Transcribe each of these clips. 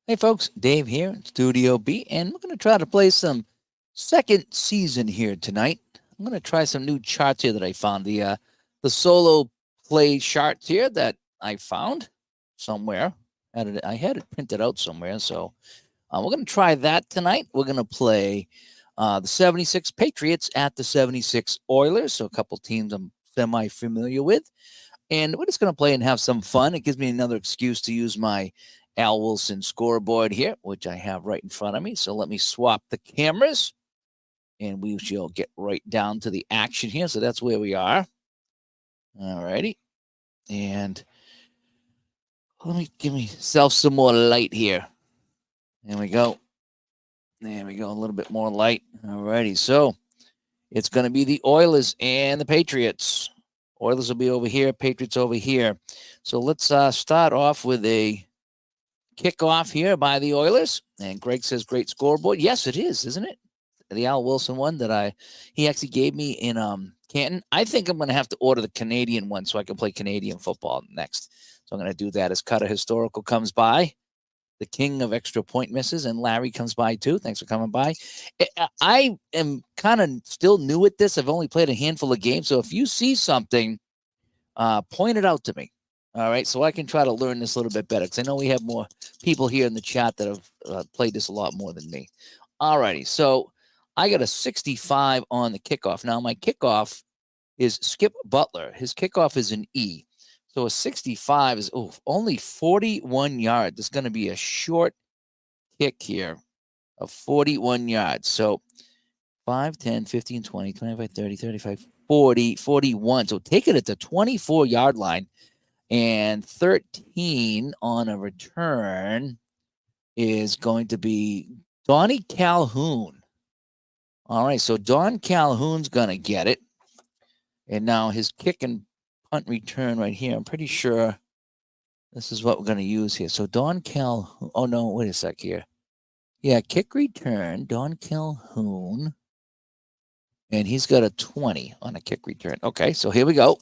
Hey folks, Dave here in Studio B, and we're going to try to play some second season here tonight. I'm going to try some new charts here that I found. The solo play charts here that I found somewhere. I had it printed out somewhere, so we're going to try that tonight. We're going to play the 76 Patriots at the 76 Oilers, so a couple teams I'm semi-familiar with. And we're just going to play and have some fun. It gives me another excuse to use my Al Wilson scoreboard here, which I have right in front of me. So let me swap the cameras and we shall get right down to the action here. So that's where we are. All righty. And let me give myself some more light here. There we go. There we go. A little bit more light. All righty. So it's going to be the Oilers and the Patriots. Oilers will be over here, Patriots over here. So let's start off with a kickoff here by the Oilers. And Greg says, great scoreboard. Yes, it is, isn't it? The Al Wilson one that he actually gave me in Canton. I think I'm going to have to order the Canadian one so I can play Canadian football next. So I'm going to do that as Cutter Historical comes by. The king of extra point misses, and Larry comes by too. Thanks for coming by. I am kind of still new at this. I've only played a handful of games. So if you see something, point it out to me. All right. So I can try to learn this a little bit better because I know we have more people here in the chat that have played this a lot more than me. All righty. So I got a 65 on the kickoff. Now my kickoff is Skip Butler. His kickoff is an E. So a 65 is only 41 yards. It's going to be a short kick here of 41 yards. So 5, 10, 15, 20, 25, 30, 35, 40, 41. So take it at the 24-yard line. And 13 on a return is going to be Donnie Calhoun. All right, so Don Calhoun's going to get it. And now his kick and punt return right here, I'm pretty sure this is what we're going to use here. So Don Calhoun, oh no, wait a sec here. Yeah, kick return, Don Calhoun. And he's got a 20 on a kick return. Okay, so here we go.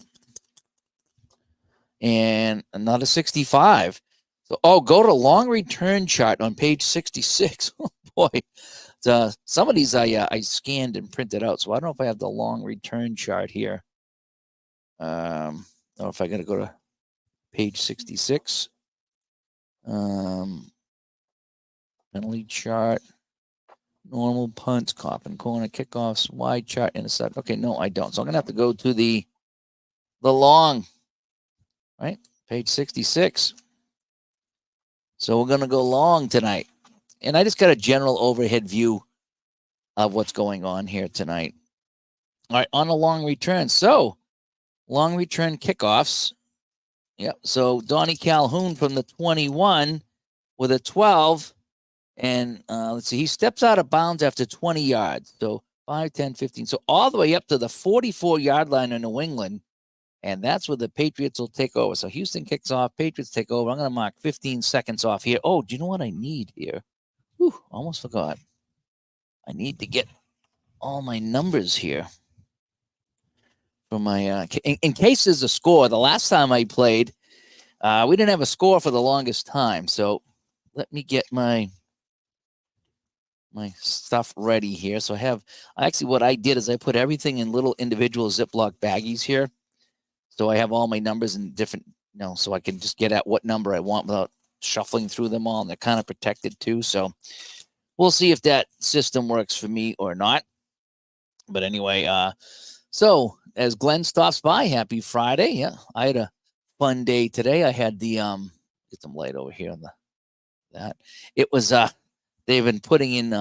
And another 65. So, go to long return chart on page 66. Oh, boy. Some of these I scanned and printed out, so I don't know if I have the long return chart here. Or if I got to go to page 66. Penalty chart. Normal punts, cop and corner, kickoffs, wide chart, intercept. Okay, no, I don't. So I'm going to have to go to the long, right? Page 66. So we're going to go long tonight. And I just got a general overhead view of what's going on here tonight. All right, on a long return. So, long return kickoffs. Yep. So, Donnie Calhoun from the 21 with a 12. And let's see, he steps out of bounds after 20 yards. So, 5, 10, 15. So, all the way up to the 44-yard line in New England. And that's where the Patriots will take over. So Houston kicks off, Patriots take over. I'm going to mark 15 seconds off here. Oh, do you know what I need here? Whew, almost forgot. I need to get all my numbers here for my in case there's a score. The last time I played, we didn't have a score for the longest time. So let me get my stuff ready here. So what I did is I put everything in little individual Ziploc baggies here. So I have all my numbers in different, so I can just get at what number I want without shuffling through them all. And they're kind of protected too. So we'll see if that system works for me or not. But anyway, so as Glenn stops by, happy Friday. Yeah, I had a fun day today. I had the, get some light over here on that. It was, they've been putting in,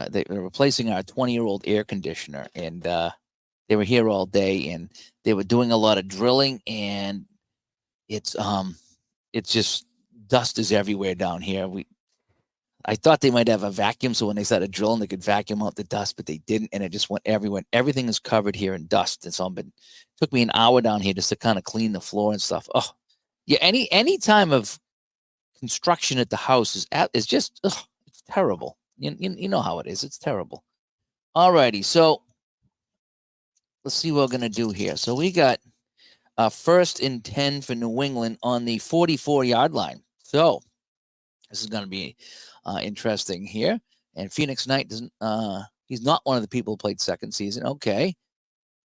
they were replacing our 20-year-old air conditioner. And, they were here all day and they were doing a lot of drilling, and it's just dust is everywhere down here. I thought they might have a vacuum, so when they started drilling, they could vacuum out the dust, but they didn't, and it just went everywhere. Everything is covered here in dust. And so took me an hour down here just to kind of clean the floor and stuff. Oh, yeah. Any time of construction at the house is just it's terrible. You know how it is. It's terrible. All righty, so let's see what we're going to do here. So we got 1st and 10 for New England on the 44-yard line. So This is going to be interesting here. And Phoenix Knight doesn't. He's not one of the people who played second season. Okay.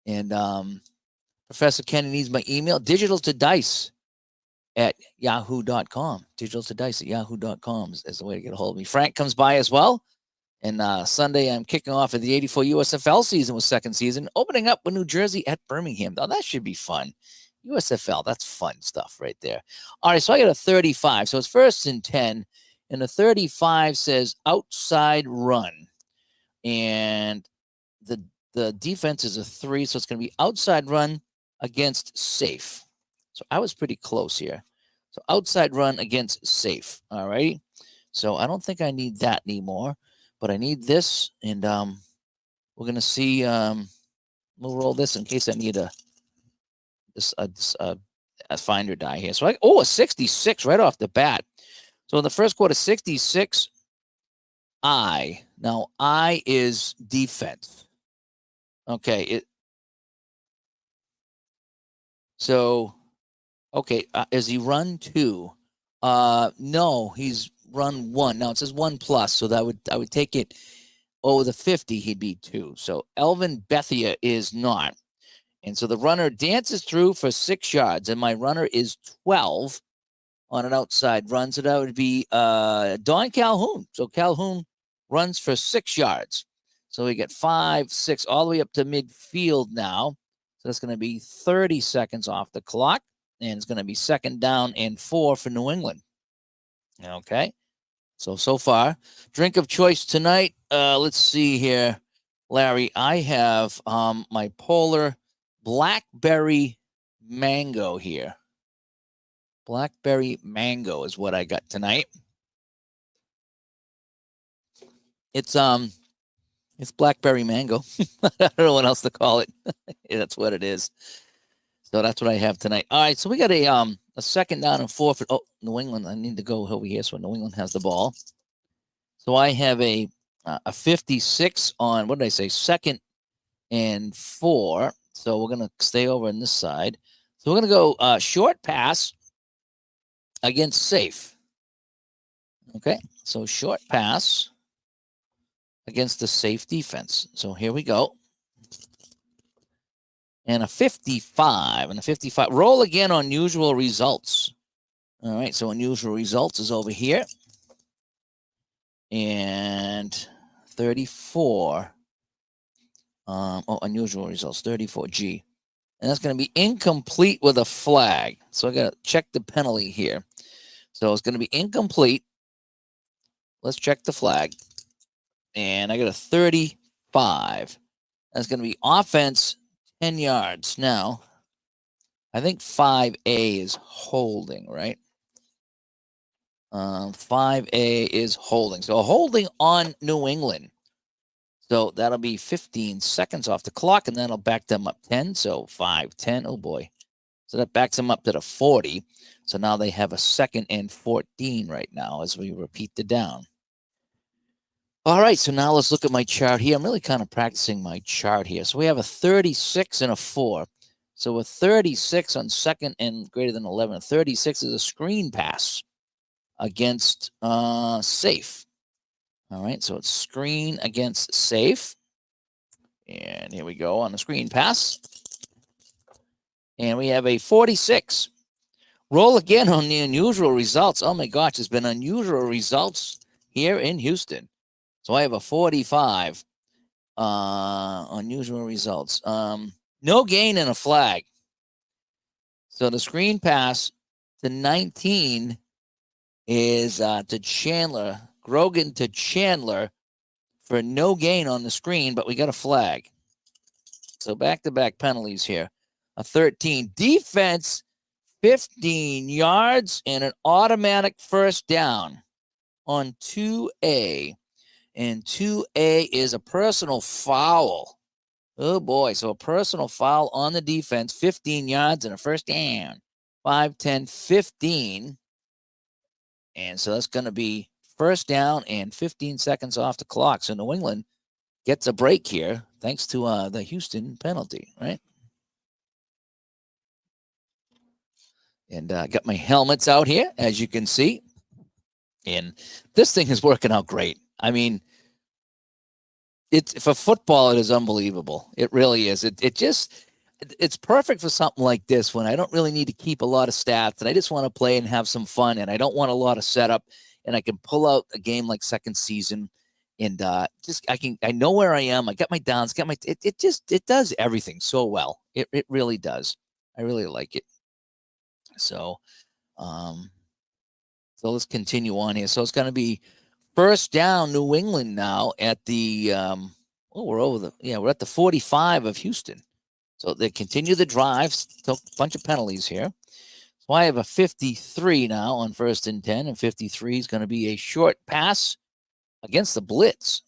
And Professor Kenny needs my email. Digital to dice at yahoo.com. Digital to dice at yahoo.com is the way to get a hold of me. Frank comes by as well. And Sunday, I'm kicking off of the 84 USFL season with second season, opening up with New Jersey at Birmingham. Now, that should be fun. USFL, that's fun stuff right there. All right, so I got a 35. So it's first and 10. And the 35 says outside run. And the defense is a 3, so it's going to be outside run against safe. So I was pretty close here. So outside run against safe. All right. So I don't think I need that anymore, but I need this. And we're going to see. We'll roll this in case I need a finder die here. So a 66 right off the bat. So in the first quarter, 66. Now I is defense. Okay. Is he run 2? No, he's run 1. Now it says 1+, so I would take it over the 50, he'd be 2. So Elvin Bethia is not. And so the runner dances through for 6 yards, and my runner is 12 on an outside run. So that would be Don Calhoun. So Calhoun runs for 6 yards. So we get 5, 6, all the way up to midfield now. So that's going to be 30 seconds off the clock. And it's going to be second down and 4 for New England. Okay. So far, drink of choice tonight. Let's see here, Larry. I have my Polar Blackberry Mango here. Blackberry Mango is what I got tonight. It's Blackberry Mango. I don't know what else to call it. Yeah, that's what it is. So that's what I have tonight. All right, so we got a second down and 4 for New England. I need to go over here so New England has the ball. So I have a 56 on, what did I say, second and 4. So we're going to stay over on this side. So we're going to go short pass against safe. Okay, so short pass against the safe defense. So here we go. And a 55. And a 55. Roll again on usual results. All right, so unusual results is over here. And 34. Unusual results, 34G. And that's going to be incomplete with a flag. So I got to check the penalty here. So it's going to be incomplete. Let's check the flag. And I got a 35. That's going to be offense 10 yards. Now, I think 5A is holding, right? 5A is holding. So holding on New England. So that'll be 15 seconds off the clock, and that'll back them up 10. So 5, 10. Oh, boy. So that backs them up to the 40. So now they have a second and 14 right now as we repeat the down. All right, so now let's look at my chart here. I'm really kind of practicing my chart here. So we have a 36 and a 4. So a 36 on second and greater than 11. 36 is a screen pass against safe. All right, so it's screen against safe. And here we go on the screen pass. And we have a 46. Roll again on the unusual results. Oh, my gosh, there's been unusual results here in Houston. So I have a 45. Unusual results. No gain and a flag. So the screen pass to 19 is to Chandler. Grogan to Chandler for no gain on the screen, but we got a flag. So back-to-back penalties here. A 13. Defense, 15 yards and an automatic first down on 2A. And 2A is a personal foul. Oh, boy. So a personal foul on the defense, 15 yards and a first down. 5, 10, 15. And so that's going to be first down and 15 seconds off the clock. So New England gets a break here thanks to the Houston penalty, right? And got my helmets out here, as you can see. And this thing is working out great. I mean, for football, it is unbelievable. It really is. It's perfect for something like this when I don't really need to keep a lot of stats and I just want to play and have some fun and I don't want a lot of setup and I can pull out a game like second season and I know where I am. I got my downs, it does everything so well. It really does. I really like it. So um so let's continue on here. So it's going to be first down New England now at the we're at the 45 of Houston. So they continue the drive, so a bunch of penalties here. So I have a 53 now on first and 10, and 53 is going to be a short pass against the blitz.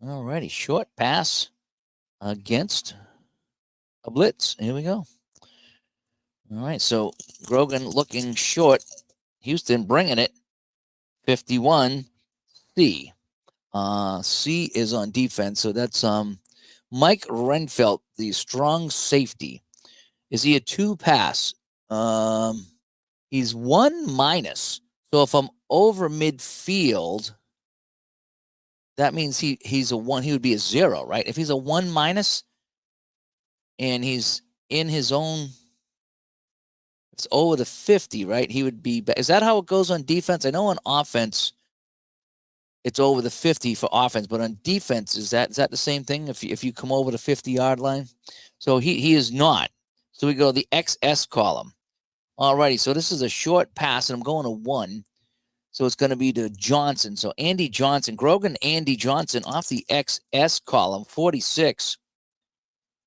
All righty, short pass against a blitz. Here we go. All right, so Grogan looking short. Houston bringing it. 51 C. C is on defense, so that's Mike Renfelt, the strong safety. Is he a two pass? He's 1 minus. So if I'm over midfield, that means he's a 1. He would be a 0, right? If he's a 1 minus and he's in his own, it's over the 50, right? He would be. Is that how it goes on defense? I know on offense, it's over the 50 for offense, but on defense, is that the same thing? If you come over the 50-yard line, so he is not. So we go the XS column. Alrighty, so this is a short pass, and I'm going to 1. So it's going to be to Johnson. So Andy Johnson, Grogan Andy Johnson off the XS column, 46.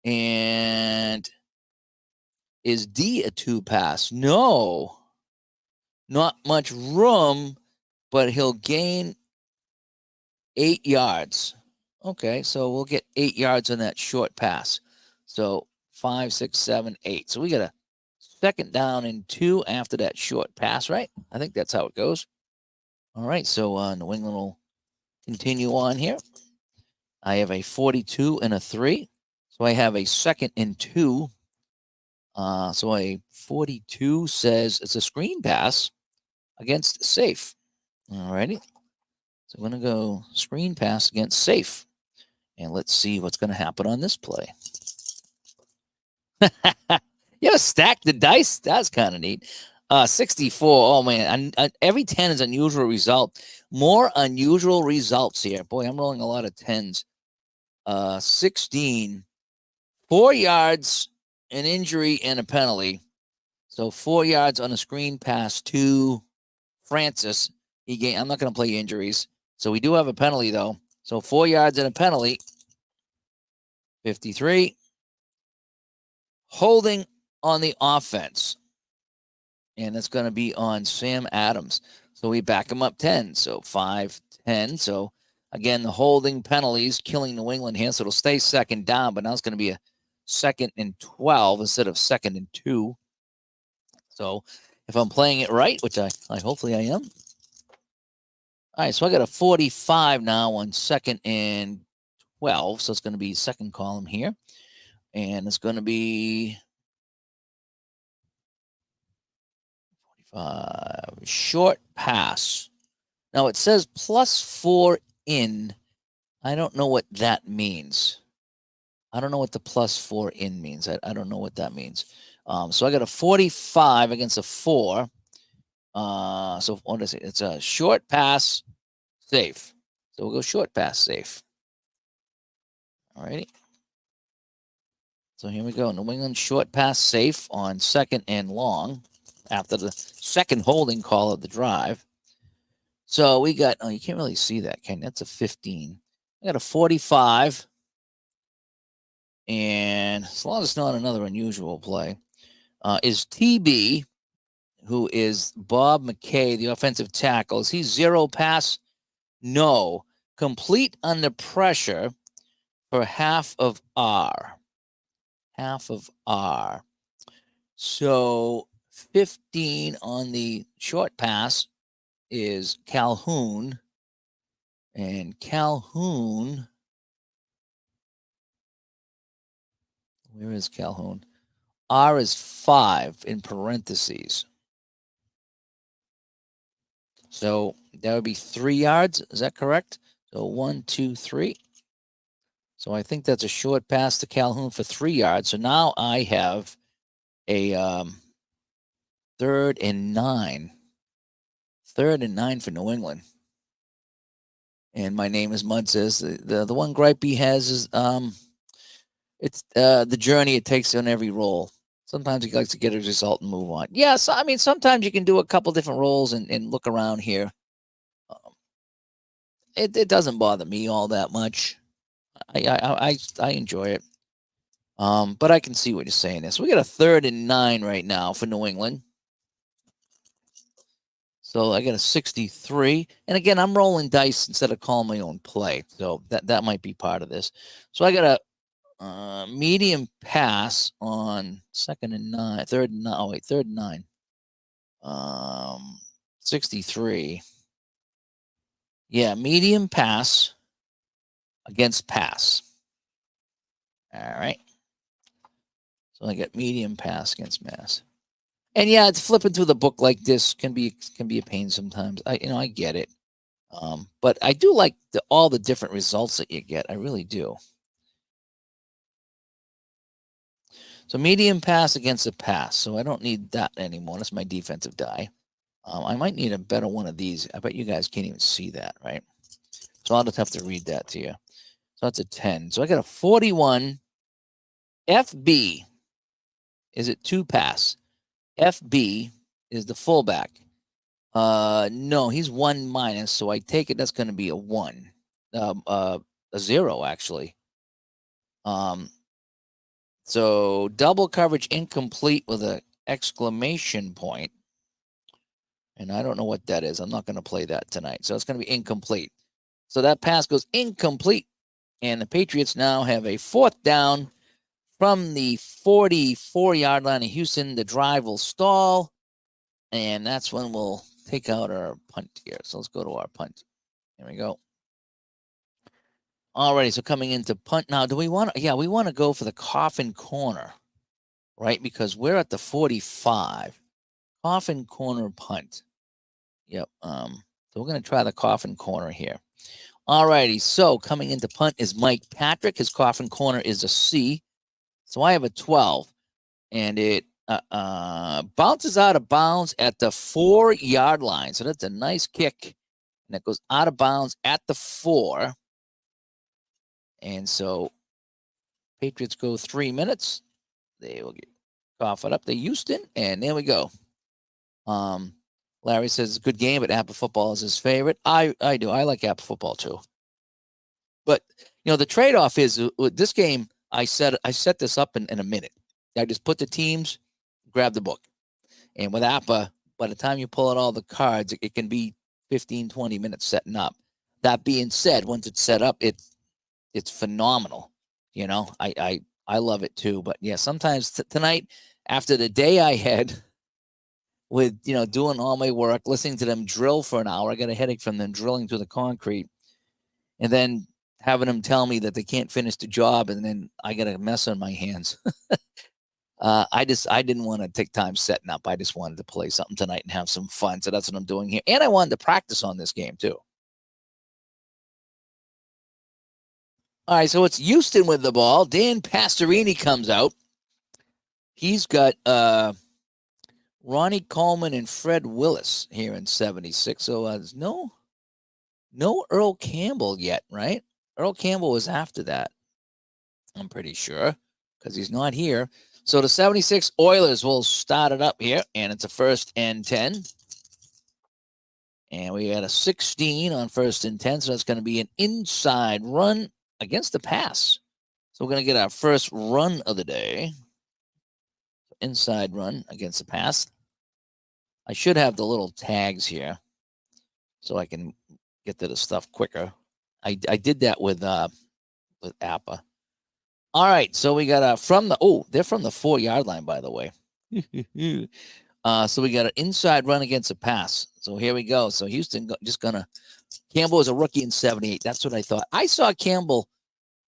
And is D a two pass? No. Not much room, but he'll gain 8 yards. Okay, so we'll get 8 yards on that short pass. So 5, 6, 7, 8. So we got a second down and 2 after that short pass, right? I think that's how it goes. All right, so New England will continue on here. I have a 42 and a 3. So I have a second and 2. So a 42 says it's a screen pass against safe. All righty. So I'm going to go screen pass against safe. And let's see what's going to happen on this play. You ever stack the dice? That's kind of neat. 64. Oh, man. Every 10 is unusual result. More unusual results here. Boy, I'm rolling a lot of 10s. 16. 4 yards, an injury, and a penalty. So 4 yards on a screen pass to Francis. I'm not going to play injuries. So we do have a penalty, though. So 4 yards and a penalty. 53. Holding on the offense. And that's going to be on Sam Adams. So we back him up 10. So 5, 10. So again, the holding penalties killing New England here. So it'll stay second down, but now it's going to be a second and 12 instead of second and 2. So if I'm playing it right, which I hopefully I am. All right, so I got a 45 now on second and 12. So it's going to be second column here. And it's going to be 45. Short pass. Now it says +4 in. I don't know what that means. I don't know what the +4 in means. I don't know what that means. So I got a 45 against a 4. So what is it? It's a short pass safe. So we'll go short pass safe. All righty. So here we go. New England short pass safe on second and long after the second holding call of the drive. So we got, you can't really see that, Ken. That's a 15. I got a 45. And as long as it's not another unusual play, is TB, who is Bob McKay, the offensive tackle. Is he zero pass? No. Complete under pressure for half of R. Half of R. So 15 on the short pass is Calhoun. And Calhoun, where is Calhoun? R is 5 in parentheses. So that would be 3 yards. Is that correct? So 1, 2, 3. So I think that's a short pass to Calhoun for 3 yards. So now I have a 3rd and 9. 3rd and 9 for New England. And my name is Mud says the one gripe he has is it's the journey it takes on every roll. Sometimes he likes to get a result and move on. Yeah, so I mean sometimes you can do a couple different rolls and look around here. It doesn't bother me all that much. I enjoy it. But I can see what you're saying there. So we got a 3rd and 9 right now for New England. So I got a 63. And again, I'm rolling dice instead of calling my own play. So that might be part of this. So I got a medium pass on 2nd and 9, 3rd and 9. Oh, wait, 3rd and 9. 63. Yeah, medium pass against pass. All right. So I got medium pass against mass. And yeah, it's flipping through the book like this can be a pain sometimes. I get it. But I do like all the different results that you get. I really do. So medium pass against a pass. So I don't need that anymore. That's my defensive die. I might need a better one of these. I bet you guys can't even see that, right? So I'll just have to read that to you. So that's a 10. So I got a 41. FB. Is it 2 pass? FB is the fullback. No, he's 1 minus, so I take it that's going to be a 1, a 0 actually. So double coverage incomplete with an exclamation point, and I don't know what that is. I'm not going to play that tonight, so it's going to be incomplete. So that pass goes incomplete, and the Patriots now have a 4th down from the 44-yard line of Houston. The drive will stall, and that's when we'll take out our punt here. So let's go to our punt. Here we go. Alrighty, so coming into punt now, do we want to? Yeah, we want to go for the coffin corner, right? Because we're at the 45. Coffin corner punt. Yep. So we're going to try the coffin corner here. Alrighty, so coming into punt is Mike Patrick. His coffin corner is a C. So I have a 12, and it bounces out of bounds at the 4-yard line. So that's a nice kick, and it goes out of bounds at the 4. And so Patriots go 3 minutes. They will get cough it up to Houston, and there we go. Larry says it's a good game, but Apple football is his favorite. I do. I like Apple football too. But the trade-off is with this game. I set this up in a minute. I just put the teams, grab the book, and with Appa, by the time you pull out all the cards, it can be 15, 20 minutes setting up. That being said, once it's set up, it's phenomenal. I love it too. But yeah, sometimes tonight, after the day I had with doing all my work, listening to them drill for an hour, I got a headache from them drilling through the concrete, and then having them tell me that they can't finish the job, and then I got a mess on my hands. I didn't want to take time setting up. I just wanted to play something tonight and have some fun. So that's what I'm doing here. And I wanted to practice on this game too. All right, so it's Houston with the ball. Dan Pastorini comes out. He's got Ronnie Coleman and Fred Willis here in 76. So there's no Earl Campbell yet, right? Earl Campbell was after that, I'm pretty sure, because he's not here. So the 76 Oilers will start it up here, and it's a 1st and 10. And we had a 16 on 1st and 10, so that's going to be an inside run against the pass. So we're going to get our first run of the day. Inside run against the pass. I should have the little tags here so I can get to the stuff quicker. I did that with Appa. All right, so we got they're from the 4-yard line, by the way. So we got an inside run against a pass. So here we go. So Houston just Campbell was a rookie in 78. That's what I thought. I saw Campbell.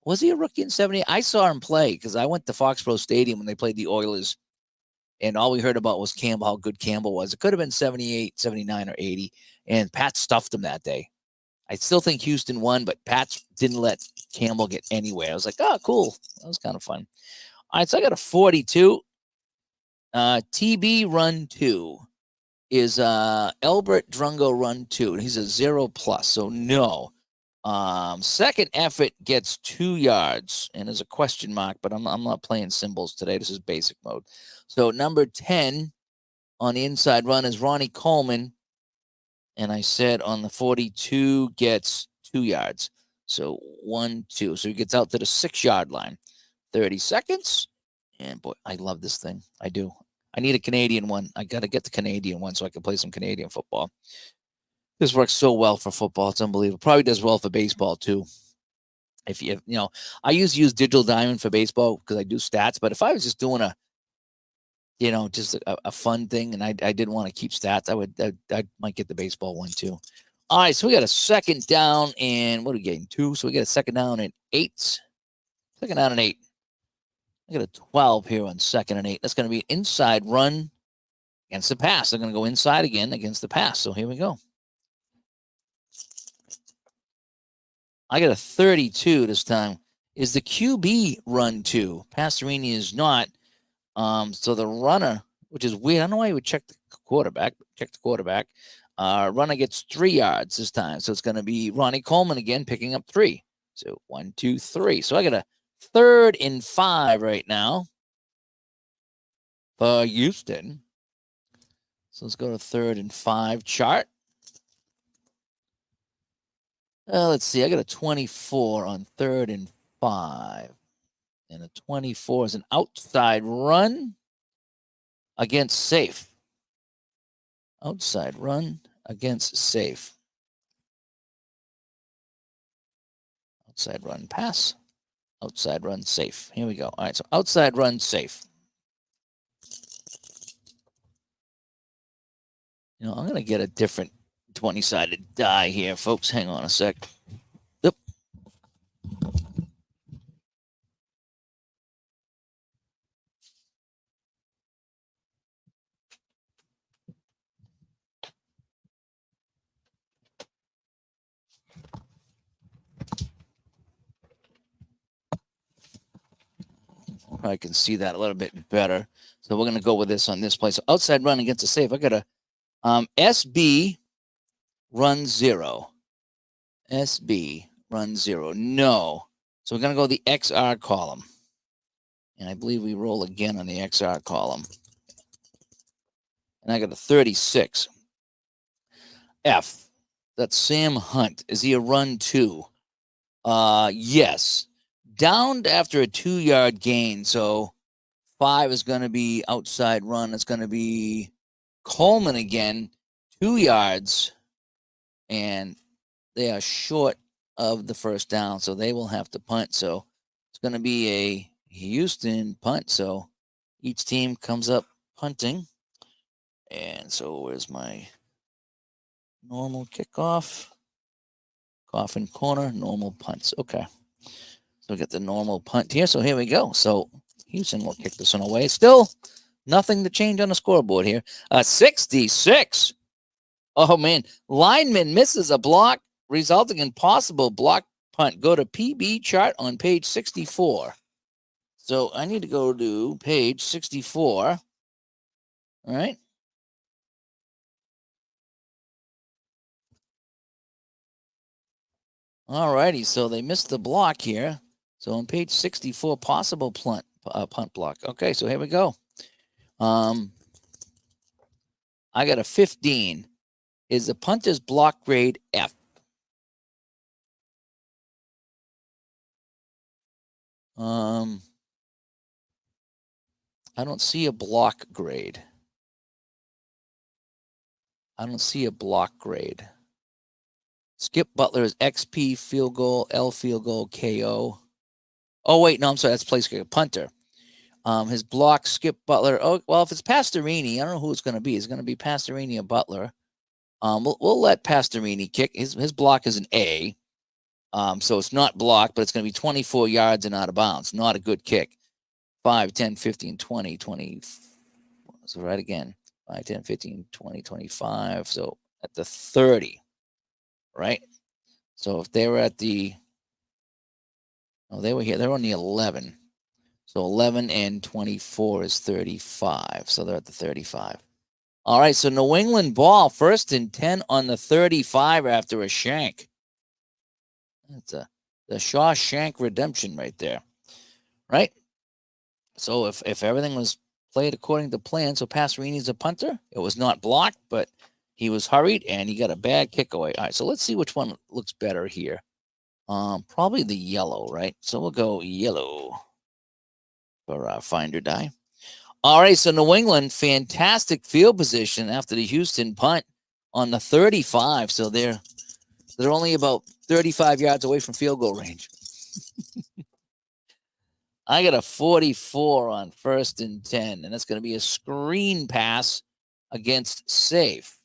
Was he a rookie in 78? I saw him play because I went to Foxborough Stadium when they played the Oilers and all we heard about was Campbell, how good Campbell was. It could have been 78, 79, or 80, and Pat stuffed him that day. I still think Houston won, but Pat didn't let Campbell get anywhere. I was like, oh, cool. That was kind of fun. All right, so I got a 42. TB run 2 is Albert Drungo run 2, and he's a 0+, so no. Second effort gets 2 yards, and there's a question mark, but I'm not playing symbols today. This is basic mode. So number 10 on the inside run is Ronnie Coleman, and I said on the 42 gets 2 yards. So 1, 2. So he gets out to the 6-yard line. 30 seconds, and boy, I love this thing. I do. I need a Canadian one. I got to get the Canadian one so I can play some Canadian football. This works so well for football. It's unbelievable. Probably does well for baseball too. If you know, I usually use Digital Diamond for baseball because I do stats. But if I was just doing just a fun thing and I didn't want to keep stats, I might get the baseball one too. All right, so we got a second down and what are we getting? 2. So we got a second down and 8. Second down and 8. I got a 12 here on 2nd and 8. That's going to be an inside run against the pass. They're going to go inside again against the pass. So here we go. I got a 32 this time. Is the QB run 2? Pastorini is not. So the runner, which is weird. I don't know why you would check the quarterback. Runner gets 3 yards this time. So it's going to be Ronnie Coleman again picking up 3. So 1, 2, 3. So I got a 3rd and 5 right now for Houston. So let's go to 3rd and 5 chart. Let's see. I got a 24 on 3rd and 5. And a 24 is an outside run against safe. Outside run against safe. Outside run pass. Outside run safe. Here we go. All right, so outside run safe. I'm going to get a different 20-sided die here, folks. Hang on a sec. Yep. I can see that a little bit better. So we're going to go with this on this play. So outside run against a safe. I got a SB run 0. SB run 0. No. So we're going to go the XR column. And I believe we roll again on the XR column. And I got a 36. F. That's Sam Hunt. Is he a run 2? Yes. Downed after a 2-yard gain. So 5 is going to be outside run. It's going to be Coleman again. 2 yards. And they are short of the first down. So they will have to punt. So it's going to be a Houston punt. So each team comes up punting. And so where's my normal kickoff? Coffin corner, normal punts. Okay. So we get the normal punt here. So here we go. So Houston will kick this one away. Still nothing to change on the scoreboard here. 66. Oh, man. Lineman misses a block, resulting in possible block punt. Go to PB chart on page 64. So I need to go to page 64. All right. All righty. So they missed the block here. So on page 64, possible punt block. Okay, so here we go. I got a 15. Is the punter's block grade F? I don't see a block grade. Skip Butler is XP, field goal, L field goal, KO. Oh, wait, no, I'm sorry. That's place kicker, punter. His block, Skip Butler. Oh, well, if it's Pastorini, I don't know who it's going to be. It's going to be Pastorini or Butler. We'll let Pastorini kick. His block is an A. So it's not blocked, but it's going to be 24 yards and out of bounds. Not a good kick. 5, 10, 15, 20, 20. So right again, 5, 10, 15, 20, 25. So at the 30, right? So if they were at the, oh, they were here. They were on the 11. So 11 and 24 is 35. So they're at the 35. All right. So New England ball, 1st and 10 on the 35 after a shank. That's the Shawshank Redemption right there, right? So if everything was played according to plan, so Passerini's a punter. It was not blocked, but he was hurried and he got a bad kick away. All right, so let's see which one looks better here. Probably the yellow, right? So we'll go yellow for Finder Die. All right, so New England, fantastic field position after the Houston punt on the 35. So they're only about 35 yards away from field goal range. I got a 44 on 1st and 10, and that's going to be a screen pass against safe.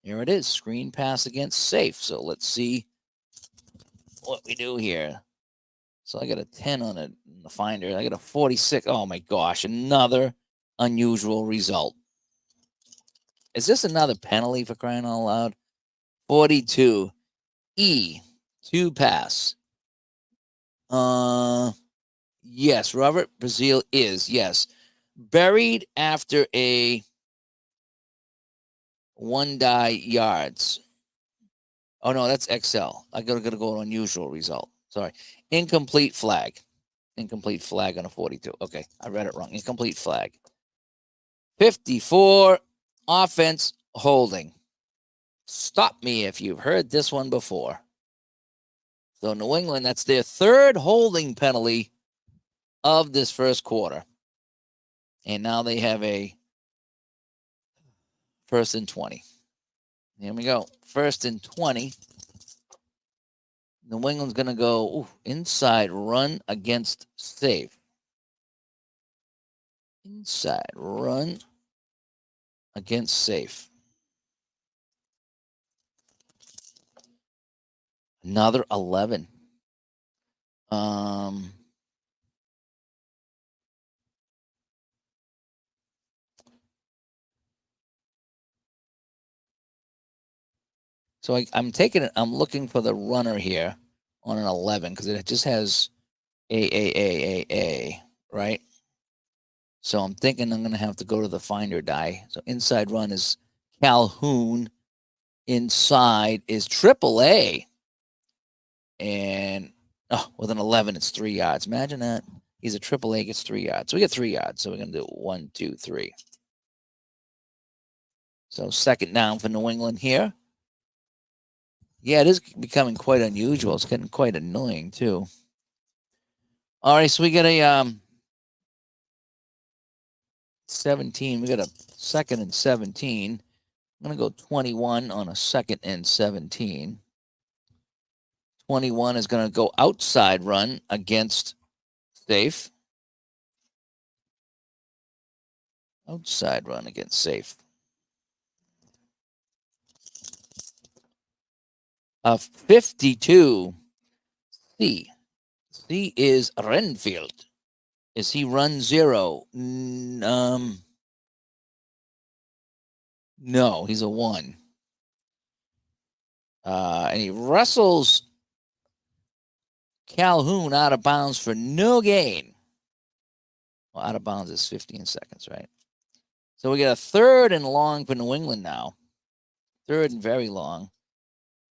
Here it is, screen pass against safe. So let's see what we do here. So I got a 10 on it in the Finder. I got a 46. Oh my gosh, another unusual result. Is this another penalty for crying out loud? 42. E, 2 pass. Yes, Robert Brazil is, yes. Buried after a 1 die yards. Oh, no, that's XL. I got to go unusual result. Sorry. Incomplete flag. Incomplete flag on a 42. Okay, I read it wrong. Incomplete flag. 54, offense holding. Stop me if you've heard this one before. So New England, that's their 3rd holding penalty of this 1st quarter. And now they have a 1st and 20. Here we go. 1st and 20. New England's going to go inside run against safe. Inside run against safe. Another 11. So I'm taking it. I'm looking for the runner here on an 11 because it just has A, right? So I'm thinking I'm going to have to go to the Finder Die. So inside run is Calhoun. Inside is AAA. And with an 11, it's 3 yards. Imagine that. He's a AAA, gets 3 yards. So we get 3 yards. So we're going to do 1, 2, 3. So 2nd down for New England here. Yeah, it is becoming quite unusual. It's getting quite annoying, too. All right, so we get a 17. We got a 2nd and 17. I'm going to go 21 on a 2nd and 17. 21 is going to go outside run against safe. Outside run against safe. 52. C. C is Renfield. Is he run 0? No, he's a 1. And he wrestles Calhoun out of bounds for no gain. Well, out of bounds is 15 seconds, right? So we got a 3rd and long for New England now. 3rd and very long.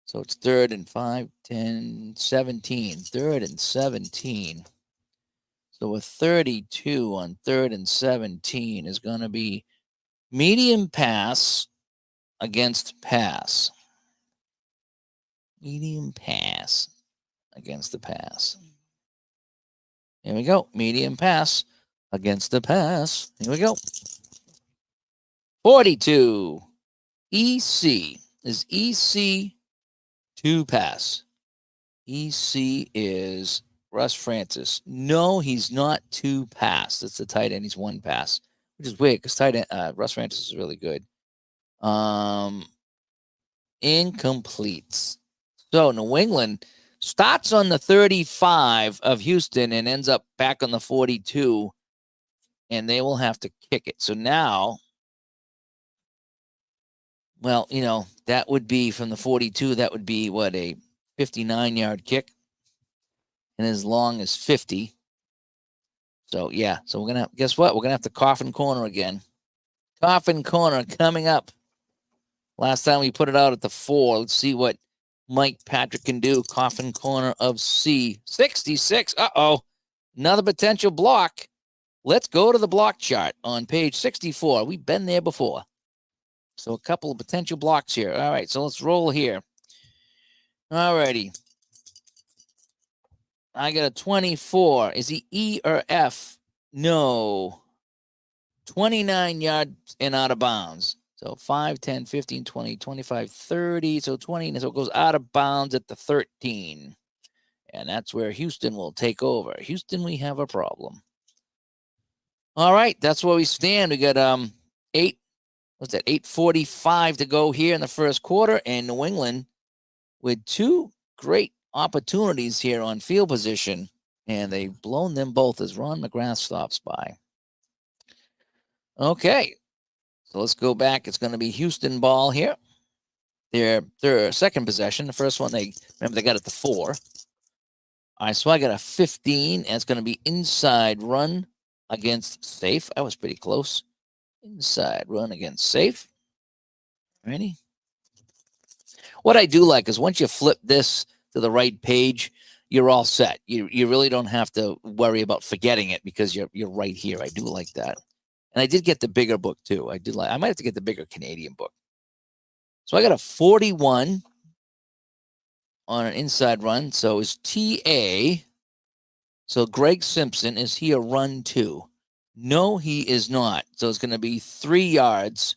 So it's 3rd and 5, 10, 17. 3rd and 17. So a 32 on 3rd and 17 is going to be medium pass against pass. Medium pass against the pass. Here we go. Medium pass against the pass. Here we go. 42. EC. Is EC 2 pass? EC is Russ Francis. No, he's not 2 pass. That's the tight end. He's 1 pass, which is weird because tight end Russ Francis is really good. Incomplete. So New England starts on the 35 of Houston and ends up back on the 42 and they will have to kick it. So now, well, that would be from the 42. That would be what, a 59-yard kick, and as long as 50. So yeah, so we're gonna guess what? We're gonna have to coffin corner again. Coffin corner coming up. Last time we put it out at the 4. Let's see what Mike Patrick can do. Coffin corner of C. 66. Uh-oh. Another potential block. Let's go to the block chart on page 64. We've been there before. So a couple of potential blocks here. All right, so let's roll here. All righty. I got a 24. Is he E or F? No. 29 yards and out of bounds. So 5, 10, 15, 20, 25, 30. So 20. So it goes out of bounds at the 13. And that's where Houston will take over. Houston, we have a problem. All right, that's where we stand. We got 8:45 to go here in the first quarter, and New England with 2 great opportunities here on field position, and they've blown them both as Ron McGrath stops by. Okay, so let's go back. It's going to be Houston ball here. Their second possession. The first one, they got it to 4. All right, so I got a 15, and it's going to be inside run against safe. I was pretty close. Inside run against safe. Ready? What I do like is once you flip this to the right page, you're all set. You really don't have to worry about forgetting it because you're right here. I do like that. And I did get the bigger book too. I might have to get the bigger Canadian book. So I got a 41 on an inside run. So is TA. So Greg Simpson, is he a run 2? No, he is not. So it's going to be 3 yards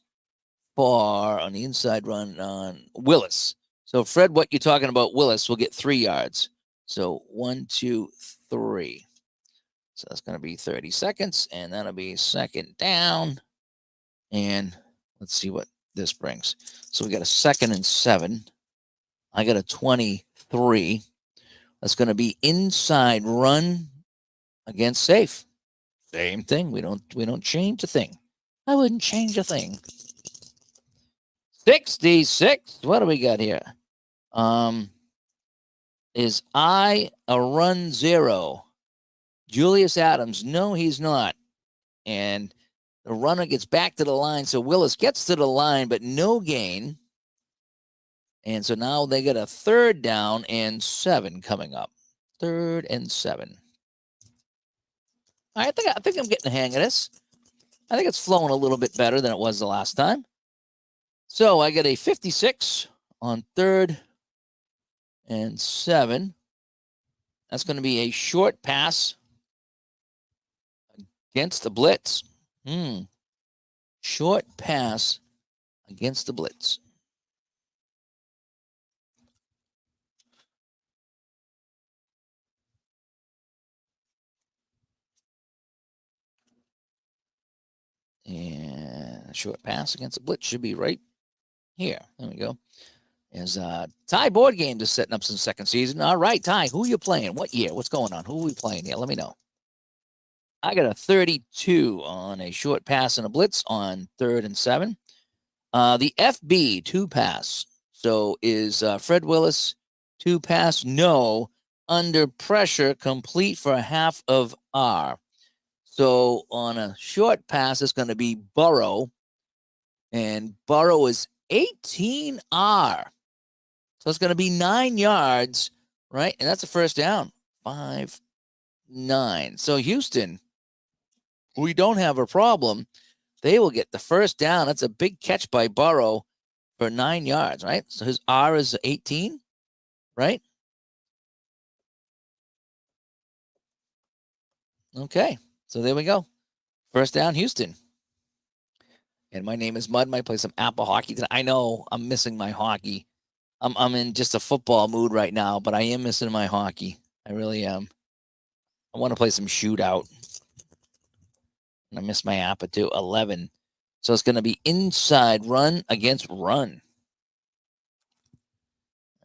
on the inside run on Willis. So Fred, what you're talking about, Willis will get 3 yards. So 1, 2, 3. So that's going to be 30 seconds, and that'll be second down. And let's see what this brings. So we got a 2nd and 7. I got a 23. That's going to be inside run against safe. Same thing. We don't change a thing. I wouldn't change a thing. 66. What do we got here? Is I a run 0? Julius Adams. No, he's not. And the runner gets back to the line. So Willis gets to the line, but no gain. And so now they get a 3rd down and 7 coming up. 3rd and 7. I think I'm getting the hang of this. I think it's flowing a little bit better than it was the last time. So I get a 56 on 3rd and 7. That's going to be a short pass against the blitz. Short pass against the blitz. And a short pass against the blitz should be right here. There we go. Is Ty Board Games is setting up some second season. All right, Ty, who are you playing? What year? What's going on? Who are we playing here? Let me know. I got a 32 on a short pass and a blitz on 3rd and 7. The FB 2 pass. So is Fred Willis 2 pass? No. Under pressure, complete for a half of R. So on a short pass, it's going to be Burrow. And Burrow is 18R. So it's going to be 9 yards, right? And that's a first down. 5, 9. So Houston, we don't have a problem. They will get the first down. That's a big catch by Burrow for 9 yards, right? So his R is 18, right? Okay. So there we go. First down, Houston. And my name is Mud. Might play some Apple hockey tonight. I know I'm missing my hockey. I'm in just a football mood right now, but I am missing my hockey. I really am. I want to play some shootout. And I miss my Appa too. 11. So it's going to be inside run against run.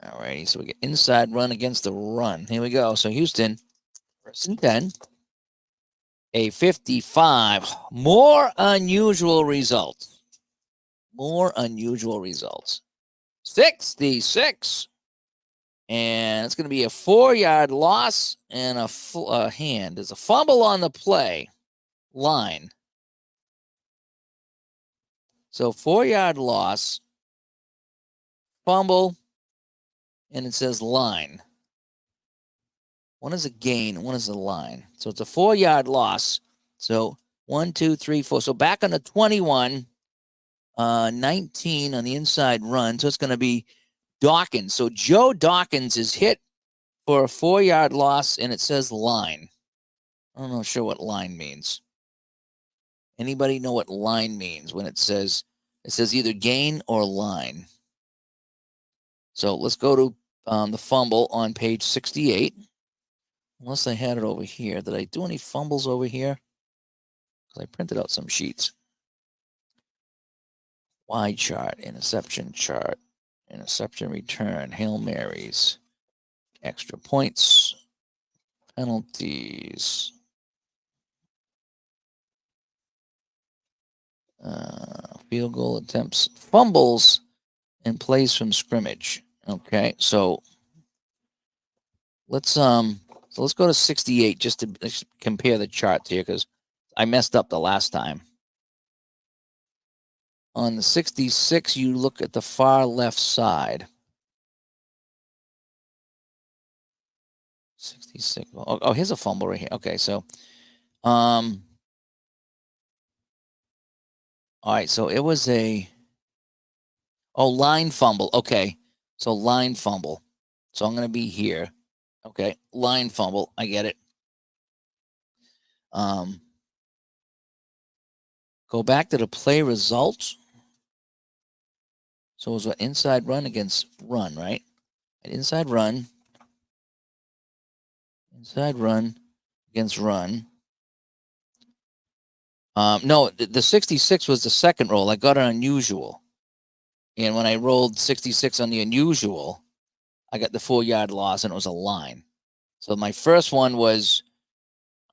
All righty. So we get inside run against the run. Here we go. So Houston, 1st and 10. a 55. More unusual results. More unusual results. 66. And it's going to be a 4-yard loss and a hand. There's a fumble on the play line. So 4-yard loss, fumble, and it says line. One is a gain, one is a line. So it's a 4-yard loss. So 1, 2, 3, 4. So back on the 21, 19 on the inside run. So it's going to be Dawkins. So Joe Dawkins is hit for a 4-yard loss, and it says line. I'm not sure what line means. Anybody know what line means when it says either gain or line? So let's go to the fumble on page 68. Unless I had it over here. Did I do any fumbles over here? Because I printed out some sheets. Wide chart, interception return, Hail Marys, extra points, penalties, field goal attempts, fumbles, and plays from scrimmage. Okay, so let's go to 68 just to compare the charts here because I messed up the last time. On the 66, you look at the far left side. 66. Oh, here's a fumble right here. Okay, so all right, so it was line fumble. Okay, so line fumble. So I'm going to be here. Okay, line fumble. I get it. Go back to the play results. So it was an inside run against run, right? An inside run against run. No, the 66 was the second roll. I got an unusual. And when I rolled 66 on the unusual, I got the 4-yard loss, and it was a line. So my first one was,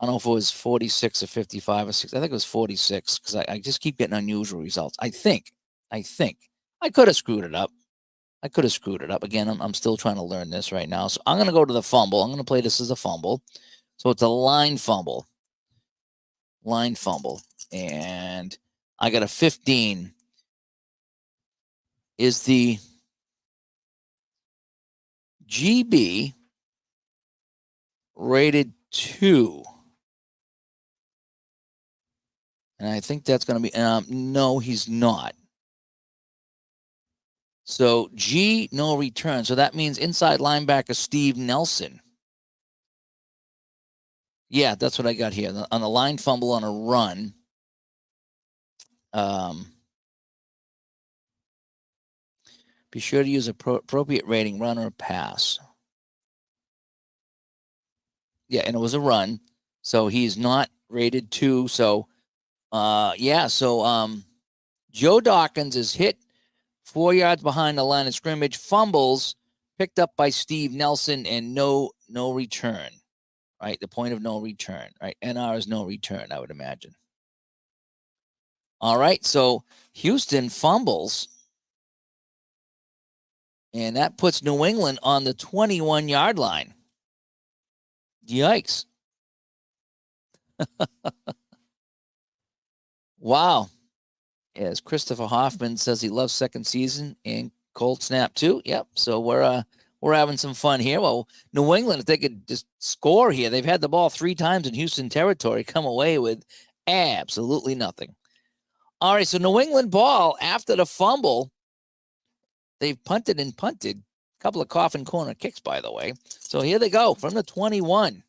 I don't know if it was 46 or 55 or 6. I think it was 46 because I just keep getting unusual results. I think. I could have screwed it up. Again, I'm still trying to learn this right now. So I'm going to go to the fumble. I'm going to play this as a fumble. So it's a line fumble. And I got a 15. Is the GB rated 2? And I think that's going to be, no, he's not. So G, no return. So that means inside linebacker Steve Nelson. Yeah, that's what I got here. On the line fumble on a run. Be sure to use appropriate rating, run or pass. Yeah, and it was a run. So he's not rated 2. So, yeah. So Joe Dawkins is hit 4 yards behind the line of scrimmage, fumbles, picked up by Steve Nelson, and no return. Right, the point of no return. Right, NR is no return, I would imagine. All right, so Houston fumbles, and that puts New England on the 21-yard line. Yikes. Wow. As Christopher Hoffman says, he loves second season and cold snap too. Yep. So we're having some fun here. Well, New England, if they could just score here, they've had the ball 3 times in Houston territory, come away with absolutely nothing. All right, so New England ball after the fumble. They've punted. A couple of coffin corner kicks, by the way. So here they go from the 21.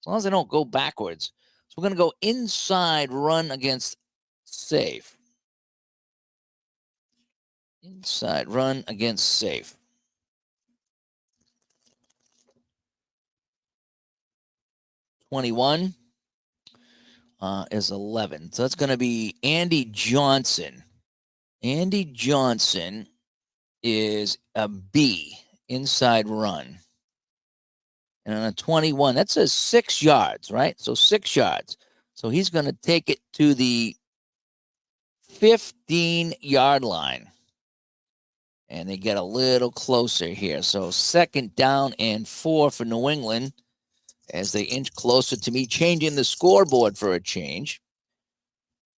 As long as they don't go backwards. So we're going to go inside run against safe. Inside run against safe. 21 is 11. So that's going to be Andy Johnson. Andy Johnson is a B, inside run. And on a 21, that says 6 yards, right? So 6 yards. So he's going to take it to the 15-yard line. And they get a little closer here. So 2nd down and 4 for New England as they inch closer to me, changing the scoreboard for a change.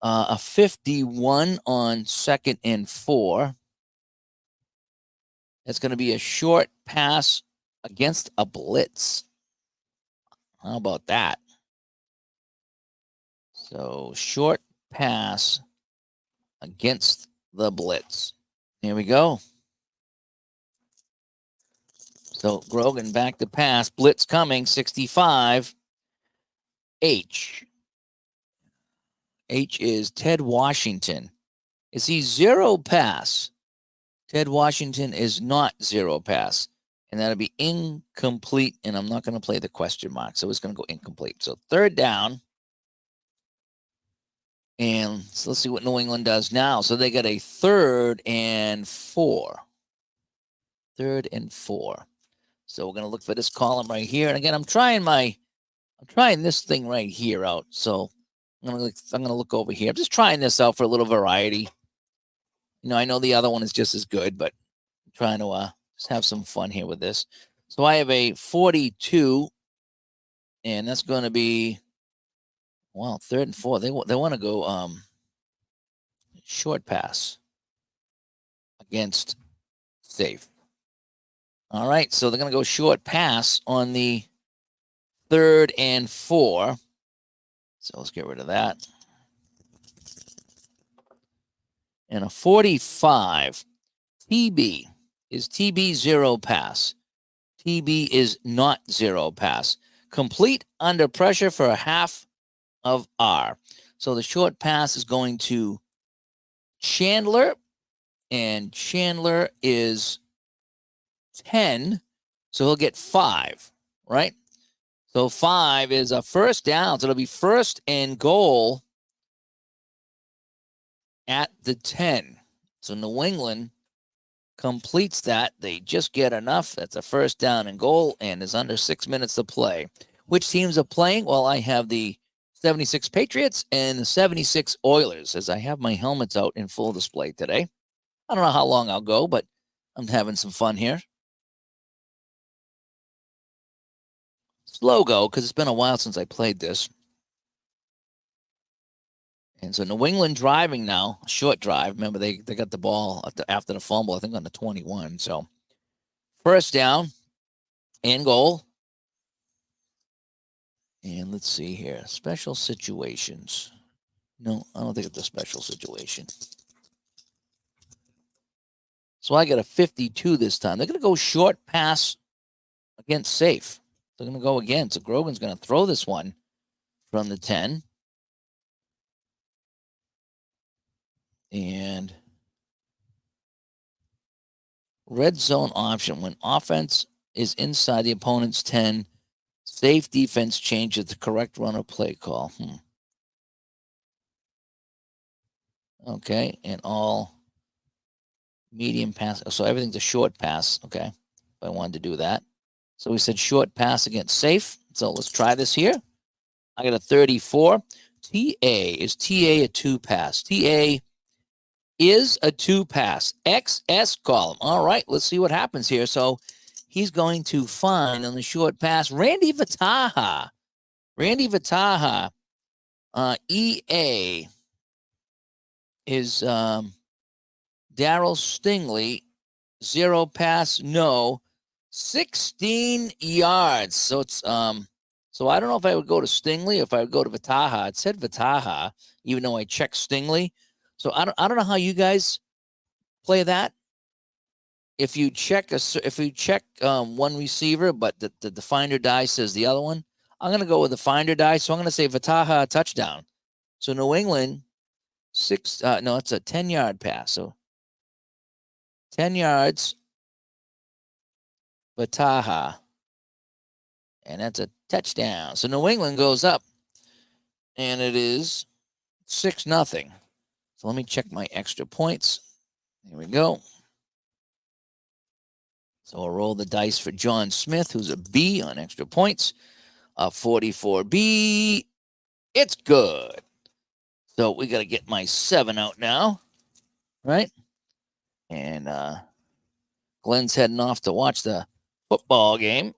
A 51 on 2nd and 4. It's going to be a short pass against a blitz. How about that? So short pass against the blitz. Here we go. So Grogan back to pass. Blitz coming, 65. H is Ted Washington. Is he zero pass? Ted Washington is not zero pass. And that'll be incomplete. And I'm not going to play the question mark. So it's going to go incomplete. So 3rd down. And so let's see what New England does now. So they got a 3rd and 4. 3rd and 4. So we're going to look for this column right here. And again, I'm trying this thing right here out. So I'm going to look over here. I'm just trying this out for a little variety. You know, I know the other one is just as good, but I'm trying to just have some fun here with this. So I have a 42, and that's going to be, well, 3rd and 4. They want to go short pass against safe. All right, so they're going to go short pass on the 3rd and 4. So let's get rid of that. And a 45. TB. Is TB zero pass? TB is not zero pass. Complete under pressure for a half of R. So the short pass is going to Chandler, and Chandler is 10. So he'll get 5, right? So 5 is a 1st down. So it'll be 1st and goal at the 10. So New England completes that. They just get enough. That's a 1st down and goal, and is under 6 minutes to play. Which teams are playing? Well, I have the 76 Patriots and the 76 Oilers, as I have my helmets out in full display today. I don't know how long I'll go, but I'm having some fun here. Slow go, because it's been a while since I played this. And so New England driving now, short drive. Remember, they got the ball after the fumble, I think, on the 21. So 1st down and goal. And let's see here. Special situations. No, I don't think it's a special situation. So I got a 52 this time. They're going to go short pass against safe. They're going to go again. So Grogan's going to throw this one from the 10. And red zone option. When offense is inside the opponent's 10, safe defense changes the correct run or play call. Okay, and all medium pass. So everything's a short pass. Okay, if I wanted to do that. So we said short pass against safe. So let's try this here. I got a 34. Is TA a 2 pass? TA is a 2 pass. XS column. All right, let's see what happens here. So he's going to find on the short pass Randy Vataha. EA is Daryl Stingley. 0 pass, no. 16 yards. So it's so I don't know if I would go to Stingley or if I would go to Vataha. It said Vataha, even though I checked Stingley. So I don't know how you guys play that. If you check one receiver, but the finder die says the other one, I'm gonna go with the finder die. So I'm gonna say Vataha touchdown. So New England, it's a 10-yard pass. So 10 yards, Vataha. And that's a touchdown. So New England goes up, and it is 6-0. So let me check my extra points. Here we go. So I'll roll the dice for John Smith, who's a B on extra points. 44B It's good. So we got to get my 7 out now, right? And Glenn's heading off to watch the football game.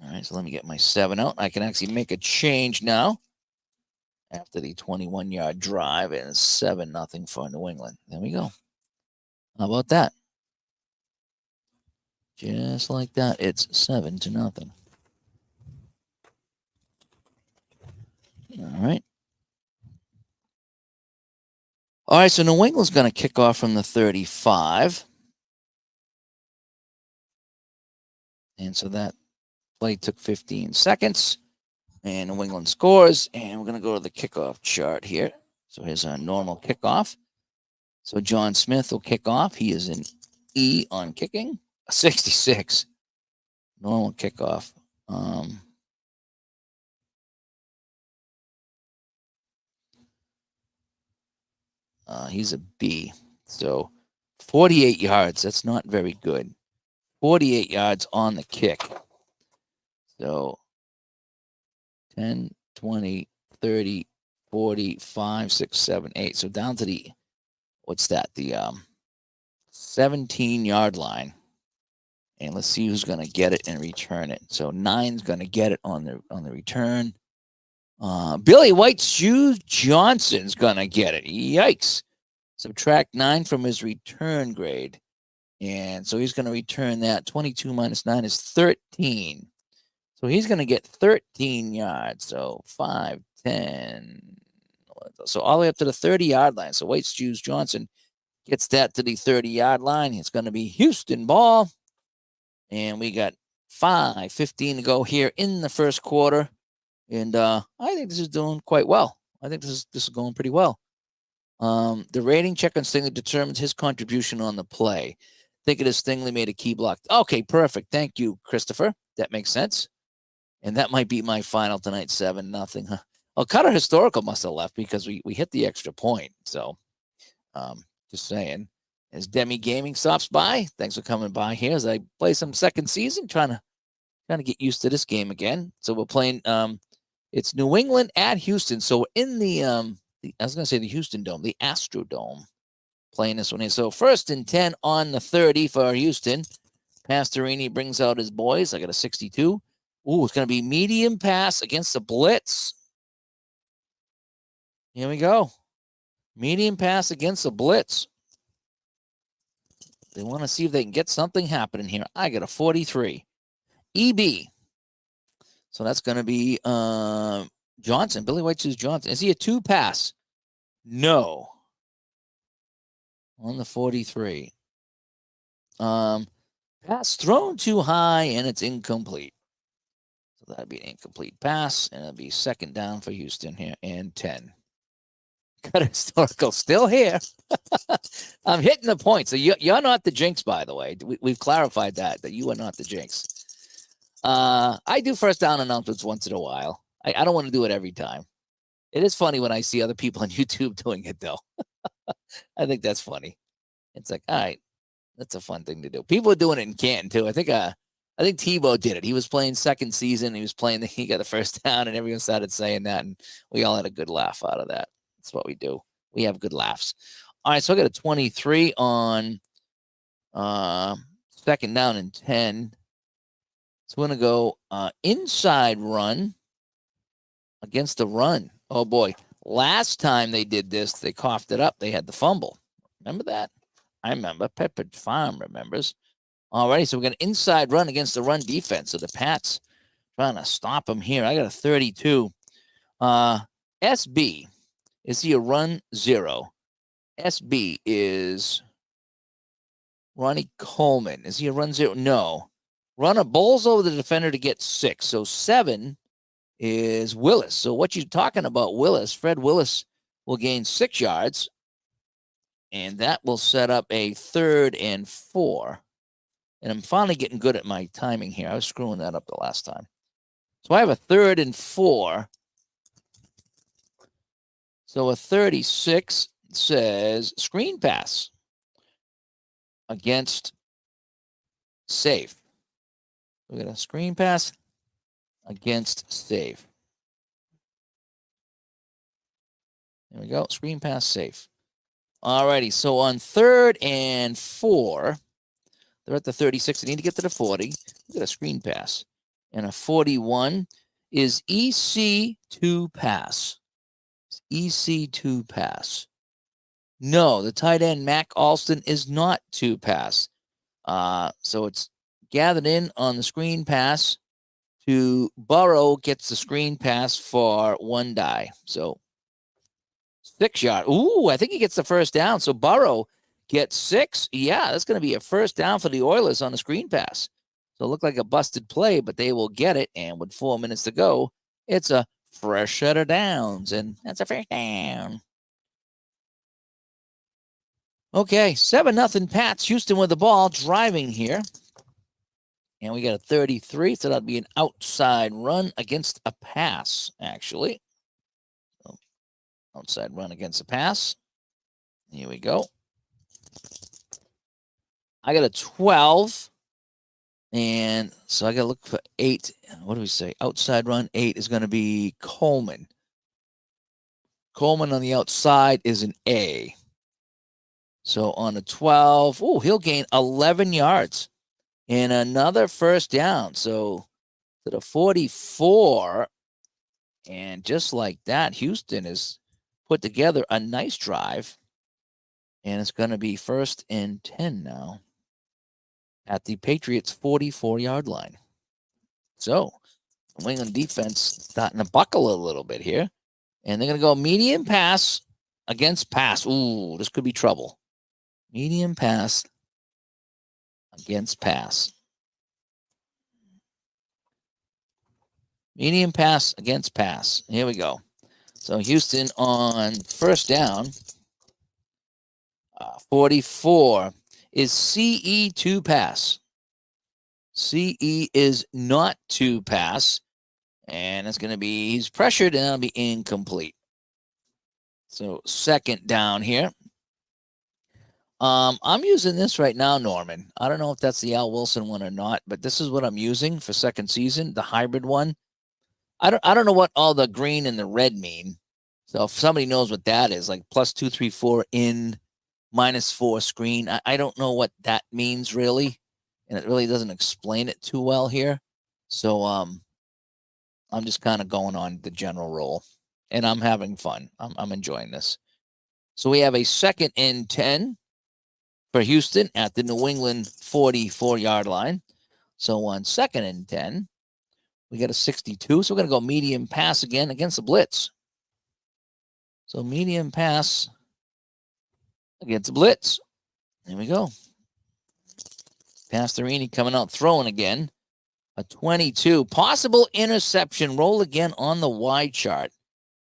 All right, so let me get my 7 out. I can actually make a change now after the 21-yard drive, and it's 7-0 for New England. There we go. How about that? Just like that, it's 7-0. All right. All right, so New England's going to kick off from the 35. And so that play took 15 seconds. And New England scores. And we're going to go to the kickoff chart here. So here's our normal kickoff. So John Smith will kick off. He is an E on kicking. 66. Normal kickoff. He's a B. So 48 yards. That's not very good. 48 yards on the kick. So 10, 20, 30, 40, 5, 6, 7, 8. So down to the, what's that? The 17-yard line. And let's see who's going to get it and return it. So 9's going to get it on the return. Billy White's Shoes Johnson's going to get it. Yikes. Subtract 9 from his return grade. And so he's going to return that. 22 minus 9 is 13. So he's going to get 13 yards. So 5, 10. So all the way up to the 30-yard line. So White's Shoes Johnson gets that to the 30-yard line. It's going to be Houston ball. And we got 5:15 to go here in the first quarter. And I think this is doing quite well. I think this is going pretty well. The rating check on Stingley determines his contribution on the play. Think it is Stingley made a key block. Okay, perfect. Thank you, Christopher. That makes sense. And that might be my final tonight, 7-0. Huh? Oh, Cutter Historical must have left because we hit the extra point. So just saying. As Demi Gaming stops by, thanks for coming by here as I play some second season, trying to get used to this game again. So we're playing it's New England at Houston. So in the I was gonna say the Houston Dome, the Astrodome, playing this one here. So 1st and 10 on the 30 for Houston. Pastorini brings out his boys. I got a 62. Ooh, it's gonna be medium pass against the blitz. Here we go. Medium pass against the blitz. They want to see if they can get something happening here. I got a 43. EB. So that's going to be Johnson. Billy White chooses Johnson. Is he a 2 pass? No. On the 43. Pass thrown too high, and it's incomplete. So that'd be an incomplete pass, and it'll be 2nd down for Houston here, and 10. Got Historical still here. I'm hitting the point. So you're not the jinx, by the way. We've clarified that you are not the jinx. I do first down announcements once in a while. I don't want to do it every time. It is funny when I see other people on YouTube doing it, though. I think that's funny. It's like, all right, that's a fun thing to do. People are doing it in Canton too. I think Tebow did it. He was playing second season. He got the first down, and everyone started saying that, and we all had a good laugh out of that. That's what we do. We have good laughs. All right, so I got a 23 on 2nd down and 10. So we're going to go inside run against the run. Oh, boy. Last time they did this, they coughed it up. They had the fumble. Remember that? I remember. Peppered Farm remembers. All righty, so we're going to inside run against the run defense. So the Pats trying to stop them here. I got a 32. SB. Is he a run 0? SB is Ronnie Coleman. Is he a run 0? No. Runner bowls over the defender to get 6. So 7 is Willis. So what you're talking about, Willis, Fred Willis will gain 6 yards. And that will set up a 3rd and 4. And I'm finally getting good at my timing here. I was screwing that up the last time. So I have a 3rd and 4. So a 36 says screen pass against safe. We got a screen pass against safe. There we go. Screen pass safe. Alrighty. So on 3rd and 4, they're at the 36. They need to get to the 40. Look at a screen pass. And a 41 is EC2 pass. EC2 pass. No, the tight end, Mac Alston, is not 2 pass. So it's gathered in on the screen pass to Burrow, gets the screen pass for 1 die. So 6 yard. Ooh, I think he gets the first down. So Burrow gets 6. Yeah, that's going to be a first down for the Oilers on the screen pass. So it looked like a busted play, but they will get it. And with 4 minutes to go, it's a fresh set of downs. And that's a first down. Okay, 7-0 Pats. Houston with the ball, driving here. And we got a 33, so that'll be an outside run against a pass, actually. So, outside run against a pass. Here we go. I got a 12. And so I got to look for 8. What do we say? Outside run 8 is going to be Coleman. Coleman on the outside is an A. So on a 12, he'll gain 11 yards and another first down. So to the 44. And just like that, Houston has put together a nice drive. And it's going to be 1st and 10 now at the Patriots 44-yard line. So New England defense starting to buckle a little bit here. And they're going to go medium pass against pass. Ooh, this could be trouble. Medium pass against pass. Medium pass against pass. Here we go. So Houston on first down, 44 is CE2 pass. CE is not 2 pass. And it's going to be, he's pressured and that'll be incomplete. So 2nd down here. I'm using this right now, Norman. I don't know if that's the Al Wilson one or not, but this is what I'm using for second season, the hybrid one. I don't know what all the green and the red mean. So if somebody knows what that is, like +234 in, -4 screen, I don't know what that means really, and it really doesn't explain it too well here. So I'm just kind of going on the general role, and I'm having fun. I'm enjoying this. So we have a 2nd and 10 for Houston at the New England 44-yard line. So on 2nd and 10, we got a 62. So we're going to go medium pass again against the blitz. So medium pass against the blitz. There we go. Pastorini coming out throwing again. A 22. Possible interception. Roll again on the wide chart.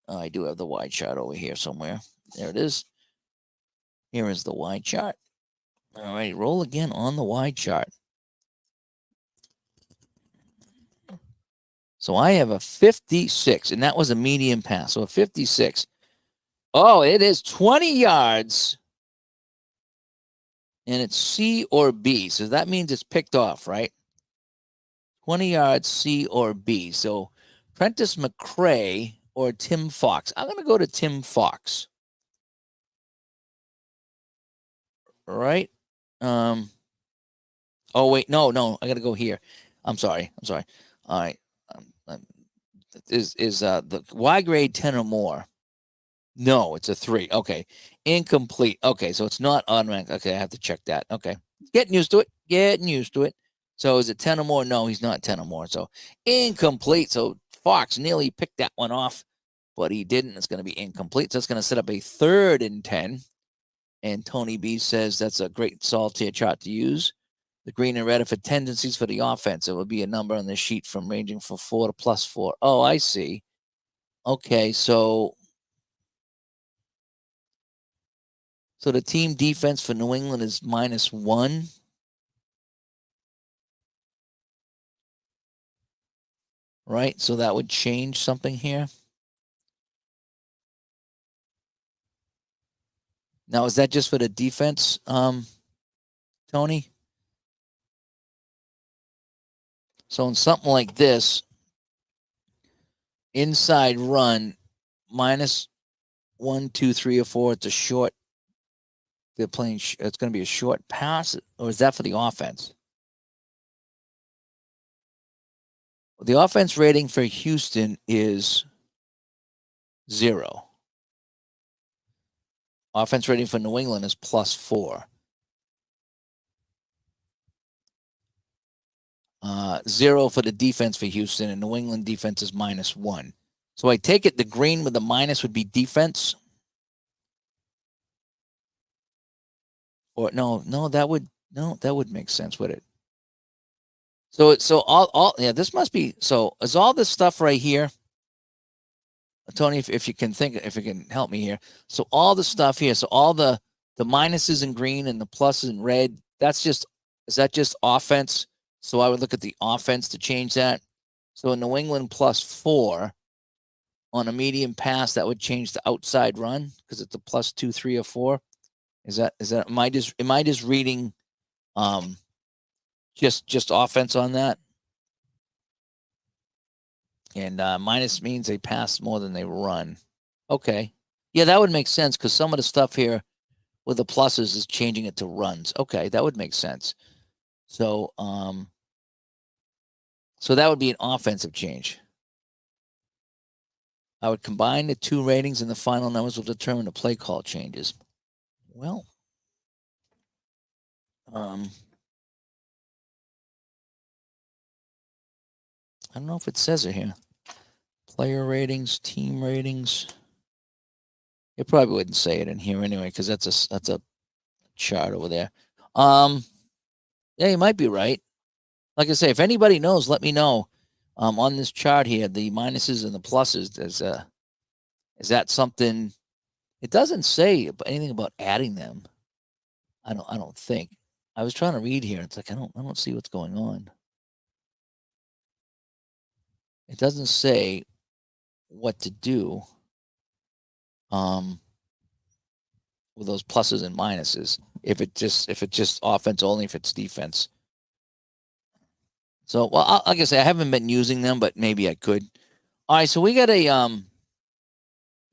Oh, I do have the wide chart over here somewhere. There it is. Here is the wide chart. All right, roll again on the wide chart. So I have a 56, and that was a medium pass. So a 56. Oh, it is 20 yards, and it's C or B. So that means it's picked off, right? 20 yards, C or B. So Prentice McCray or Tim Fox. I'm going to go to Tim Fox. All right. Oh, wait. No. I got to go here. I'm sorry. All right. Is the Y grade 10 or more? No, it's a 3. Okay. Incomplete. Okay, so it's not automatic. Okay, I have to check that. Okay. Getting used to it. So is it 10 or more? No, he's not 10 or more. So incomplete. So Fox nearly picked that one off, but he didn't. It's going to be incomplete. So it's going to set up a 3rd and 10. And Tony B says that's a great solitaire chart to use. The green and red are for tendencies for the offense. It would be a number on the sheet from ranging from 4 to +4. Oh, I see. Okay, so the team defense for New England is -1. Right? So that would change something here. Now, is that just for the defense, Tony? So in something like this, inside run -1 1, 2, 3, or 4. It's a short. They're playing. It's going to be a short pass, or is that for the offense? The offense rating for Houston is 0. Offense rating for New England is +4. 0 for the defense for Houston, and New England defense is -1. So I take it the green with the minus would be defense, or no, that would make sense, would it? So all yeah, this must be so. Is all this stuff right here, Tony? If you can help me here. So all the stuff here, so all the minuses in green and the pluses in red. Is that just offense? So I would look at the offense to change that. So in New England +4 on a medium pass, that would change the outside run because it's a +2, 3, or 4. Is that am I just reading just offense on that? And minus means they pass more than they run. Okay. Yeah, that would make sense because some of the stuff here with the pluses is changing it to runs. Okay, that would make sense. So so that would be an offensive change. I would combine the two ratings and the final numbers will determine the play call changes. Well, I don't know if it says it here. Player ratings, team ratings. It probably wouldn't say it in here anyway, because that's a chart over there. Yeah, you might be right. Like I say, if anybody knows, let me know. On this chart here, the minuses and the pluses, is that something? It doesn't say anything about adding them. I don't think. I was trying to read here. It's like I don't see what's going on. It doesn't say what to do with those pluses and minuses. If it's just offense only, if it's defense. So, well, like I say, I haven't been using them, but maybe I could. All right, so we got an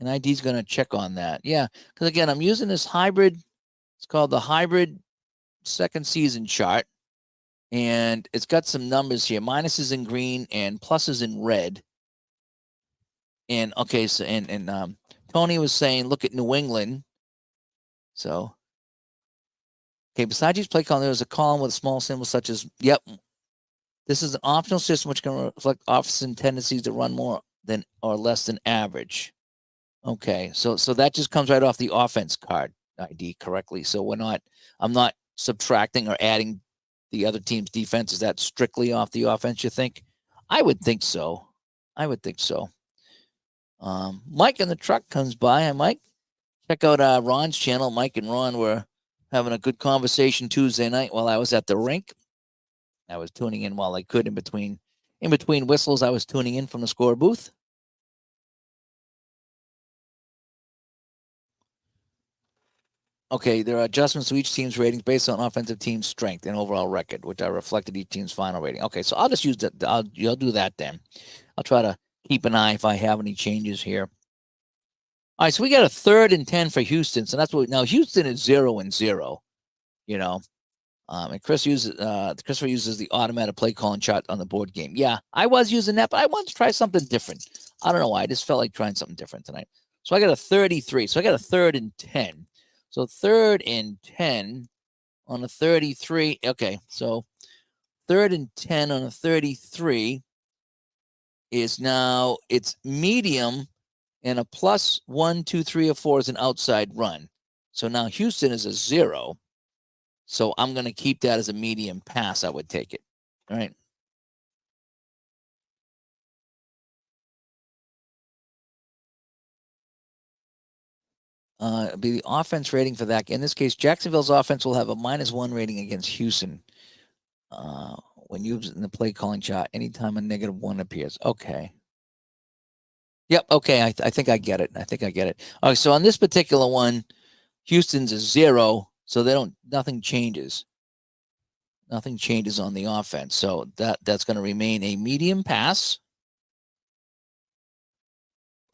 ID's going to check on that. Yeah, because again, I'm using this hybrid. It's called the hybrid second season chart, and it's got some numbers here: minuses in green and pluses in red. And okay, so and Tony was saying, look at New England. So, okay, besides each play column, there's a column with small symbols such as, yep, this is an optional system which can reflect offensive tendencies to run more than or less than average. Okay, so that just comes right off the offense card ID correctly. So I'm not subtracting or adding the other team's defense. Is that strictly off the offense, you think? I would think so. Mike in the truck comes by. Hi, Mike. Check out Ron's channel. Mike and Ron were having a good conversation Tuesday night while I was at the rink. I was tuning in while I could in between whistles. I was tuning in from the score booth. Okay, there are adjustments to each team's ratings based on offensive team's strength and overall record, which are reflected each team's final rating. Okay, so I'll just use that. I'll do that then. I'll try to keep an eye if I have any changes here. All right, so we got a 3rd and 10 for Houston. So that's what now Houston is 0-0. You know, and Christopher uses the automatic play calling chart on the board game. Yeah, I was using that, but I wanted to try something different. I don't know why. I just felt like trying something different tonight. So I got a 33. So I got a 3rd and 10. So 3rd and 10 on a 33. Okay, so 3rd and 10 on a 33 is now it's medium, and a +1, 2, 3, or 4 is an outside run. So now Houston is a 0. So I'm going to keep that as a medium pass. I would take it. All right. It'll be the offense rating for that. In this case, Jacksonville's offense will have a -1 rating against Houston when using the play calling chart anytime a -1 appears. Okay. Yep. Okay. I think I get it. All right. So on this particular one, Houston's a 0, so nothing changes. Nothing changes on the offense. So that's going to remain a medium pass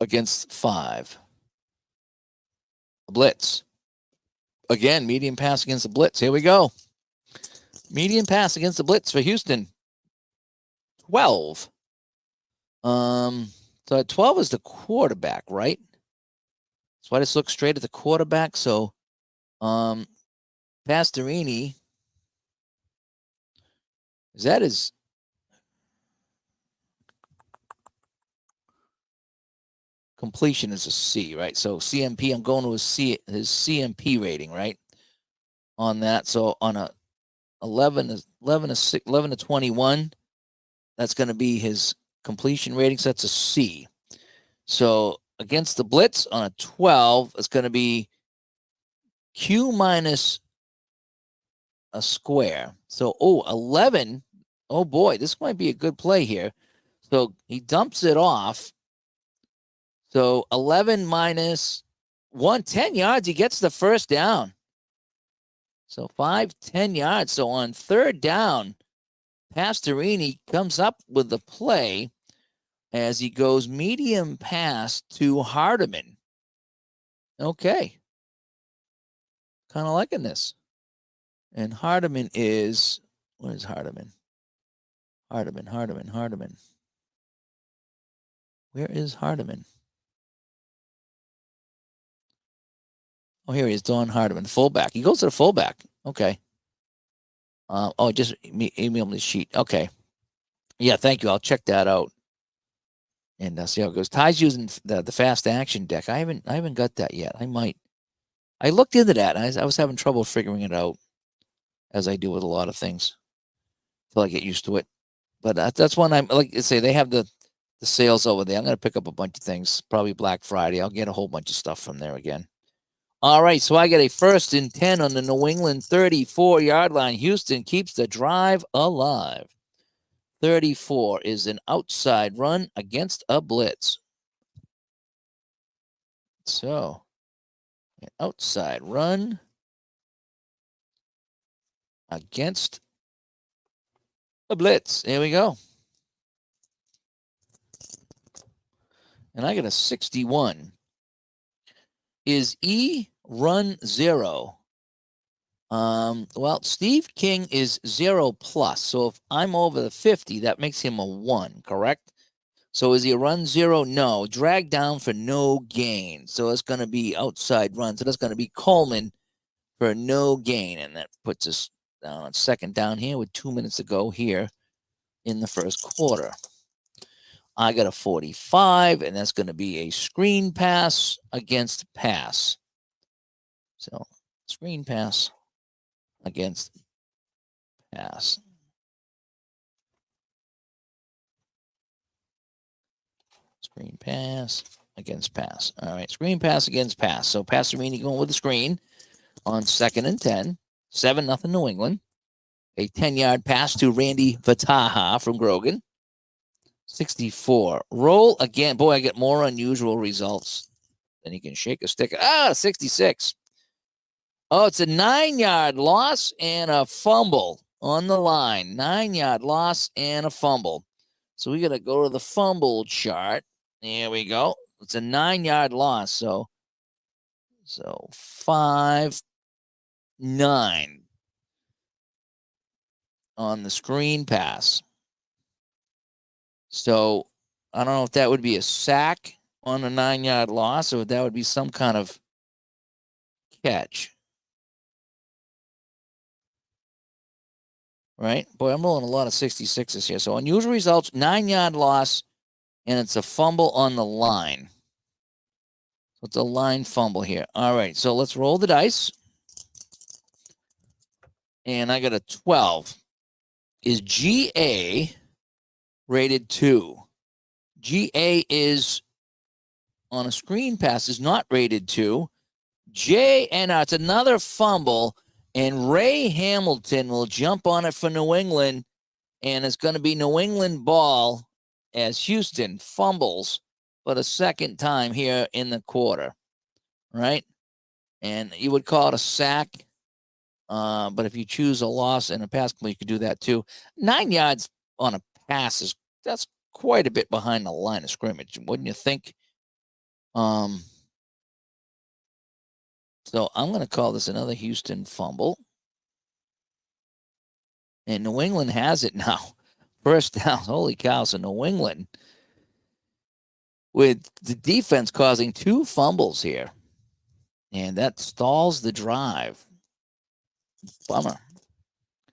against 5. A blitz. Again, medium pass against the blitz. Here we go. Medium pass against the blitz for Houston. 12. So 12 is the quarterback, right? So I just look straight at the quarterback. So, Pastorini, is that his completion is a C, right? So CMP, I'm going to his CMP rating, right? On that. So on a 11 to 21, that's going to be his completion rating. So that's a C. So against the blitz on a 12, it's going to be Q minus a square. So, 11. Oh boy, this might be a good play here. So he dumps it off. So 11 minus 10 yards, he gets the first down. So 10 yards. So on third down, Pastorini comes up with the play as he goes medium pass to Hardiman. Okay. Kind of liking this. And Hardiman is, what is Hardiman? Hardiman. Where is Hardiman? Oh, here he is, Don Hardiman, fullback. He goes to the fullback. Okay. Just email me the sheet. Okay. Yeah, thank you. I'll check that out and see how it goes. Ty's using the fast action deck. I haven't got that yet. I might. I looked into that. I was having trouble figuring it out, as I do with a lot of things, until I get used to it. But that's one I'm like I say. They have the sales over there. I'm gonna pick up a bunch of things. Probably Black Friday. I'll get a whole bunch of stuff from there again. All right, so I get a 1st and 10 on the New England 34-yard line. Houston keeps the drive alive. 34 is an outside run against a blitz. So, an outside run against a blitz. There we go. And I get a 61. Is E run 0? Well, Steve King is 0 plus. So if I'm over the 50, that makes him a 1, correct? So is he a run 0? No. Drag down for no gain. So it's going to be outside run. So that's going to be Coleman for no gain. And that puts us down on second down here with 2 minutes to go here in the first quarter. I got a 45, and that's going to be a screen pass against pass. So screen pass against pass. Screen pass against pass. All right, screen pass against pass. So Pastorini going with the screen on 2nd and 10. 7-0 New England. A 10-yard pass to Randy Vataha from Grogan. 64. Roll again. Boy, I get more unusual results than he can shake a stick. 66. Oh, it's a 9-yard loss and a fumble on the line. 9-yard loss and a fumble. So we got to go to the fumble chart. There we go. It's a 9-yard loss. So 5-9 on the screen pass. So I don't know if that would be a sack on a 9-yard loss or if that would be some kind of catch. Right? Boy, I'm rolling a lot of 66s here. So unusual results, 9-yard loss, and it's a fumble on the line. So it's a line fumble here. All right, so let's roll the dice. And I got a 12. Is GA rated 2? GA is on a screen pass is not rated 2. it's another fumble, and Ray Hamilton will jump on it for New England, and it's going to be New England ball as Houston fumbles for the second time here in the quarter, right? And you would call it a sack, but if you choose a loss and a pass, you could do that too. 9 yards on a pass that's quite a bit behind the line of scrimmage, wouldn't you think? So I'm going to call this another Houston fumble. And New England has it now. First down. Holy cow. So New England, with the defense causing 2 fumbles here. And that stalls the drive. Bummer.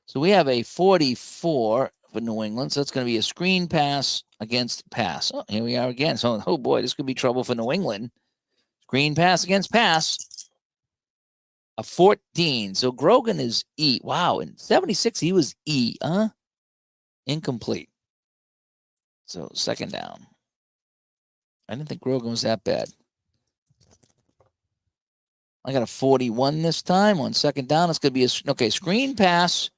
So we have a 44 for New England. So it's going to be a screen pass against pass. Oh, here we are again. So, oh boy, this could be trouble for New England. Screen pass against pass. A 14. So Grogan is E. Wow. In 76, he was E. Incomplete. So second down. I didn't think Grogan was that bad. I got a 41 this time on second down. It's going to be a screen pass.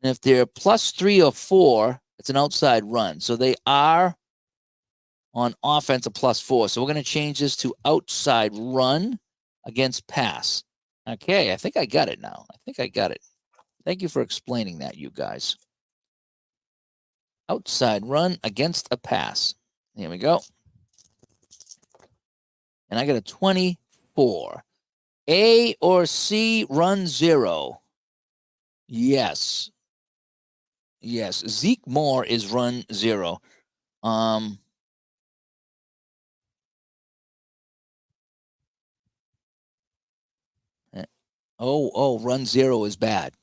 And if they're +3 or 4, it's an outside run. So they are on offense a +4. So we're going to change this to outside run against pass. Okay, I think I got it now. I think I got it. Thank you for explaining that, you guys. Outside run against a pass. Here we go. And I got a 24. A or C, run 0. Yes. Yes. Zeke Moore is run 0. Run 0 is bad.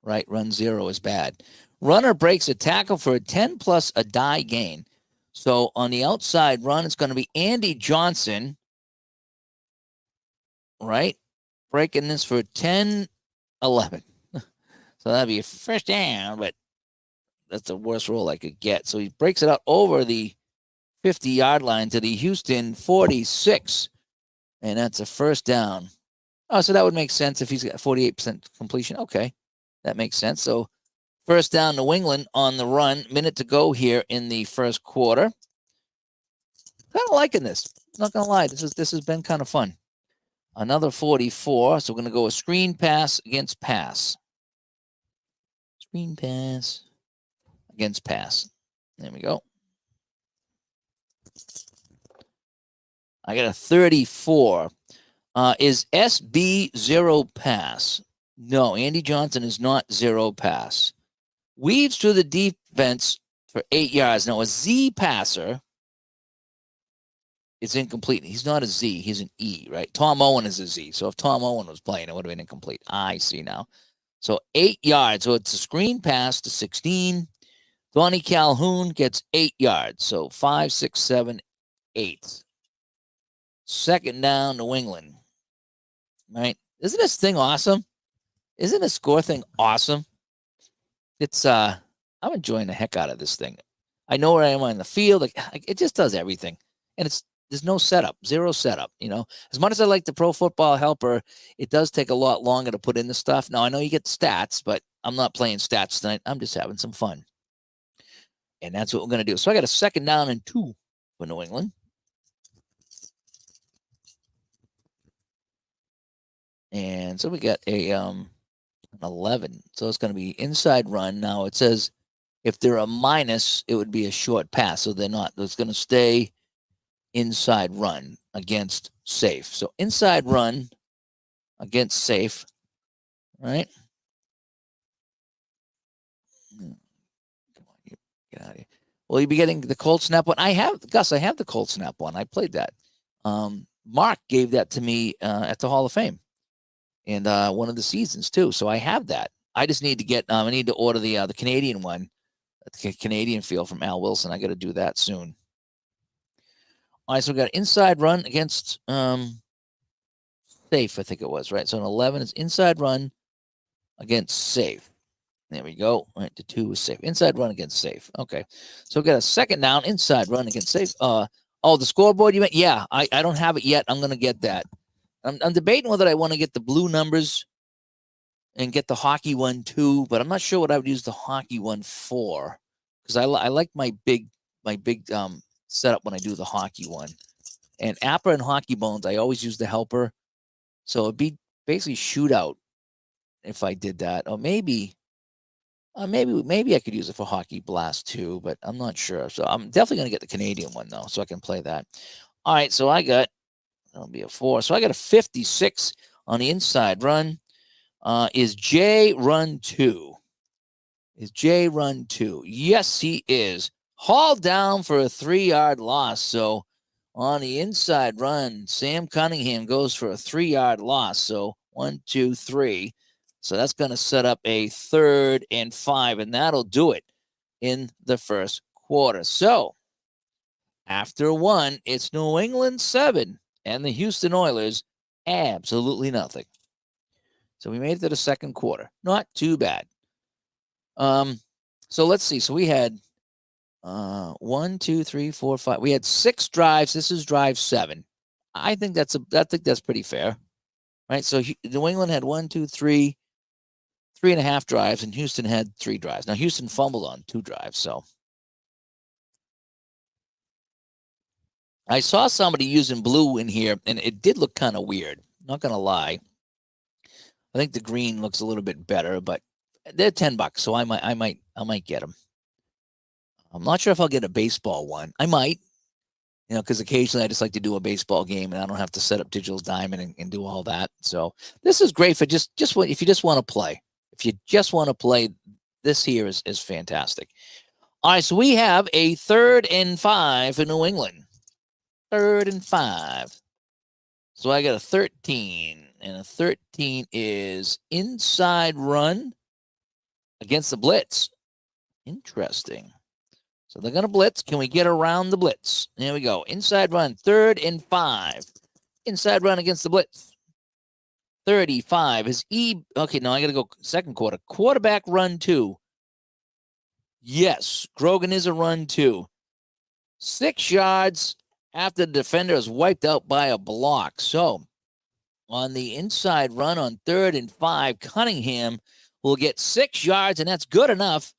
Right, run 0 is bad. Runner breaks a tackle for a 10 plus a die gain. So on the outside run, it's going to be Andy Johnson, right? Breaking this for 10, 11. So that'd be a first down, but that's the worst roll I could get. So he breaks it out over the 50-yard line to the Houston 46, and that's a first down. Oh, so that would make sense if he's got 48% completion. Okay, that makes sense. So first down, New England on the run. Minute to go here in the first quarter. Kind of liking this. Not gonna lie, this has been kind of fun. Another 44. So we're gonna go a screen pass against pass. Screen pass against pass. There we go. I got a 34. Is SB 0 pass? No, Andy Johnson is not 0 pass. Weaves through the defense for 8 yards. Now, a Z passer is incomplete. He's not a Z. He's an E, right? Tom Owen is a Z. So if Tom Owen was playing, it would have been incomplete. I see now. So 8 yards. So it's a screen pass to 16. Donnie Calhoun gets 8 yards. So 5, 6, 7, 8. Second down, New England. Right? Isn't this thing awesome? Isn't the score thing awesome? It's I'm enjoying the heck out of this thing. I know where I am on the field. Like, it just does everything. And there's no setup, 0 setup. You know, as much as I like the Pro Football Helper, it does take a lot longer to put in the stuff. Now I know you get stats, but I'm not playing stats tonight. I'm just having some fun. And that's what we're going to do. So I got a second down and 2 for New England. And so we got an 11. So it's going to be inside run. Now it says if they're a minus, it would be a short pass. So they're not. It's going to stay inside run against safe. So inside run against safe, right? Come on, get out of here. Will you be getting the cold snap one? I have the cold snap one. I played that. Mark gave that to me at the Hall of Fame, and one of the seasons too. So I have that. I just need to get. I need to order the Canadian one, the Canadian feel from Al Wilson. I got to do that soon. All right, so we got inside run against safe. I think it was right. So an 11 is inside run against safe. There we go. Right, the 2 is safe. Inside run against safe. Okay, so we got a second down. Inside run against safe. The scoreboard you meant? Yeah, I don't have it yet. I'm gonna get that. I'm debating whether I want to get the blue numbers and get the hockey one too, but I'm not sure what I would use the hockey one for, because I like my big setup when I do the hockey one. And Appa and Hockey Bones, I always use the helper, so it'd be basically shootout if I did that, or maybe I could use it for Hockey Blast too, but I'm not sure. So I'm definitely gonna get the Canadian one though, so I can play that. All right, so that'll be a 4. So I got a 56 on the inside run. Is Jay run 2? Is Jay run 2? Yes, he is. Hauled down for a 3-yard loss. So on the inside run, Sam Cunningham goes for a 3-yard loss. So 1, 2, 3. So that's going to set up a 3rd and 5, and that'll do it in the first quarter. So after 1, it's New England 7 and the Houston Oilers absolutely nothing. So we made it to the second quarter. Not too bad. So let's see. So we had 1, 2, 3, 4, 5. We had 6 drives. This is drive 7. I think that's pretty fair, right? So New England had 1, 2, 3, 3.5 drives, and Houston had 3 drives. Now Houston fumbled on 2 drives. So I saw somebody using blue in here, and it did look kind of weird. Not gonna lie. I think the green looks a little bit better, but they're $10, so I might get them. I'm not sure if I'll get a baseball one. I might, because occasionally I just like to do a baseball game and I don't have to set up Digital Diamond and do all that. So this is great for just if you just want to play. If you just want to play, this here is fantastic. All right, so we have a 3rd and 5 for New England. 3rd and 5. So I got a 13, and a 13 is inside run against the blitz. Interesting. So they're going to blitz. Can we get around the blitz? There we go. Inside run, 3rd and 5. Inside run against the blitz. 35 is Okay, now I got to go second quarter. Quarterback run 2. Yes, Grogan is a run 2. 6 yards after the defender is wiped out by a block. So on the inside run on 3rd and 5, Cunningham will get 6 yards, and that's good enough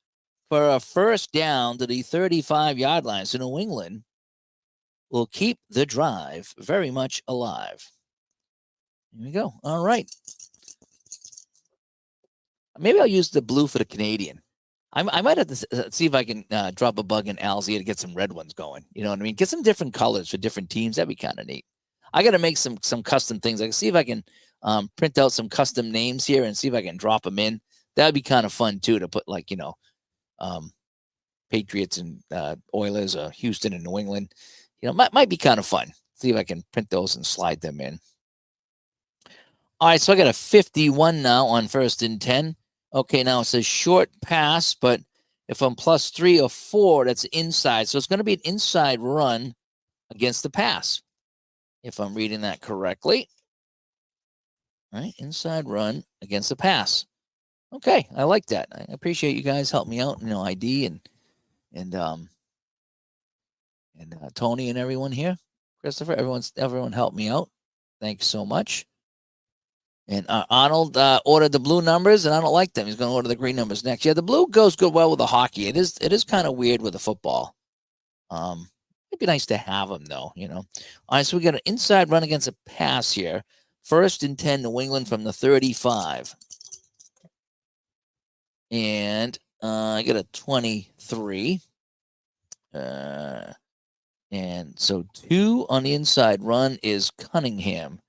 for a first down to the 35-yard line. So New England will keep the drive very much alive. Here we go. All right. Maybe I'll use the blue for the Canadian. I might have to see if I can drop a bug in Alzia to get some red ones going. You know what I mean? Get some different colors for different teams. That'd be kind of neat. I got to make some custom things. I can see if I can print out some custom names here and see if I can drop them in. That'd be kind of fun too, to put Patriots and Oilers, Houston and New England. Might be kind of fun. See if I can print those and slide them in. All right, so I got a 51 now on 1st and 10. Okay, now it says short pass, but if I'm +3 or 4, that's inside. So it's going to be an inside run against the pass, if I'm reading that correctly. All right, inside run against the pass. Okay, I like that. I appreciate you guys helping me out. ID and Tony and everyone here, Christopher, everyone helped me out. Thanks so much. And Arnold ordered the blue numbers, and I don't like them. He's going to order the green numbers next. Yeah, the blue goes good well with the hockey. It is kind of weird with the football. It'd be nice to have them, though. All right, so we got an inside run against a pass here. 1st and 10, New England from the 35. And I got a 23. And so 2 on the inside run is Cunningham.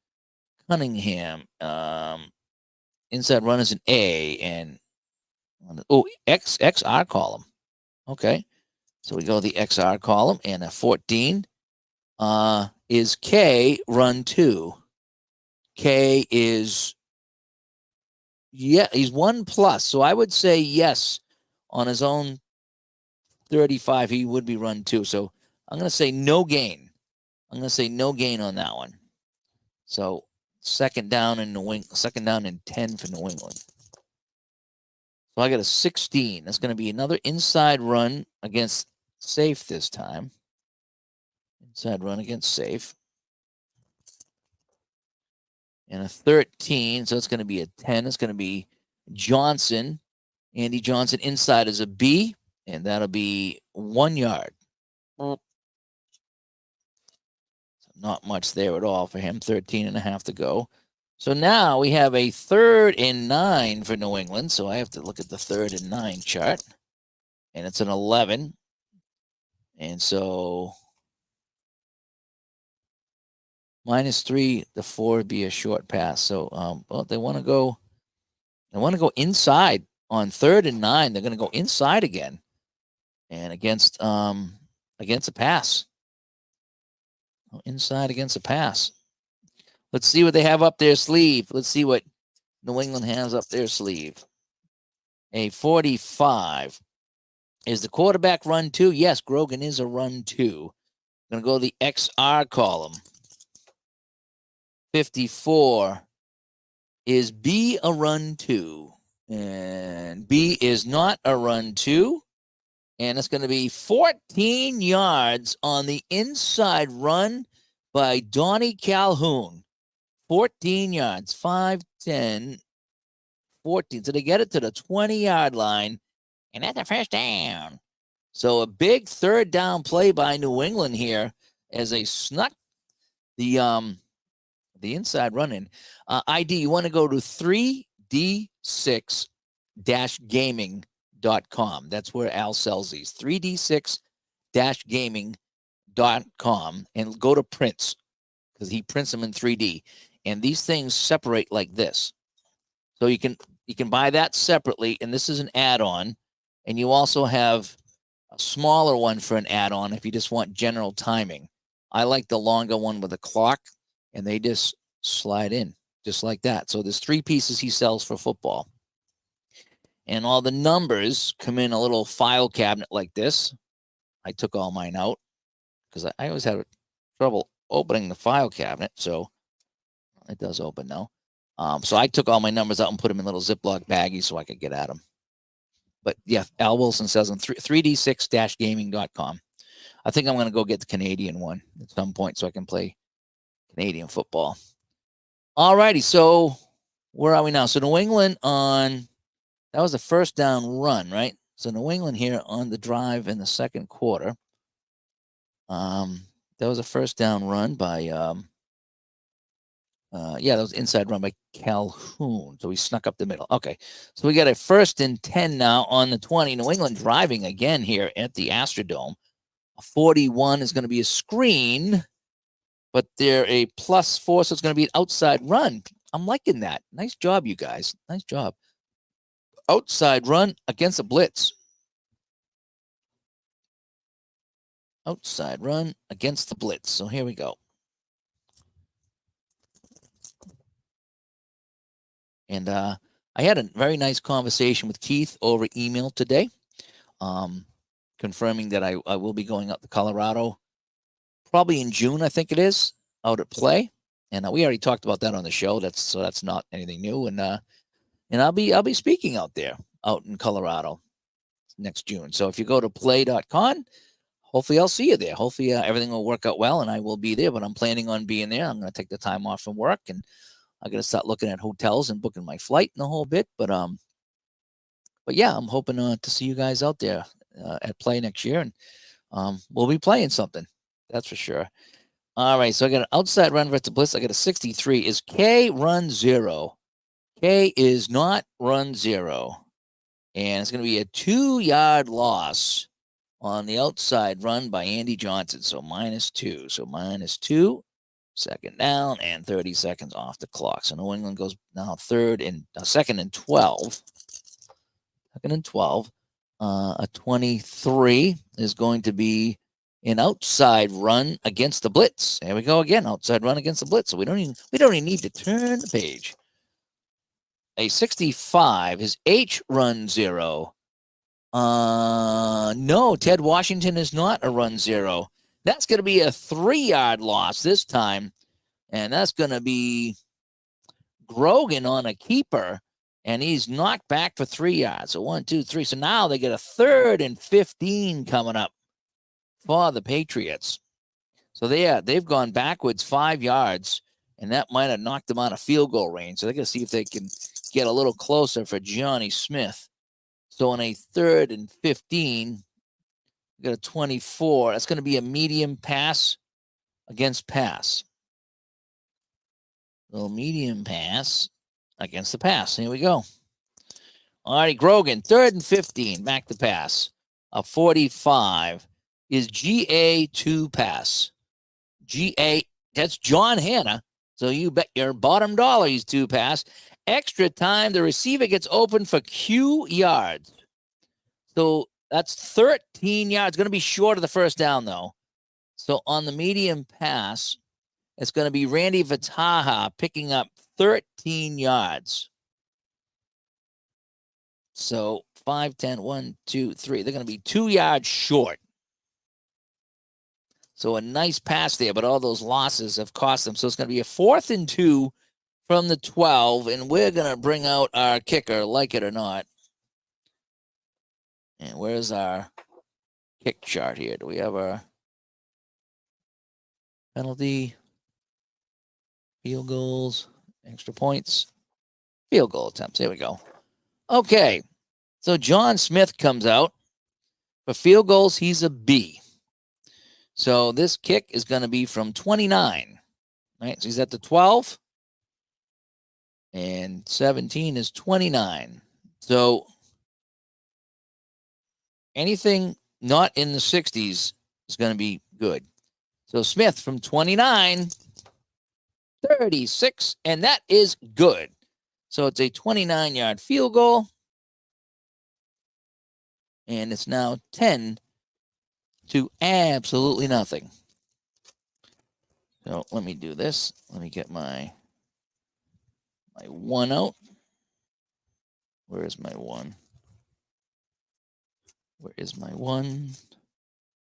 Inside run is an A, and XR column. Okay, so we go to the XR column, and a 14 is K run 2. K is he's 1+, so I would say yes on his own 35 he would be run 2. So I'm going to say no gain. I'm going to say no gain on that one. So second down and 10 for New England. So I got a 16. That's going to be another inside run against safe this time. Inside run against safe. And a 13. So it's going to be a 10. It's going to be Johnson. Andy Johnson inside is a B. And that'll be 1 yard. Not much there at all for him. 13.5 to go. So now we have a 3rd and 9 for New England. So I have to look at the 3rd and 9 chart. And it's an 11. And so -3, the 4 would be a short pass. So, well, they want to go inside on 3rd and 9. They're going to go inside again, and against a pass. Inside against a pass. Let's see what they have up their sleeve. Let's see what New England has up their sleeve. A 45. Is the quarterback run 2? Yes, Grogan is a run 2. Going to go to the XR column. 54. Is B a run 2? And B is not a run 2. And it's going to be 14 yards on the inside run by Donnie Calhoun. 14 yards, 5, 10, 14. So they get it to the 20-yard line, and that's a first down. So a big 3rd down play by New England here as they snuck the inside run in. ID, you want to go to 3D6-gaming.com. That's where Al sells these. 3D6-gaming.com, and go to prints, because he prints them in 3D. And these things separate like this. So you can buy that separately, and this is an add-on. And you also have a smaller one for an add-on if you just want general timing. I like the longer one with a clock, and they just slide in just like that. So there's 3 pieces he sells for football. And all the numbers come in a little file cabinet like this. I took all mine out because I always had trouble opening the file cabinet. So it does open now. So I took all my numbers out and put them in little Ziploc baggies so I could get at them. But yeah, Al Wilson says on 3D6-gaming.com. I think I'm going to go get the Canadian one at some point so I can play Canadian football. All righty, so where are we now? So New England that was a first down run, right? So New England here on the drive in the second quarter. That was a first down run by, that was inside run by Calhoun. So he snuck up the middle. Okay, so we got a 1st and 10 now on the 20. New England driving again here at the Astrodome. 41 is going to be a screen, but they're a +4, so it's going to be an outside run. I'm liking that. Nice job, you guys. Nice job. Outside run against a blitz. Outside run against the blitz. So here we go. And I had a very nice conversation with Keith over email today, confirming that I will be going out to Colorado probably in June, I think it is, out at play. And we already talked about that on the show. That's not anything new. And I'll be speaking out there, out in Colorado next June. So if you go to play.com, hopefully I'll see you there. Hopefully everything will work out well and I will be there, but I'm planning on being there. I'm going to take the time off from work, and I'm going to start looking at hotels and booking my flight and the whole bit. But yeah, I'm hoping to see you guys out there at play next year, and we'll be playing something. That's for sure. All right, so I got an outside run versus blitz. I got a 63. Is K run 0? K is not run 0. And it's going to be a 2-yard loss on the outside run by Andy Johnson. So -2. So -2, 2nd down, and 30 seconds off the clock. So New England goes now 2nd and 12. 2nd and 12. A 23 is going to be an outside run against the blitz. There we go again, outside run against the blitz. So we don't even need to turn the page. A 65 is H run 0. No, Ted Washington is not a run 0. That's going to be a 3-yard loss this time, and that's going to be Grogan on a keeper, and he's knocked back for 3 yards. So 1, 2, 3. So now they get a 3rd and 15 coming up for the Patriots. So they've gone backwards 5 yards, and that might have knocked them out of field goal range. So they're going to see if they can get a little closer for Johnny Smith. So on a 3rd and 15, we got a 24. That's going to be a medium pass against pass. A little medium pass against the pass. Here we go. All right, Grogan, 3rd and 15, back to pass. A 45 is GA2 pass. GA That's John Hanna. So you bet your bottom dollar he's two pass. Extra time, the receiver gets open for Q yards. So that's 13 yards. Going to be short of the first down, though. So on the medium pass, it's going to be Randy Vataha picking up 13 yards. So 5, 10, 1, 2, 3. They're going to be 2 yards short. So a nice pass there, but all those losses have cost them. So it's going to be a 4th and 2 from the 12, and we're going to bring out our kicker, like it or not. And where's our kick chart here? Do we have our penalty, field goals, extra points, field goal attempts? There we go. Okay, so John Smith comes out. For field goals, he's a B. So this kick is going to be from 29. Right, so he's at the 12. And 17 is 29. So anything not in the 60s is going to be good. So Smith from 29, 36, and that is good. So it's a 29-yard field goal. And it's now 10 to absolutely nothing. So let me do this. Let me get my one out. Where is my one? Where is my one?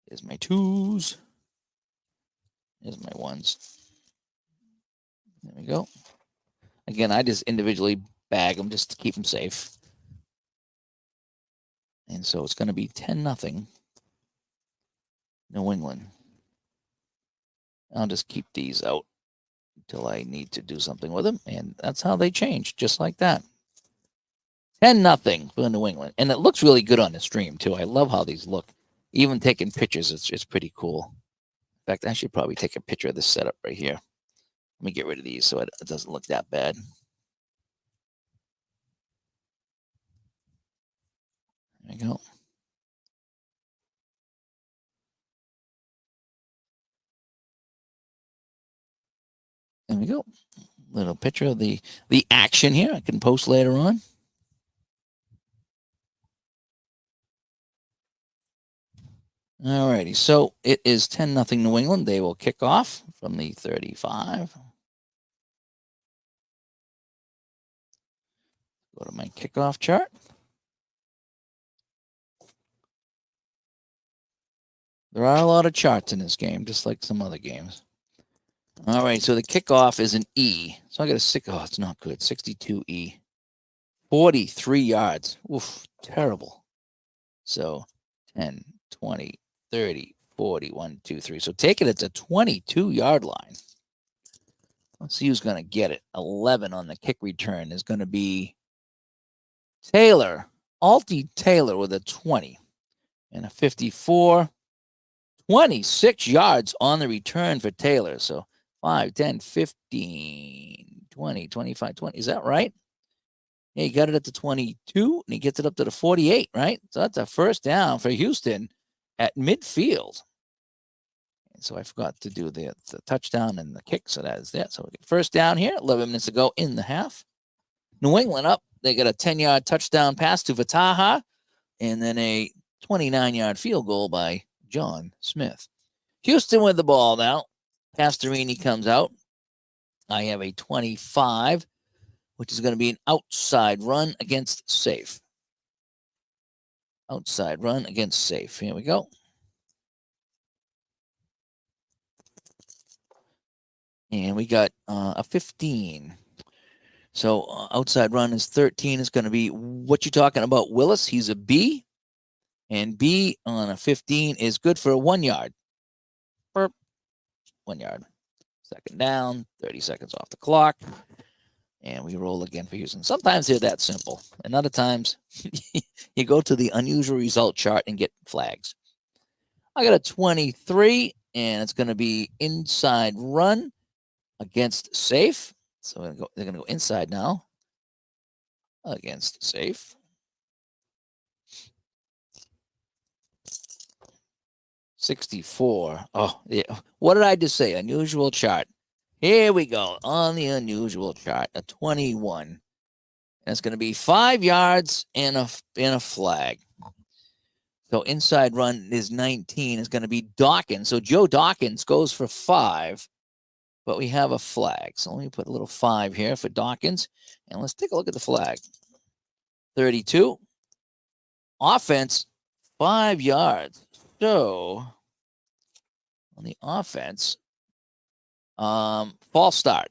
Here's my twos. Here's my ones. There we go. Again, I just individually bag them just to keep them safe. And so it's going to be 10-0 New England. I'll just keep these out until I need to do something with them. And that's how they change, just like that. 10-0 for New England. And it looks really good on the stream, too. I love how these look. Even taking pictures, it's pretty cool. In fact, I should probably take a picture of this setup right here. Let me get rid of these so it doesn't look that bad. There we go. There we go. Little picture of the action here. I can post later on. All righty. So it is 10-0 New England. They will kick off from the 35. Go to my kickoff chart. There are a lot of charts in this game, just like some other games. All right, so the kickoff is an E. So I got a 6. Oh, it's not good. 62E. 43 yards. Oof, terrible. So 10, 20, 30, 40, 1, 2, 3. So take it at the 22-yard line. Let's see who's going to get it. 11 on the kick return is going to be Taylor. Altie Taylor with a 20 and a 54. 26 yards on the return for Taylor. So 5, 10, 15, 20, 25, 20. Is that right? Yeah, he got it at the 22, and he gets it up to the 48, right? So that's a first down for Houston at midfield. And so I forgot to do the touchdown and the kick, so that is that. So we get first down here, 11 minutes to go in the half. New England up. They get a 10-yard touchdown pass to Vataha, and then a 29-yard field goal by John Smith. Houston with the ball now. Pastorini comes out. I have a 25, which is going to be an outside run against safe. Outside run against safe. Here we go. And we got a 15. So outside run is 13. It's going to be what you're talking about, Willis. He's a B. And B on a 15 is good for a 1 yard. 1 yard. Second down, 30 seconds off the clock. And we roll again for Houston. Sometimes they're that simple. And other times you go to the unusual result chart and get flags. I got a 23, and it's going to be inside run against safe. So they're going to go inside now against safe. 64. Oh, yeah. What did I just say? Unusual chart. Here we go on the unusual chart, a 21. And it's going to be 5 yards and a flag. So inside run is 19. Is going to be Dawkins. So Joe Dawkins goes for 5, but we have a flag. So let me put a little 5 here for Dawkins. And let's take a look at the flag. 32. Offense, 5 yards. So on the offense, false start.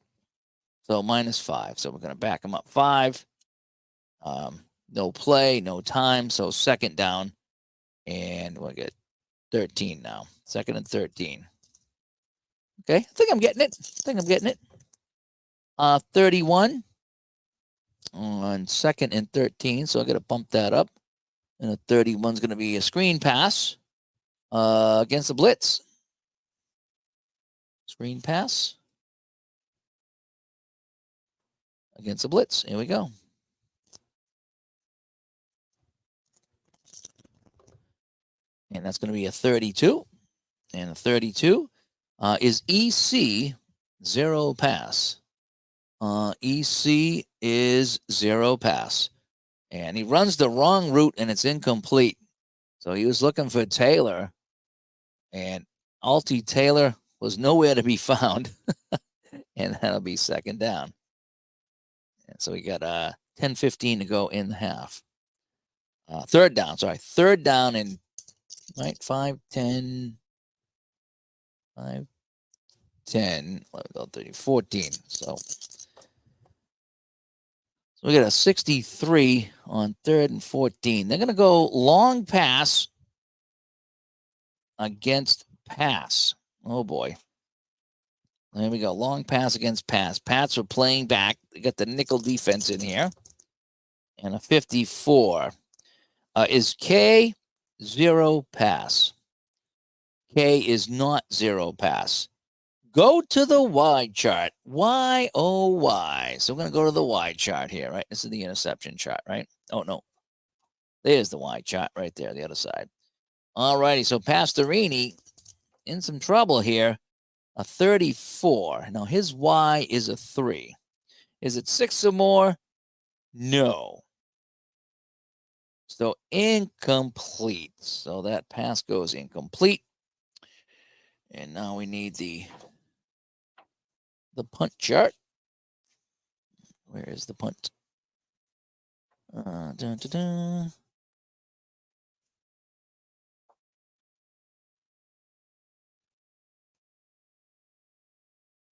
So -5. So we're going to back him up 5. No play, no time. So second down. And we'll get 13 now. Second and 13. Okay. I think I'm getting it. 31 on second and 13. So I got to bump that up. And a 31 is going to be a screen pass against the blitz. Screen pass against the blitz. Here we go. And that's going to be a 32. And a 32 is EC 0 pass. EC is 0 pass. And he runs the wrong route and it's incomplete. So he was looking for Taylor. And Altie Taylor was nowhere to be found. And that'll be second down. And so we got 10-15 to go in the half. Third down and right, 5, 10, 5, 10, 11, 12, 13, 14. So we got a 63 on 3rd and 14. They're going to go long pass against pass. Oh, boy. There we go. Long pass against pass. Pats are playing back. They got the nickel defense in here. And a 54 is K 0 pass. K is not 0 pass. Go to the Y chart. Y, oh, Y. So we're going to go to the Y chart here, right? This is the interception chart, right? Oh, no. There's the Y chart right there, the other side. All righty. So Pastorini in some trouble here. A 34. Now his Y is a 3. Is it 6 or more? No. So incomplete. So that pass goes incomplete. And now we need the punt chart. Where is the punt? Dun, dun, dun.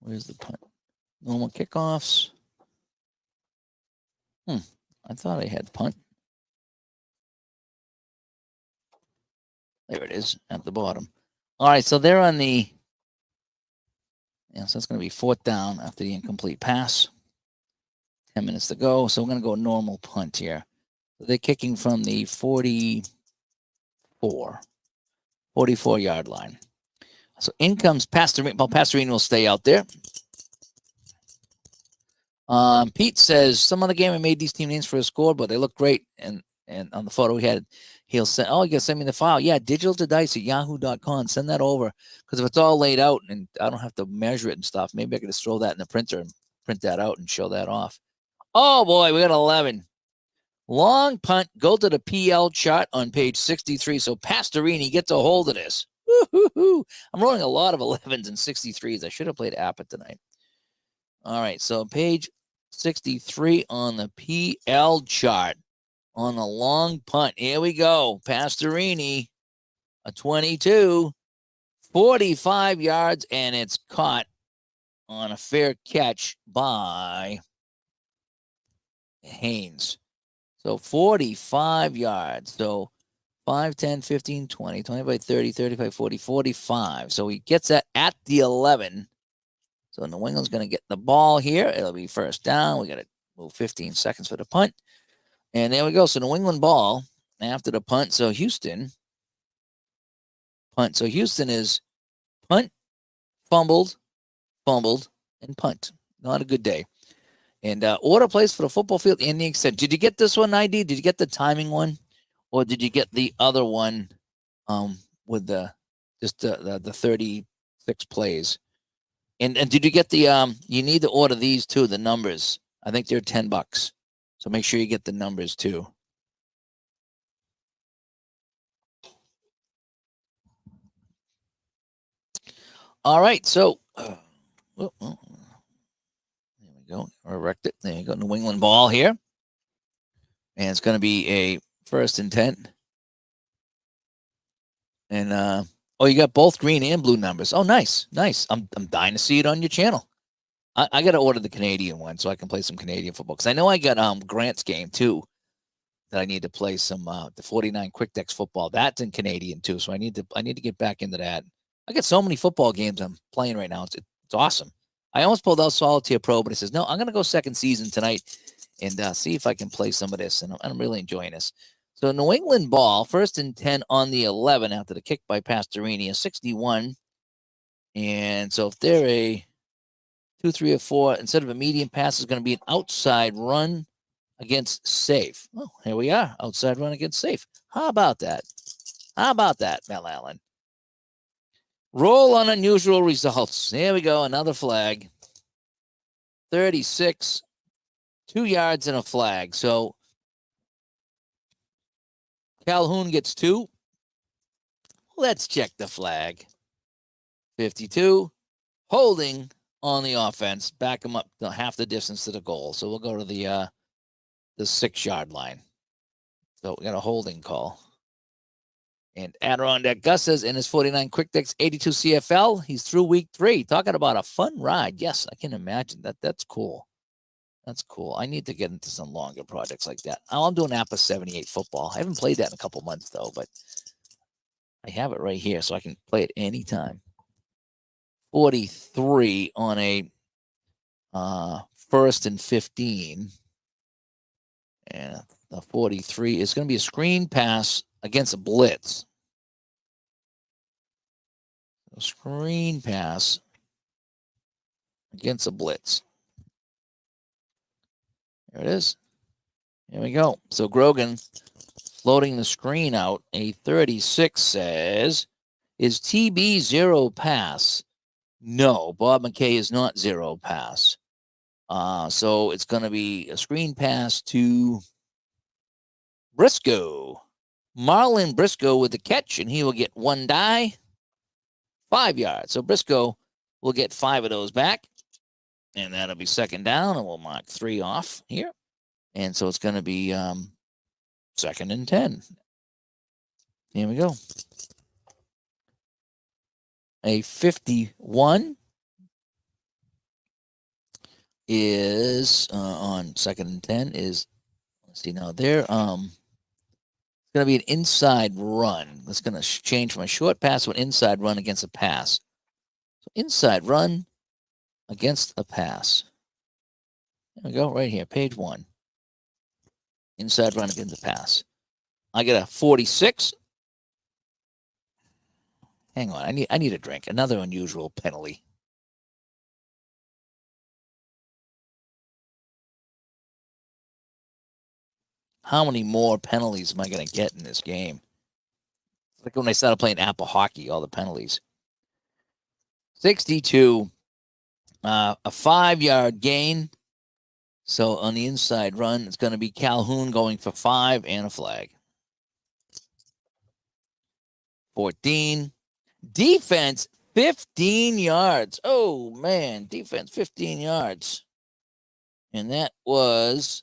Where's the punt? Normal kickoffs. I thought I had punt. There it is at the bottom. All right, so they're on the. Yeah, so it's going to be 4th down after the incomplete pass. 10 minutes to go. So we're going to go normal punt here. So they're kicking from the 44-yard line. So in comes Pastorini. Well, Pastorini will stay out there. Pete says, some other game I made these team names for a score, but they look great. And on the photo we had, he'll send, you got to send me the file. Yeah, digitaltodice@yahoo.com. Send that over. Because if it's all laid out and I don't have to measure it and stuff, maybe I could just throw that in the printer and print that out and show that off. Oh, boy, we got 11. Long punt, go to the PL chart on page 63. So Pastorini gets a hold of this. Woo-hoo-hoo. I'm rolling a lot of 11s and 63s. I should have played Appa tonight. All right, so page 63 on the PL chart on the long punt. Here we go. Pastorini, a 22, 45 yards, and it's caught on a fair catch by Haynes. So 45 yards. So 5, 10, 15, 20, 20 by 30, 35, 40, 45. So he gets that at the 11. So New England's going to get the ball here. It'll be first down. We got to move 15 seconds for the punt. And there we go. So New England ball after the punt. So Houston punt. So Houston is punt, fumbled, and punt. Not a good day. And order place for the football field in the extent. Did you get this one, ID? Did you get the timing one? Or did you get the other one with the 36 plays? And did you get the you need to order these too, the numbers. I think they're $10. So make sure you get the numbers too. All right, so there we go. Erect it. There you go. New England ball here. And it's going to be a 1st and 10. And oh, you got both green and blue numbers. Oh, nice. I'm dying to see it on your channel. I got to order the Canadian one so I can play some Canadian football. Because I know I got Grant's game too that I need to play some the 49 Quick Decks football. That's in Canadian too. So I need to get back into that. I got so many football games I'm playing right now. It's awesome. I almost pulled out Solitaire Pro, but it says no. I'm gonna go second season tonight and see if I can play some of this. And I'm really enjoying this. So New England ball, 1st and 10 on the 11 after the kick by Pastorini, a 61. And so if they're a 2, 3, or 4, instead of a medium pass, is going to be an outside run against safe. Oh, here we are. Outside run against safe. How about that? Mel Allen? Roll on unusual results. There we go. Another flag. 36, 2 yards and a flag. So Calhoun gets 2. Let's check the flag. 52. Holding on the offense. Back him up to half the distance to the goal. So we'll go to the 6-yard line. So we got a holding call. And Adirondack Gus says in his 49 Quick Decks 82 CFL, he's through week 3. Talking about a fun ride. Yes, I can imagine that. That's cool. That's cool. I need to get into some longer projects like that. Oh, I'm doing APA 78 football. I haven't played that in a couple months, though, but I have it right here, so I can play it anytime. 43 on a 1st and 15. And the 43 is going to be a screen pass against a blitz. A screen pass against a blitz. There it is. Here we go. So Grogan floating the screen out. A 36 says, is TB 0 pass? No, Bob McKay is not 0 pass. So it's going to be a screen pass to Briscoe. Marlon Briscoe with the catch, and he will get 1 die, 5 yards. So Briscoe will get 5 of those back, and that'll be 2nd down, and we'll mark 3 off here. And so it's going to be 2nd and 10. Here we go. A 51 is on 2nd and 10 is, let's see now, they're it's going to be an inside run. It's going to change from a short pass to an inside run against a pass. So inside run against a pass. There we go, right here, page 1. Inside run against a pass. I get a 46. Hang on, I need a drink. Another unusual penalty. How many more penalties am I going to get in this game? It's like when I started playing Apple hockey, all the penalties. 62, a 5-yard gain. So on the inside run, it's going to be Calhoun going for 5 and a flag. 14. Defense, 15 yards. Oh, man. Defense, 15 yards. And that was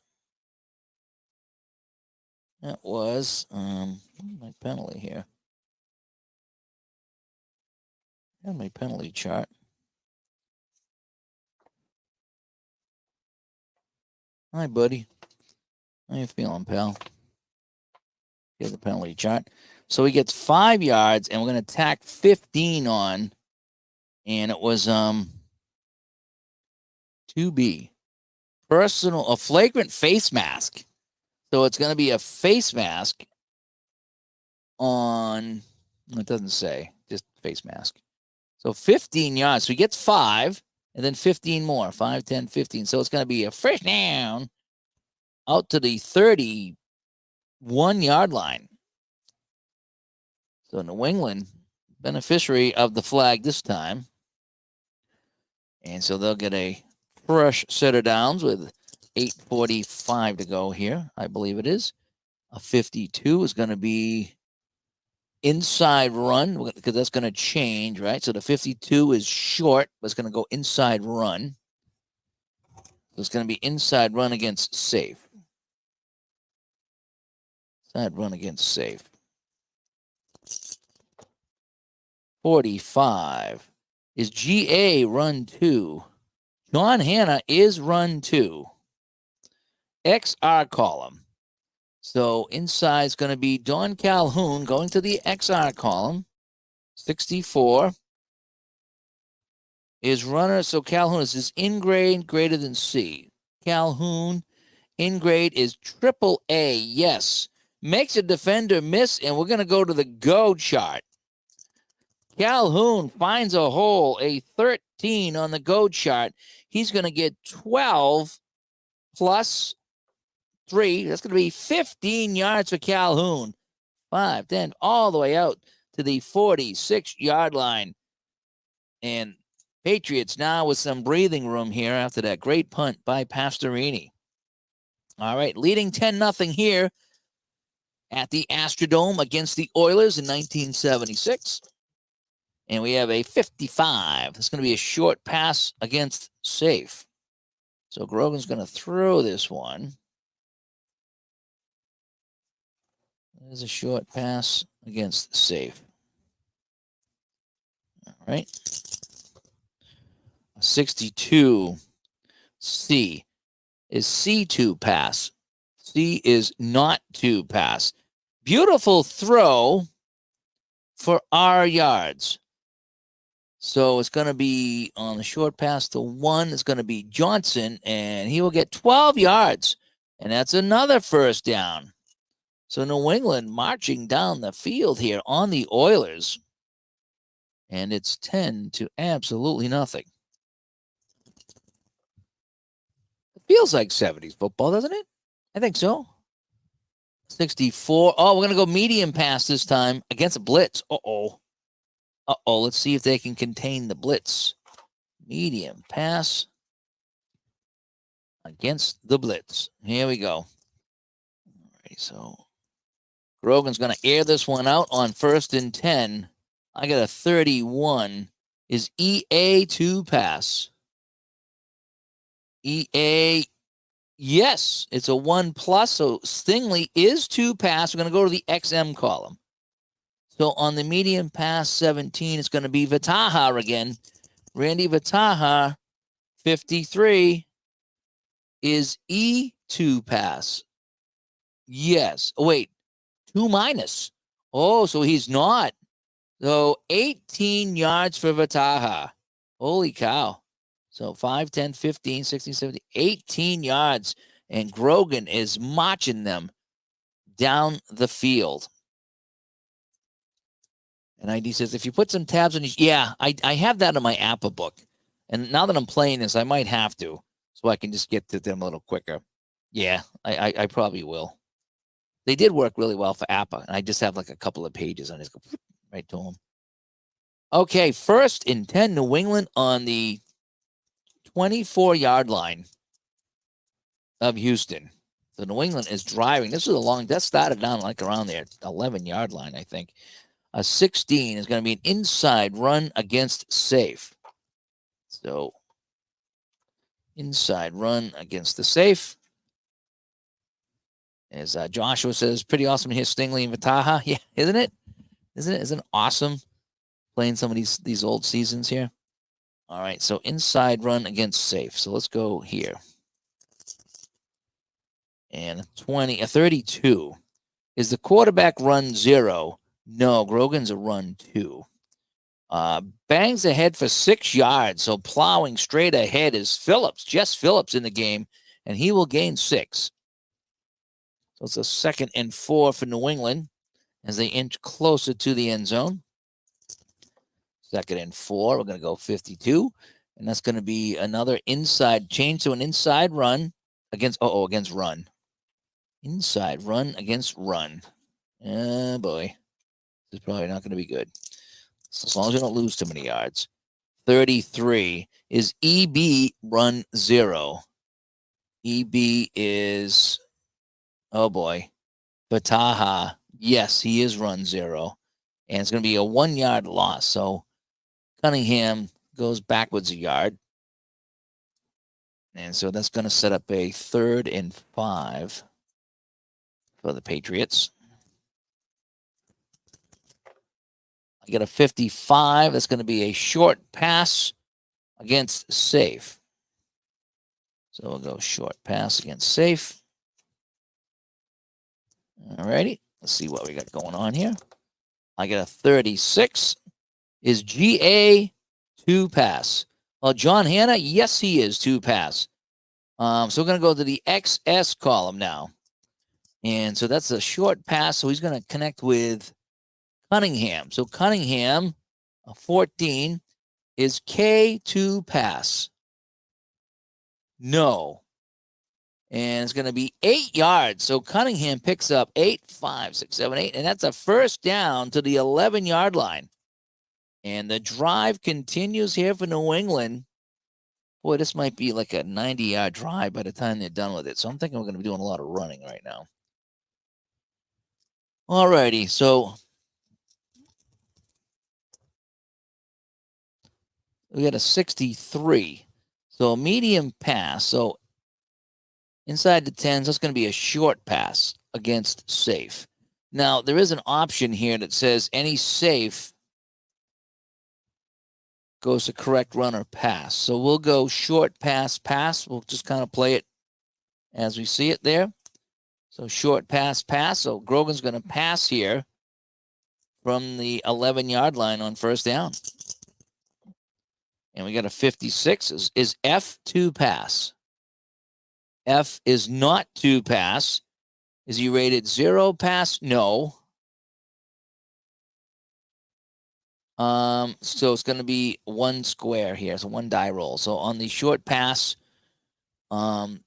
my penalty here. I have my penalty chart. Hi, buddy. How you feeling, pal? Here's the penalty chart. So he gets 5 yards, and we're going to tack 15 on. And it was 2B. A flagrant face mask. So it's going to be a face mask on, it doesn't say, just face mask. So 15 yards. So he gets 5, and then 15 more. 5, 10, 15. So it's going to be a first down out to the 31-yard line. So New England, beneficiary of the flag this time. And so they'll get a fresh set of downs with 8:45 to go here. I believe it is. A 52 is going to be inside run because that's going to change, right? So the 52 is short, but it's going to go inside run. So it's going to be inside run against safe. Inside run against safe. 45 is GA run 2. John Hanna is run 2. XR column. So inside is going to be Don Calhoun going to the XR column. 64 is runner. So Calhoun is this in grade greater than C. Calhoun in grade is triple A. Yes. Makes a defender miss, and we're going to go to the go chart. Calhoun finds a hole, a 13 on the go chart. He's going to get 12 plus 3. That's going to be 15 yards for Calhoun. 5, 10, all the way out to the 46-yard line. And Patriots now with some breathing room here after that great punt by Pastorini. All right, leading 10-0 here at the Astrodome against the Oilers in 1976. And we have a 55. It's going to be a short pass against safe. So Grogan's going to throw this one. There's a short pass against safe. All right. 62. C is C2 pass. C is not to pass. Beautiful throw for R yards. So it's going to be on the short pass to 1. It's going to be Johnson, and he will get 12 yards. And that's another first down. So New England marching down the field here on the Oilers. And it's 10 to absolutely nothing. It feels like 70s football, doesn't it? I think so. 64. Oh, we're going to go medium pass this time against a blitz. Uh-oh. Let's see if they can contain the blitz. Medium pass against the blitz. Here we go. All right, so Grogan's going to air this one out on 1st and 10. I got a 31. Is EA2 pass? EA, yes, it's a 1+. So Stingley is 2 pass. We're going to go to the XM column. So on the medium pass 17, it's going to be Vataha again. Randy Vataha, 53, is E2 pass. Yes. Oh, wait, 2-. Oh, so he's not. So 18 yards for Vataha. Holy cow. So 5, 10, 15, 16, 17, 18 yards. And Grogan is marching them down the field. And ID says, if you put some tabs on each, yeah, I have that in my Appa book. And now that I'm playing this, I might have to, so I can just get to them a little quicker. Yeah, I probably will. They did work really well for Appa, and I just have like a couple of pages on it. Go right to them. Okay, 1st and 10, New England on the 24-yard line of Houston. So New England is driving. This is that started down like around their 11-yard line, I think. A 16 is going to be an inside run against safe. So inside run against the safe. As Joshua says, pretty awesome to hear Stingley and Vataha. Yeah, isn't it? Isn't it awesome playing some of these old seasons here? All right, so inside run against safe. So let's go here. And a 32. Is the quarterback run 0? No, Grogan's a run 2. Bangs ahead for 6 yards. So plowing straight ahead is Phillips, Jess Phillips in the game, and he will gain 6. So it's a 2nd and 4 for New England as they inch closer to the end zone. 2nd and 4. We're going to go 52. And that's going to be another inside change to an inside run against run. Inside run against run. Oh, boy. This is probably not going to be good. So as long as we don't lose too many yards. 33. Is EB run 0? EB is, oh boy, Bataha. Yes, he is run 0. And it's going to be a 1-yard loss. So Cunningham goes backwards a yard. And so that's going to set up a 3rd and 5 for the Patriots. I got a 55. That's going to be a short pass against safe. So we'll go short pass against safe. All righty. Let's see what we got going on here. I got a 36. Is GA 2 pass? Well, John Hanna, yes, he is 2 pass. So we're going to go to the XS column now. And so that's a short pass. So he's going to connect with Cunningham. So Cunningham, 14, is K2 pass? No. And it's going to be 8 yards. So Cunningham picks up 8, 5, 6, 7, 8. And that's a first down to the 11-yard line. And the drive continues here for New England. Boy, this might be like a 90-yard drive by the time they're done with it. So I'm thinking we're going to be doing a lot of running right now. All righty. So we got a 63. So a medium pass. So inside the 10s, that's going to be a short pass against safe. Now, there is an option here that says any safe goes to correct run or pass. So we'll go short pass, pass. We'll just kind of play it as we see it there. So short pass, pass. So Grogan's going to pass here from the 11-yard line on first down. And we got a 56. Is F2 pass? F is not 2 pass. Is he rated 0 pass? No. So it's going to be 1 square here. So 1 die roll. So on the short pass, Cunningham.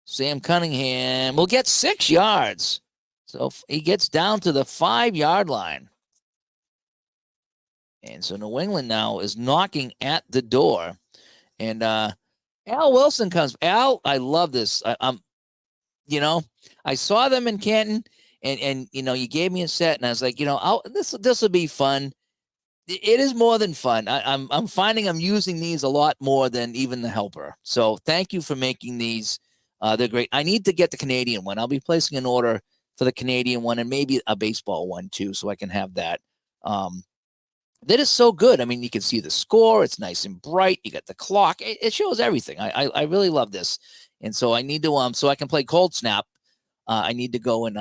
Sam Cunningham will get 6 yards. So he gets down to the 5-yard line. And so New England now is knocking at the door. And Al Wilson comes. Al, I love this. I saw them in Canton, and you gave me a set, and I was like, this will be fun. It is more than fun. I'm finding I'm using these a lot more than even the helper. So thank you for making these. They're great. I need to get the Canadian one. I'll be placing an order for the Canadian one and maybe a baseball one too, so I can have that. That is so good. I mean, you can see the score. It's nice and bright. You got the clock. It shows everything. I really love this. And so I need to, so I can play Cold Snap. I need to go and,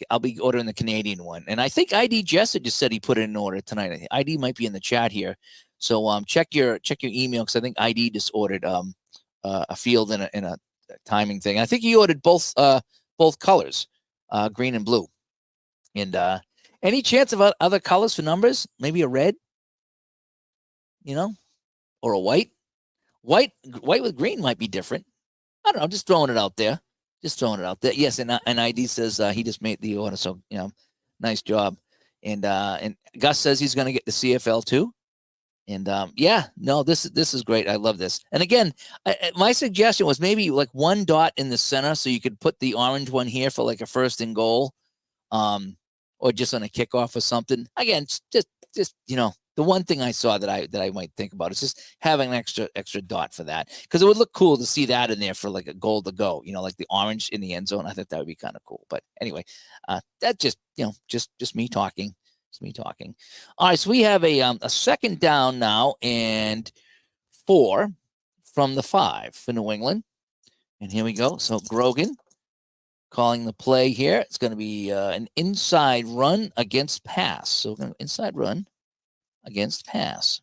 I'll be ordering the Canadian one. And I think ID Jessup just said he put it in order tonight. ID might be in the chat here. So, check your email. Cause I think ID just ordered, a field in a timing thing. And I think he ordered both colors, green and blue. And, any chance of other colors for numbers? Maybe a red, or a white? White with green might be different. I don't know. I'm just throwing it out there. Yes, and ID says he just made the order, so nice job. And Gus says he's going to get the CFL too. And this is great. I love this. And again, my suggestion was maybe like 1 dot in the center, so you could put the orange one here for like a 1st and goal. Or just on a kickoff or something. Again, just the one thing I saw that I might think about is just having an extra dot for that, because it would look cool to see that in there for like a goal to go. Like the orange in the end zone. I think that would be kind of cool. But anyway, that just me talking. It's me talking. All right, so we have a 2nd down now and 4 from the 5 for New England, and here we go. So Grogan calling the play here. It's going to be an inside run against pass. So we're going to inside run against pass.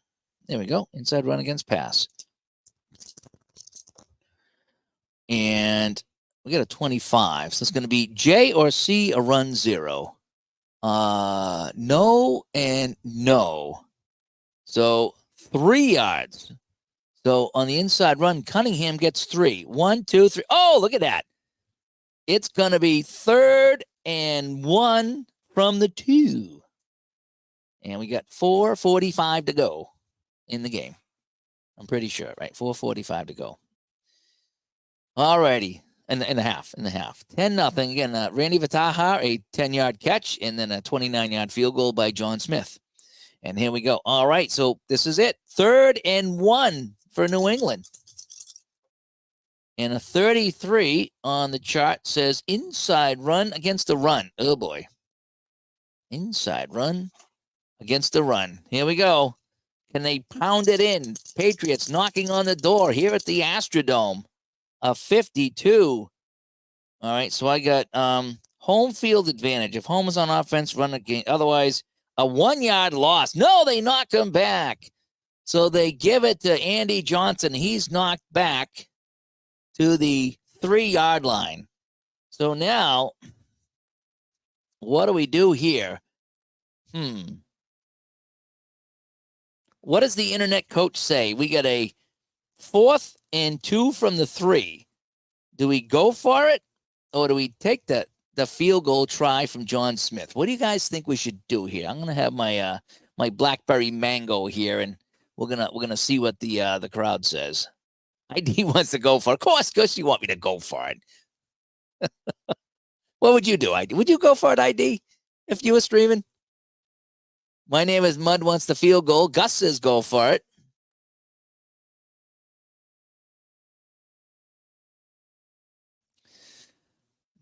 There we go. Inside run against pass. And we got a 25. So it's going to be J or C, a run 0. No and no. So 3 yards. So on the inside run, Cunningham gets 3. 1, 2, 3. Oh, look at that. It's going to be 3rd and 1 from the 2. And we got 4:45 to go in the game. I'm pretty sure, right? 4:45 to go. All righty. In the half. 10-0. Again, Randy Vataha, a 10-yard catch, and then a 29-yard field goal by John Smith. And here we go. All right, so this is it. 3rd and 1 for New England. And a 33 on the chart says inside run against the run. Oh, boy. Inside run against the run. Here we go. Can they pound it in? Patriots knocking on the door here at the Astrodome. A 52. All right, so I got home field advantage. If home is on offense, run again. Otherwise, a 1-yard loss. No, they knock him back. So they give it to Andy Johnson. He's knocked back to the 3-yard line. So now, what do we do here? What does the internet coach say? We got a 4th and 2 from the 3. Do we go for it, or do we take the field goal try from John Smith? What do you guys think we should do here? I'm gonna have my my blackberry mango here, and we're gonna see what the crowd says. ID wants to go for it. Of course you want me to go for it. What would you do, ID? Would you go for it, ID, if you were streaming? My name is Mud wants the field goal. Gus says go for it.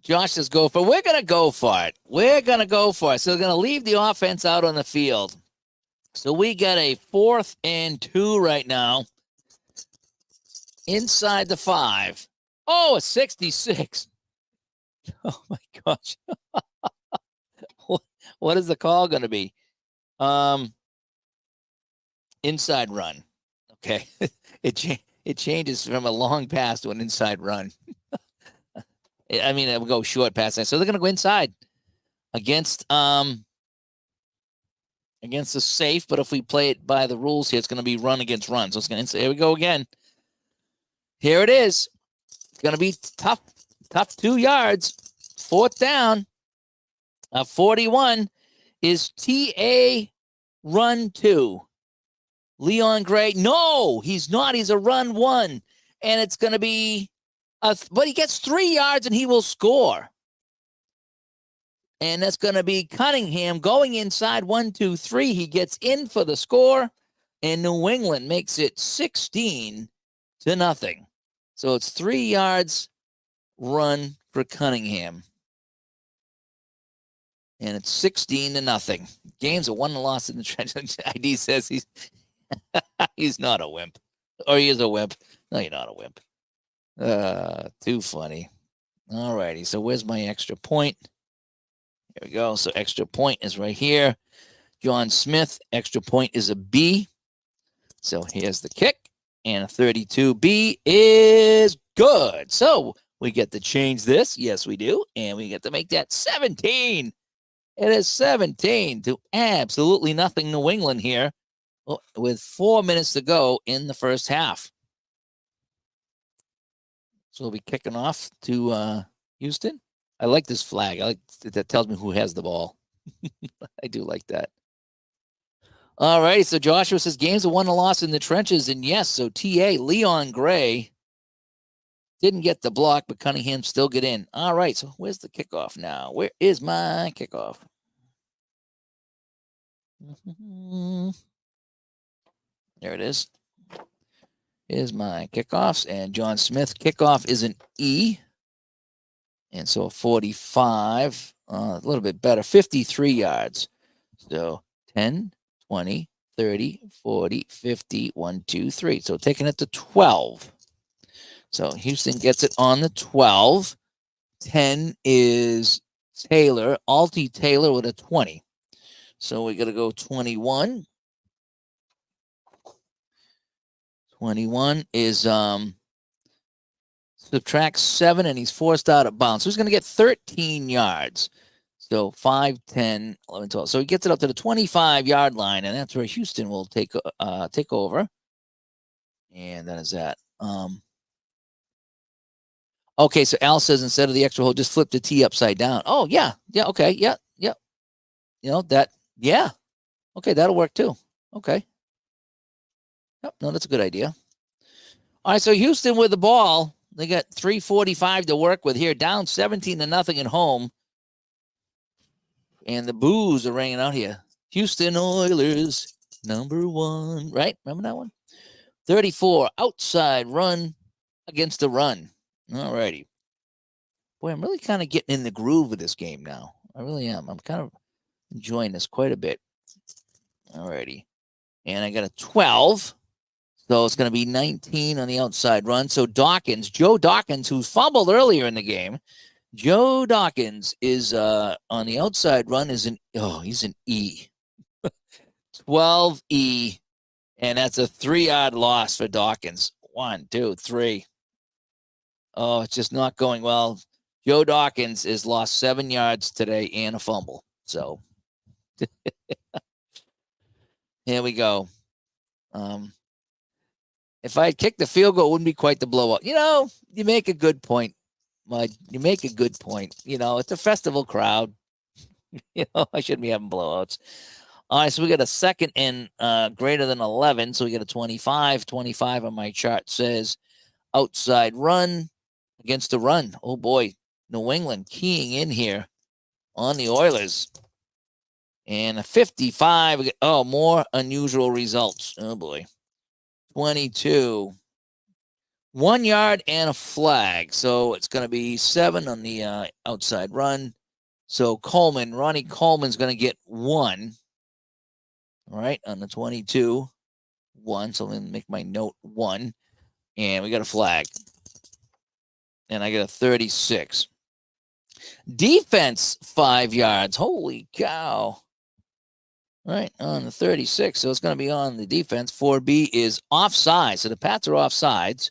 Josh says go for it. We're going to go for it. We're going to go for it. So we're going to leave the offense out on the field. So we got a 4th and 2 right now. Inside the 5. Oh, a 66. Oh, my gosh. What is the call going to be? Inside run. Okay. It changes from a long pass to an inside run. I mean, it will go short pass. So they're going to go inside against the safe. But if we play it by the rules here, it's going to be run against run. So it's going to, here we go again. Here it is. It's going to be tough 2 yards. 4th down. 41 is TA run 2. Leon Gray. No, he's not. He's a run 1. And it's going to be, but he gets 3 yards and he will score. And that's going to be Cunningham going inside 1, 2, 3. He gets in for the score. And New England makes it 16-0. So it's 3 yards run for Cunningham. And it's 16-0. Game's a 1-loss in the trenches. ID says he's not a wimp. Or he is a wimp. No, you're not a wimp. Too funny. All righty. So where's my extra point? Here we go. So extra point is right here. John Smith, extra point is a B. So here's the kick. And a 32B is good. So we get to change this. Yes, we do. And we get to make that 17. It is 17 to absolutely nothing New England here with 4 minutes to go in the first half. So we'll be kicking off to Houston. I like this flag. I like that tells me who has the ball. I do like that. All right. So Joshua says games of 1-loss in the trenches. And yes, so TA Leon Gray didn't get the block, but Cunningham still get in. All right. So where's the kickoff now? Where is my kickoff? There it is. Is my kickoffs, and John Smith kickoff is an E, and so 45, a little bit better, 53 yards. So 10, 20, 30, 40, 50, 1, 2, 3. So taking it to 12. So Houston gets it on the 12. 10 is Taylor, Altie Taylor with a 20. So we got to go 21. 21 is subtract 7, and he's forced out of bounds. So he's going to get 13 yards. So 5, 10, 11, 12. So he gets it up to the 25-yard line, and that's where Houston will take over. And that is that. Okay, so Al says instead of the extra hold, just flip the T upside down. Oh, yeah. Yeah, okay. Yeah, yeah. You know, that, yeah. Okay, that'll work too. Okay. Yep, no, that's a good idea. All right, so Houston with the ball. They got 3:45 to work with here, down 17-0 at home. And the boos are ringing out here. Houston Oilers, #1, right? Remember that one? 34, outside run against the run. All righty. Boy, I'm really kind of getting in the groove of this game now. I really am. I'm kind of enjoying this quite a bit. All righty. And I got a 12. So it's going to be 19 on the outside run. So Joe Dawkins, who fumbled earlier in the game, Joe Dawkins is on the outside run he's an E. 12E. And that's a 3-yard loss for Dawkins. 1, 2, 3. Oh, it's just not going well. Joe Dawkins has lost 7 yards today and a fumble. So here we go. If I had kicked the field goal, it wouldn't be quite the blowout. You make a good point, Mud. You make a good point. It's a festival crowd. I shouldn't be having blowouts. All right, so we got a second and greater than 11. So we got a 25. 25 on my chart says outside run against the run. Oh, boy. New England keying in here on the Oilers. And a 55. Oh, more unusual results. Oh, boy. 22. 1 yard and a flag. So it's going to be 7 on the outside run. So Ronnie Coleman's going to get 1. All right, on the 22. 1. So I'm going to make my note 1. And we got a flag. And I got a 36. Defense, 5 yards. Holy cow. All right, on the 36. So it's going to be on the defense. 4B is offside. So the Pats are offsides.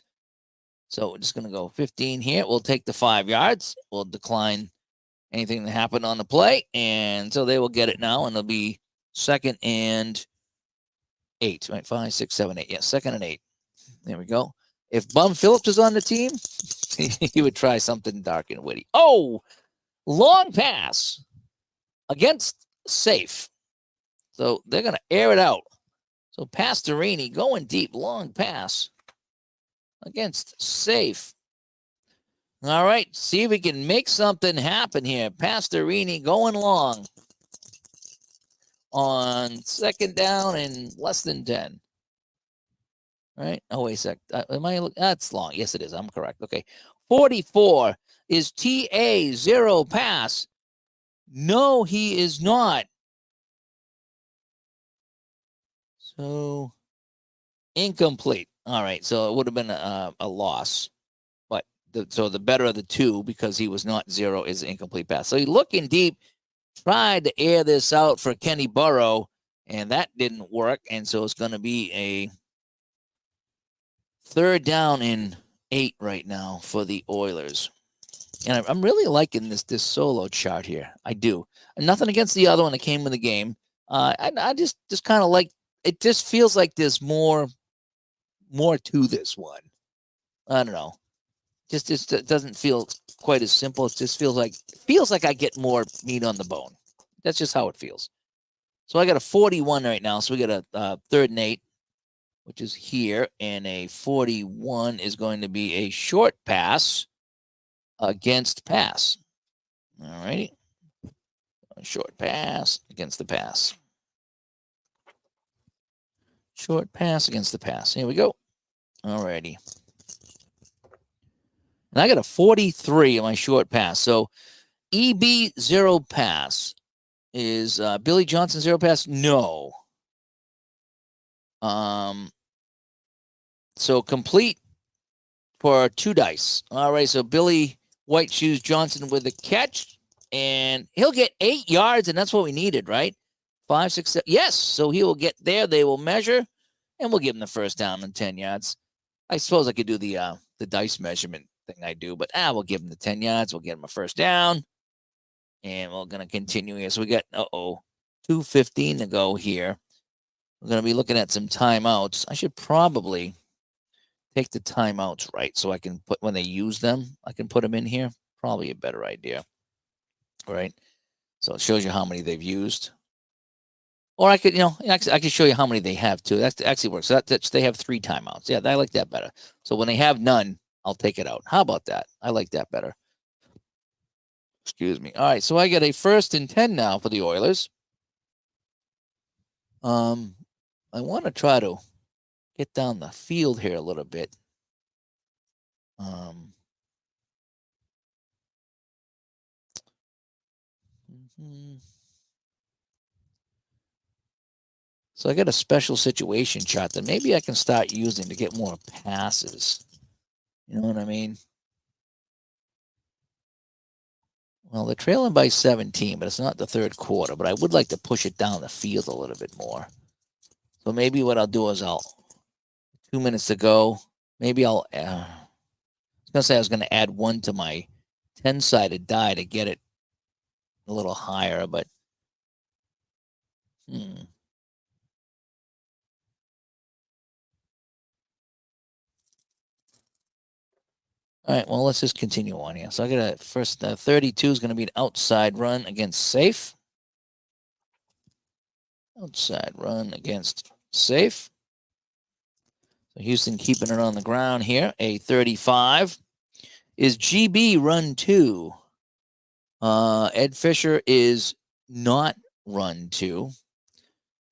So we're just going to go 15 here. We'll take the 5 yards. We'll decline anything that happened on the play. And so they will get it now. And it'll be 2nd and 8. Right, 5, 6, 7, 8. Yeah, 2nd and 8. There we go. If Bum Phillips was on the team, he would try something dark and witty. Oh, long pass against safe. So they're going to air it out. So Pastorini going deep, long pass against safe. All right, see if we can make something happen here. Pastorini going long on 2nd down and less than 10. All right. Oh, wait a sec. That's long. Yes, it is. I'm correct. Okay. 44 is TA 0 pass. No, he is not. So incomplete. All right. So it would have been a loss. But the better of the two, because he was not 0, is incomplete pass. So he's looking deep, tried to air this out for Kenny Burrow, and that didn't work. And so it's going to be a 3rd down and 8 right now for the Oilers. And I'm really liking this solo chart here. I do. And nothing against the other one that came in the game. I just kind of like it. Just feels like there's more to this one. I don't know. Just it doesn't feel quite as simple. It just feels like I get more meat on the bone. That's just how it feels. So I got a 41 right now. So we got a 3rd and 8, which is here, and a 41 is going to be a short pass against pass. All righty. A short pass against the pass. Short pass against the pass. Here we go. All righty. And I got a 43 on my short pass. So EB 0 pass. Is Billy Johnson 0 pass? No. So complete for 2 dice. All right. So Billy White Shoes Johnson with the catch. And he'll get 8 yards, and that's what we needed, right? 5, 6, 7. Yes. So he will get there. They will measure, and we'll give him the first down and 10 yards. I suppose I could do the dice measurement thing I do, but we'll give him the 10 yards. We'll get him a first down, and we're going to continue here. So we got, 2:15 to go here. We're going to be looking at some timeouts. I should probably take the timeouts right so I can put, when they use them, I can put them in here. Probably a better idea. All right. So it shows you how many they've used. Or I could, actually, I could show you how many they have too. That actually works. That's they have 3 timeouts. Yeah, I like that better. So when they have none, I'll take it out. How about that? I like that better. Excuse me. All right, so I get a 1st and 10 now for the Oilers. I want to try to get down the field here a little bit. Mhm. So I got a special situation chart that maybe I can start using to get more passes. You know what I mean? Well, they're trailing by 17, but it's not the 3rd quarter. But I would like to push it down the field a little bit more. So maybe what I'll do is 2 minutes to go. Maybe I was gonna say I was gonna add 1 to my 10-sided die to get it a little higher, but All right, well, let's just continue on here. So I got a first 32 is going to be an outside run against safe. Outside run against safe. So Houston keeping it on the ground here. A 35 is GB run 2. Ed Fisher is not run 2.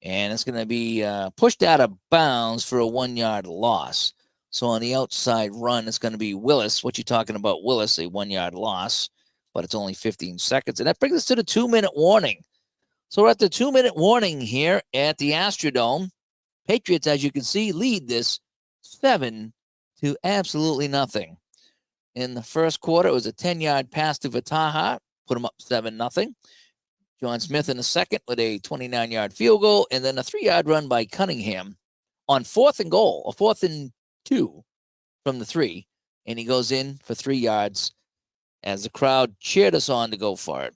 And it's going to be pushed out of bounds for a 1-yard loss. So on the outside run, it's going to be Willis. What you talking about, Willis? A 1-yard loss, but it's only 15 seconds. And that brings us to the 2-minute warning. So we're at the 2-minute warning here at the Astrodome. Patriots, as you can see, lead this 7 to absolutely nothing. In the first quarter, it was a 10-yard pass to Vataha, put them up 7-0. John Smith in the second with a 29-yard field goal, and then a 3-yard run by Cunningham on 4th and goal, a 4th and 2 from the 3, and he goes in for 3 yards as the crowd cheered us on to go for it.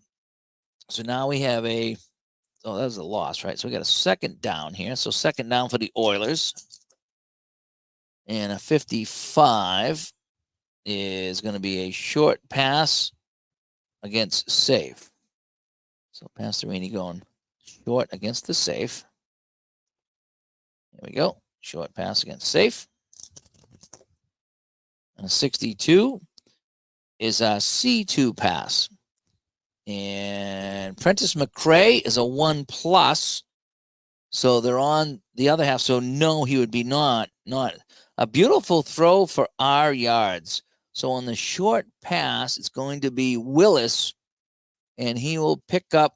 So now we have that was a loss, right? So we got a 2nd down here. So 2nd down for the Oilers, and a 55 is going to be a short pass against safe. So Pastorini going short against the safe. There we go. Short pass against safe. And a 62 is a C2 pass. And Prentice McCray is a 1+. So they're on the other half. So no, he would be not. A beautiful throw for our yards. So on the short pass, it's going to be Willis, and he will pick up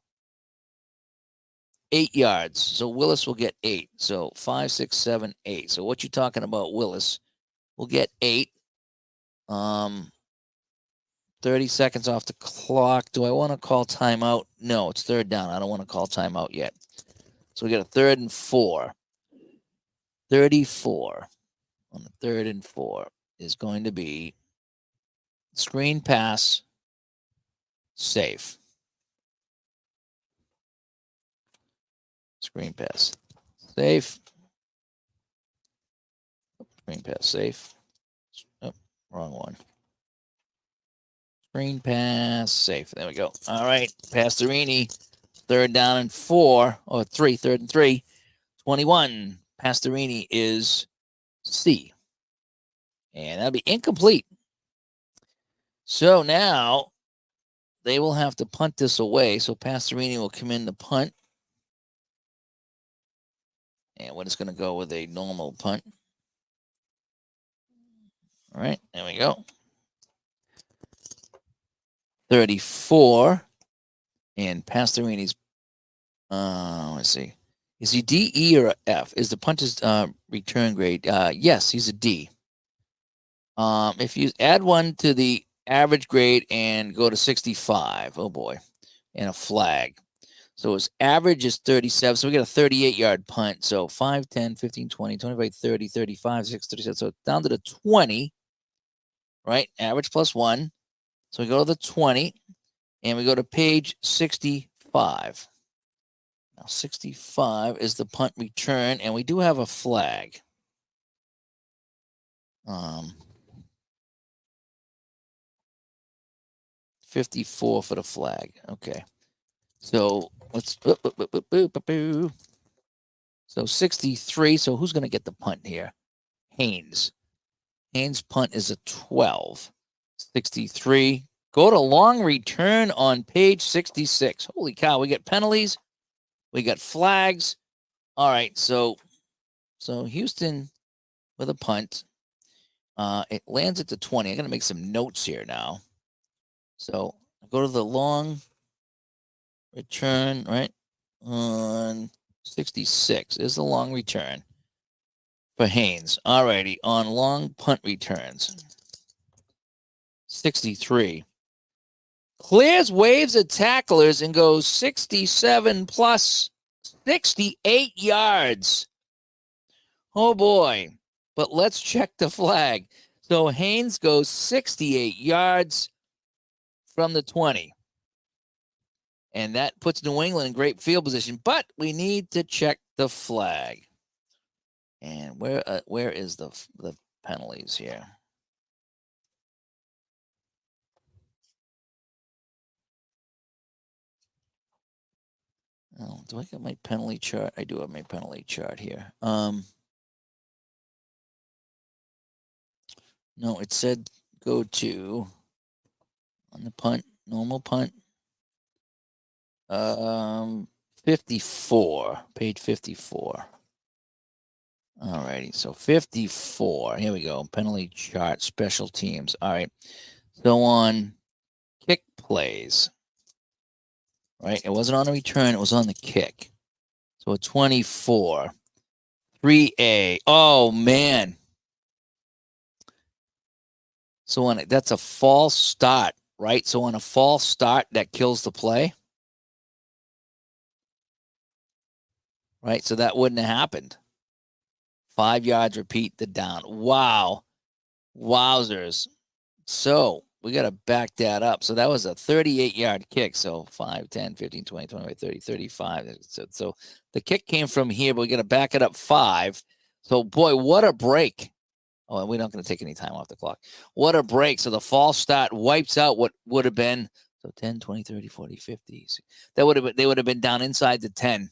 8 yards. So Willis will get 8. So 5, 6, 7, 8. So what you talking about, Willis will get 8. 30 seconds off the clock. Do I want to call timeout? No, it's 3rd down. I don't want to call timeout yet. So we got a 3rd and 4. 34 on the 3rd and 4 is going to be screen pass safe. Screen pass safe. Screen pass safe. Oh, wrong one. Screen pass safe. There we go. All right. Pastorini, 3rd down and 4, or 3, 3rd and 3. 21. Pastorini is C. And that'll be incomplete. So now they will have to punt this away. So Pastorini will come in to punt. And we're just going to go with a normal punt. All right. There we go. 34. And Pastorini's, let's see. Is he D, E, or F? Is the punter's return grade? Yes, he's a D. If you add 1 to the average grade and go to 65, oh boy, and a flag. So his average is 37. So we got a 38-yard punt. So 5, 10, 15, 20, 25, 30, 35, 6, 37. So down to the 20, right? Average plus 1. So we go to the 20, and we go to page 65. Now 65 is the punt return, and we do have a flag. 54 for the flag. Okay. So let's So 63. So who's going to get the punt here? Haynes. Haynes' punt is a 12. 63. Go to long return on page 66. Holy cow, we get penalties. We got flags. All right, so Houston with a punt. It lands at the 20. I'm going to make some notes here now. So go to the long return, right? On 66 is the long return for Haynes. All righty, on long punt returns. 63. Clears waves of tacklers and goes 67 plus 68 yards. Oh boy. But let's check the flag. So Haynes goes 68 yards from the 20. And that puts New England in great field position. But we need to check the flag. And where is the penalties here? Oh, do I got my penalty chart? I do have my penalty chart here. No, it said go to on the punt, normal punt. 54, page 54. All righty, so 54. Here we go. Penalty chart, special teams. All right. So on kick plays, right? It wasn't on a return, it was on the kick. So a 24. 3A. Oh, man. So on that's a false start, right? So on a false start, that kills the play. Right? So that wouldn't have happened. 5 yards, repeat the down. Wow. Wowzers. So we got to back that up. So that was a 38-yard kick. So 5, 10, 15, 20, 25, 30, 35. So the kick came from here, but we got to back it up 5. So, boy, what a break. Oh, and we're not going to take any time off the clock. What a break. So the false start wipes out what would have been, so 10, 20, 30, 40, 50. They would have been down inside the 10.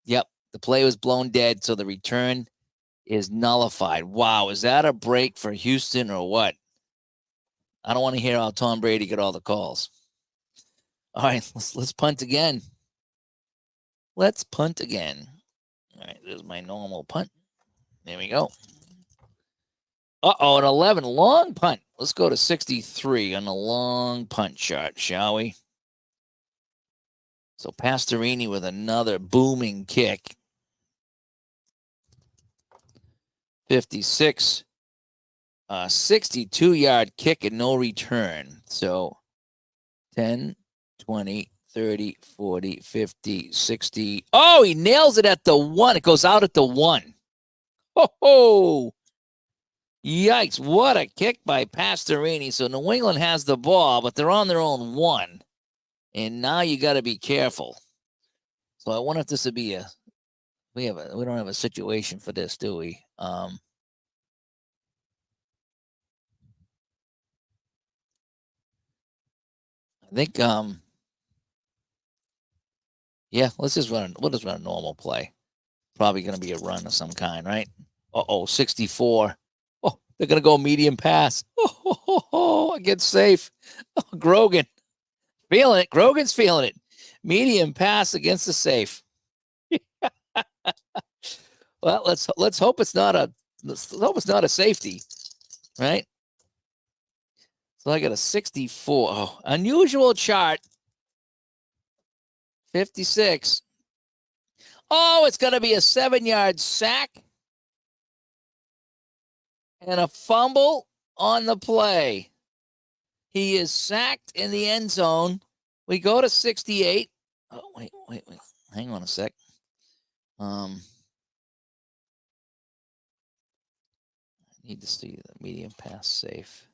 Yep. The play was blown dead. So the return is nullified. Wow. Is that a break for Houston or what? I don't want to hear how Tom Brady got all the calls. All right. Let's punt again. Let's punt again. All right. There's my normal punt. There we go. Uh-oh, an 11 long punt. Let's go to 63 on the long punt chart, shall we? So Pastorini with another booming kick. 56. 62-yard kick and no return. So 10, 20, 30, 40, 50, 60. Oh, he nails it at the 1. It goes out at the 1. Ho-ho! Yikes, what a kick by Pastorini. So New England has the ball, but they're on their own 1. And now you got to be careful. So I wonder if this would be we don't have a situation for this, do we? I think yeah, we'll just run a normal play. Probably going to be a run of some kind, right? 64. Oh, they're going to go medium pass. Oh, against safe. Oh, Grogan. Feeling it. Grogan's feeling it. Medium pass against the safe. Well, let's hope it's not a safety, right? So I got a 64. Oh, unusual chart. 56. Oh, it's going to be a 7-yard sack and a fumble on the play. He is sacked in the end zone. We go to 68. Oh, wait. Hang on a sec. I need to see the medium pass safe.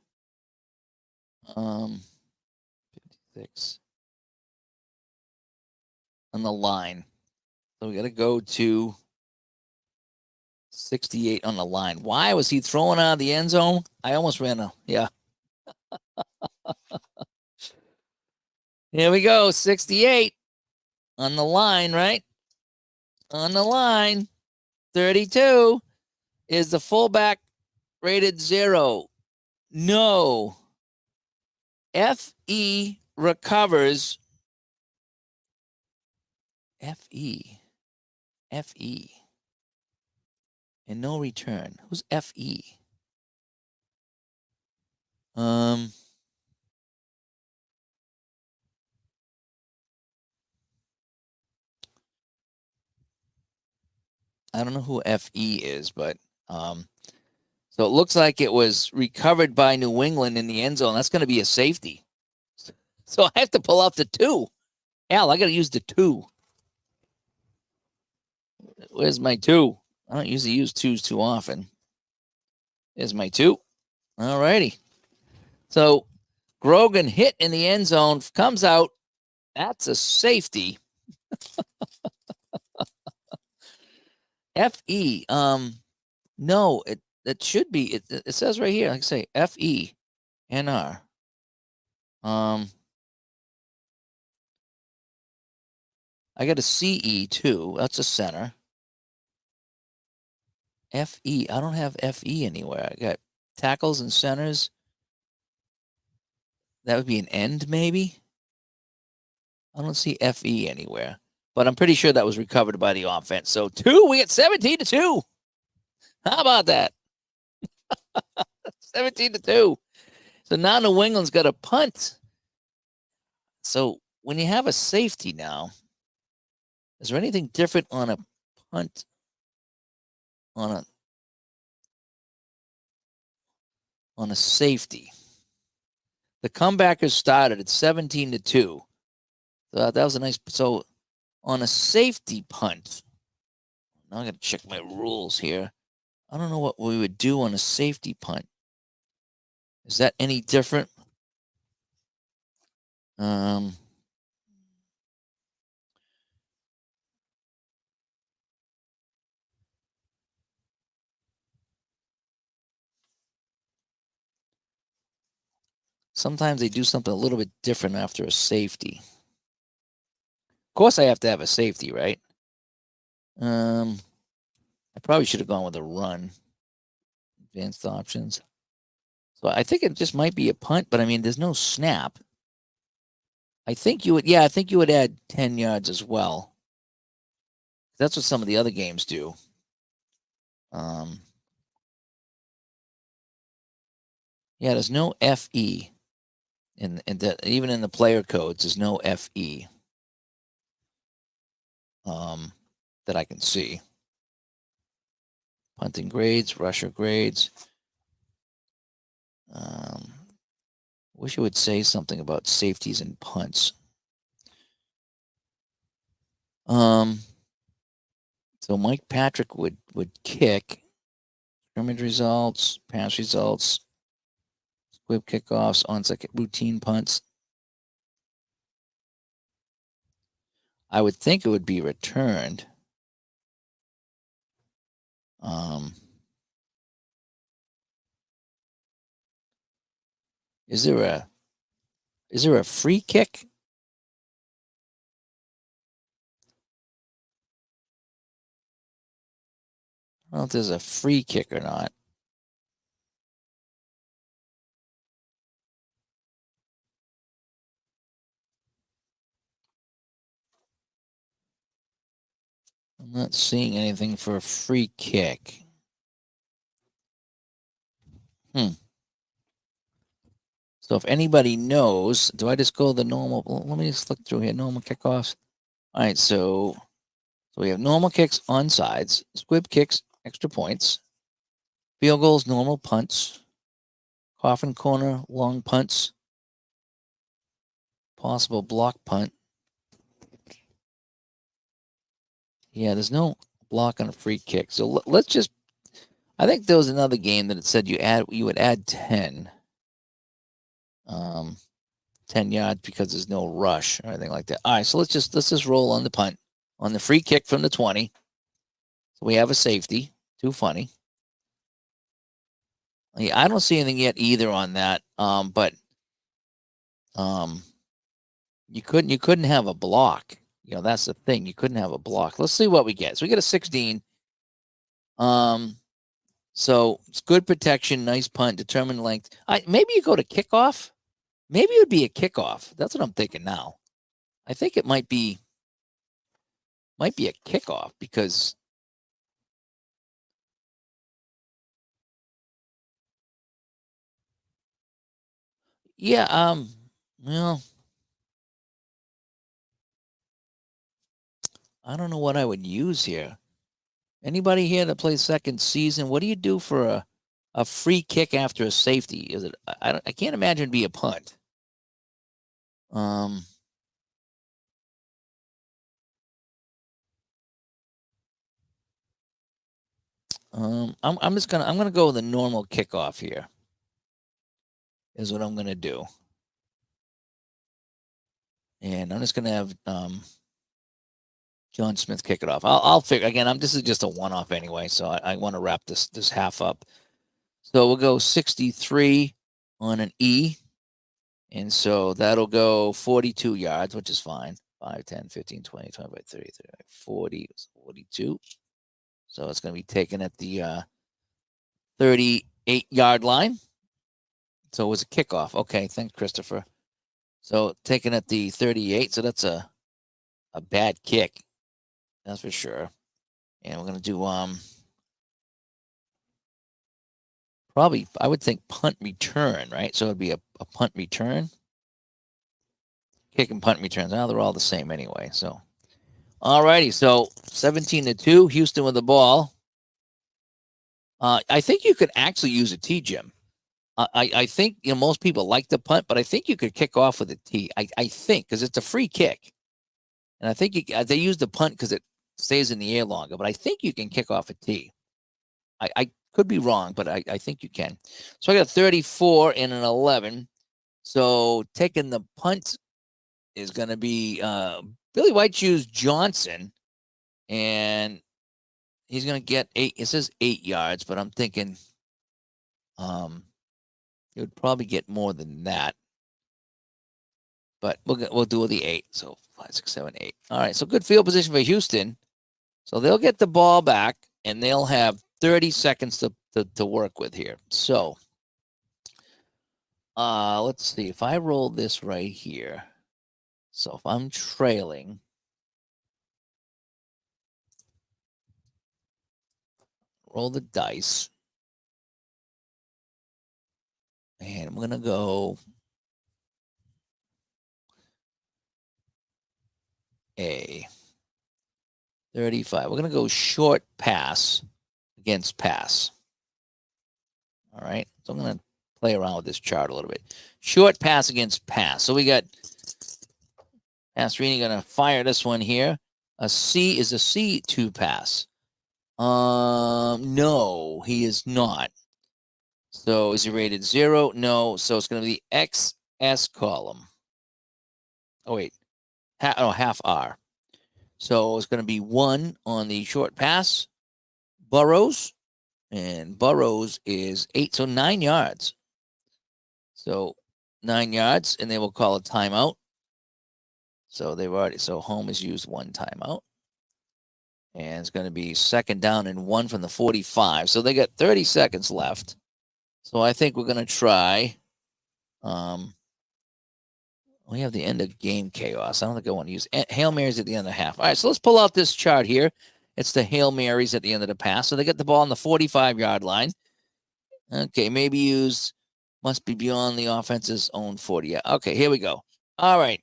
56 on the line. So we got to go to 68 on the line. Why was he throwing out of the end zone? I almost ran a, yeah. Here we go, 68 on the line, right? On the line, 32. Is the fullback rated 0? No. FE recovers. FE. FE. And no return. Who's FE? I don't know who FE is, but so it looks like it was recovered by New England in the end zone. That's going to be a safety. So I have to pull out the 2. Al, I got to use the 2. Where's my 2? I don't usually use 2s too often. There's my 2. All righty. So Grogan hit in the end zone, comes out. That's a safety. FE. No, it should be. It says right here, like I say, FENR. I got a CE too. That's a center. FE. I don't have FE anywhere. I got tackles and centers. That would be an end, maybe. I don't see FE anywhere, but I'm pretty sure that was recovered by the offense. So 2, we get 17-2. How about that? 17-2. So now New England's got a punt. So when you have a safety now, is there anything different on a punt? On a safety? The comebackers started at 17-2. So that was a nice. So on a safety punt, now I got to check my rules here. I don't know what we would do on a safety punt. Is that any different? Sometimes they do something a little bit different after a safety. Of course, I have to have a safety, right? I probably should have gone with a run. Advanced options. So I think it just might be a punt, but I mean, there's no snap. I think you would, yeah, I think you would add 10 yards as well. That's what some of the other games do. Yeah, there's no FE. And even in the player codes, there's no FE that I can see. Punting grades, rusher grades. Wish it would say something about safeties and punts. So Mike Patrick would kick. Scrimmage results, pass results, squib kickoffs, onside routine punts. I would think it would be returned. Is there a free kick? I don't know if there's a free kick or not. I'm not seeing anything for a free kick. So if anybody knows, do I just go the normal? Let me just look through here. Normal kickoffs. All right, so we have normal kicks on sides, squib kicks, extra points, field goals, normal punts, coffin corner, long punts, possible block punt. Yeah, there's no block on a free kick. So let's just. I think there was another game that it said you would add 10. 10 yards because there's no rush or anything like that. All right, so let's just roll on the punt. On the free kick from the 20. So we have a safety. Too funny. Yeah, I don't see anything yet either on that. But you couldn't have a block. that's the thing. You couldn't have a block. Let's see what we get. So we get a 16. So it's good protection, nice punt, determined length. Maybe you go to kickoff. Maybe it would be a kickoff. That's what I'm thinking now. I think it might be a kickoff because yeah, well, I don't know what I would use here. Anybody here that plays second season? What do you do for a free kick after a safety? Is it? I can't imagine it'd be a punt. Um, I'm just I'm gonna go with a normal kickoff here. Is what I'm gonna do, and I'm just gonna have John Smith kick it off. I'll figure again. This is just a one off anyway, so I want to wrap this half up. So we'll go 63 on an E. And so that'll go 42 yards, which is fine. 5, 10, 15, 20, 25, 30, 35, 40, 42. So it's going to be taken at the 38-yard line. So it was a kickoff. Okay, thanks, Christopher. So taken at the 38. So that's a bad kick. That's for sure. And we're going to do probably, I would think, punt return, right? So it'd be a punt return. Kick and punt returns. Now they're all the same anyway. So, all righty. So 17-2, Houston with the ball. I think you could actually use a T, Jim. I think most people like the punt, but I think you could kick off with a T. I think because it's a free kick, and I think they use the punt because it stays in the air longer. But I think you can kick off a T. I could be wrong, but I think you can. So I got 34 and an 11. So taking the punt is going to be Billy White choose Johnson, and he's going to get 8. It says 8 yards, but I'm thinking he would probably get more than that. But we'll do the 8. So 5, 6, 7, 8. All right. So good field position for Houston. So they'll get the ball back, and they'll have 30 seconds to work with here. So let's see. If I roll this right here, so if I'm trailing, roll the dice, and I'm going to go a 35. We're going to go short pass against pass. All right. So I'm going to play around with this chart a little bit. Short pass against pass. So we got Pastorini going to fire this one here. A C is a C2 pass. No, he is not. So is he rated 0? No. So it's going to be the XS column. Oh, wait. Half R. So it's going to be 1 on the short pass. Burrows. And Burrows is 8. So 9 yards. So 9 yards. And they will call a timeout. So home has used 1 timeout. And it's going to be 2nd down and 1 from the 45. So they got 30 seconds left. So I think we're going to try. We have the end of game chaos. I don't think I want to use Hail Marys at the end of the half. All right, so let's pull out this chart here. It's the Hail Marys at the end of the pass. So they get the ball on the 45-yard line. Okay, maybe must be beyond the offense's own 40. Yeah. Okay, here we go. All right.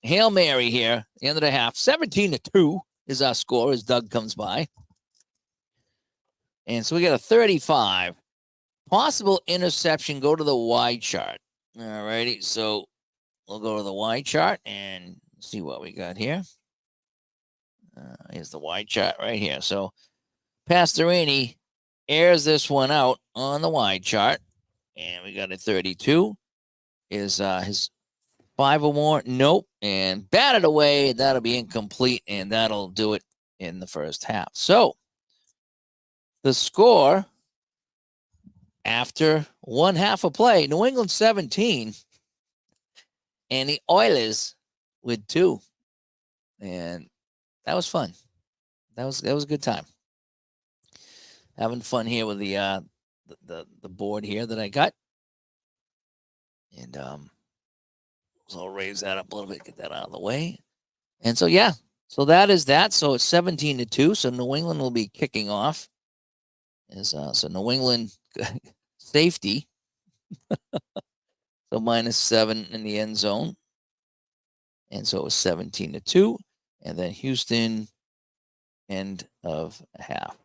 Hail Mary here, the end of the half. 17-2 is our score as Doug comes by. And so we got a 35. Possible interception, go to the Y chart. All righty, so we'll go to the Y chart and see what we got here. Here's the Y chart right here. So Pastorini airs this one out on the Y chart, and we got a 32. Is his 5 or more? Nope. And batted away. That'll be incomplete, and that'll do it in the first half. So the score after 1 half of play, New England 17 and the Oilers with 2. and that was fun. That was a good time. Having fun here with the board here that I got, and so I'll raise that up a little bit, get that out of the way, and so yeah, so that is that. So it's 17-2. So New England will be kicking off. So New England safety, so -7 in the end zone, and so it was 17-2, and then Houston end of half.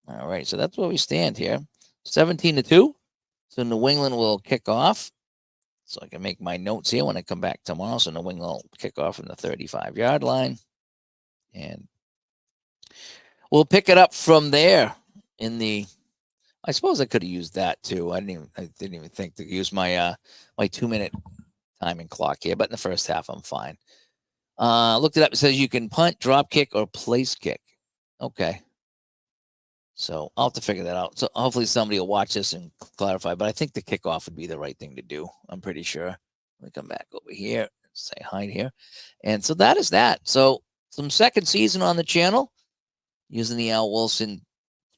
All right, so that's where we stand here, 17-2. So New England will kick off. So I can make my notes here when I come back tomorrow. So New England will kick off from the 35-yard line, and we'll pick it up from there. I suppose I could have used that too. I didn't even think to use my 2-minute timing clock here. But in the first half, I'm fine. Looked it up. It says you can punt, drop kick, or place kick. Okay. So I'll have to figure that out. So hopefully somebody will watch this and clarify. But I think the kickoff would be the right thing to do. I'm pretty sure. Let me come back over here, say hi here. And so that is that. So some second season on the channel using the Al Wilson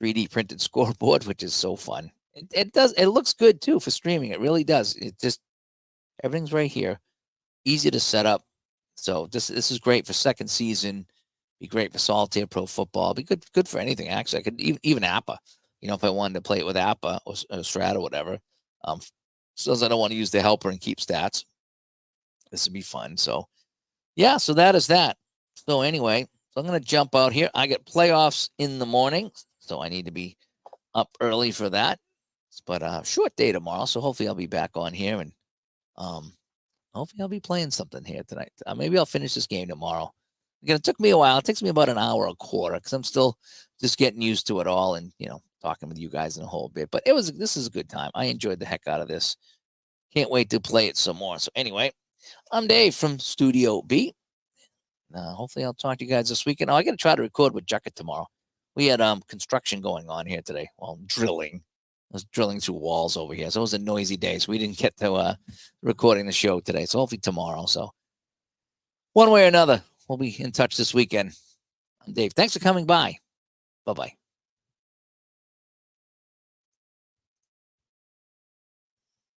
3D printed scoreboard, which is so fun. It looks good too for streaming. It really does. It just, everything's right here. Easy to set up. So this is great for second season. Be great for Solitaire Pro Football. Be good for anything, actually. I could even APA, if I wanted to play it with APA or Strat or whatever. Since I don't want to use the helper and keep stats, this would be fun. So yeah, so that is that. So anyway, so I'm going to jump out here. I get playoffs in the morning, so I need to be up early for that. But short day tomorrow, so hopefully I'll be back on here, and hopefully I'll be playing something here tonight. Maybe I'll finish this game tomorrow. Again, it took me a while. It takes me about an hour, a quarter, because I'm still just getting used to it all, and talking with you guys in a whole bit. But this is a good time. I enjoyed the heck out of this. Can't wait to play it some more. So anyway, I'm Dave from Studio B. Hopefully I'll talk to you guys this weekend. I got to try to record with Jucket tomorrow. We had construction going on here today. Well, drilling. I was drilling through walls over here. So it was a noisy day. So we didn't get to recording the show today. So hopefully tomorrow. So one way or another, we'll be in touch this weekend. I'm Dave. Thanks for coming by. Bye-bye.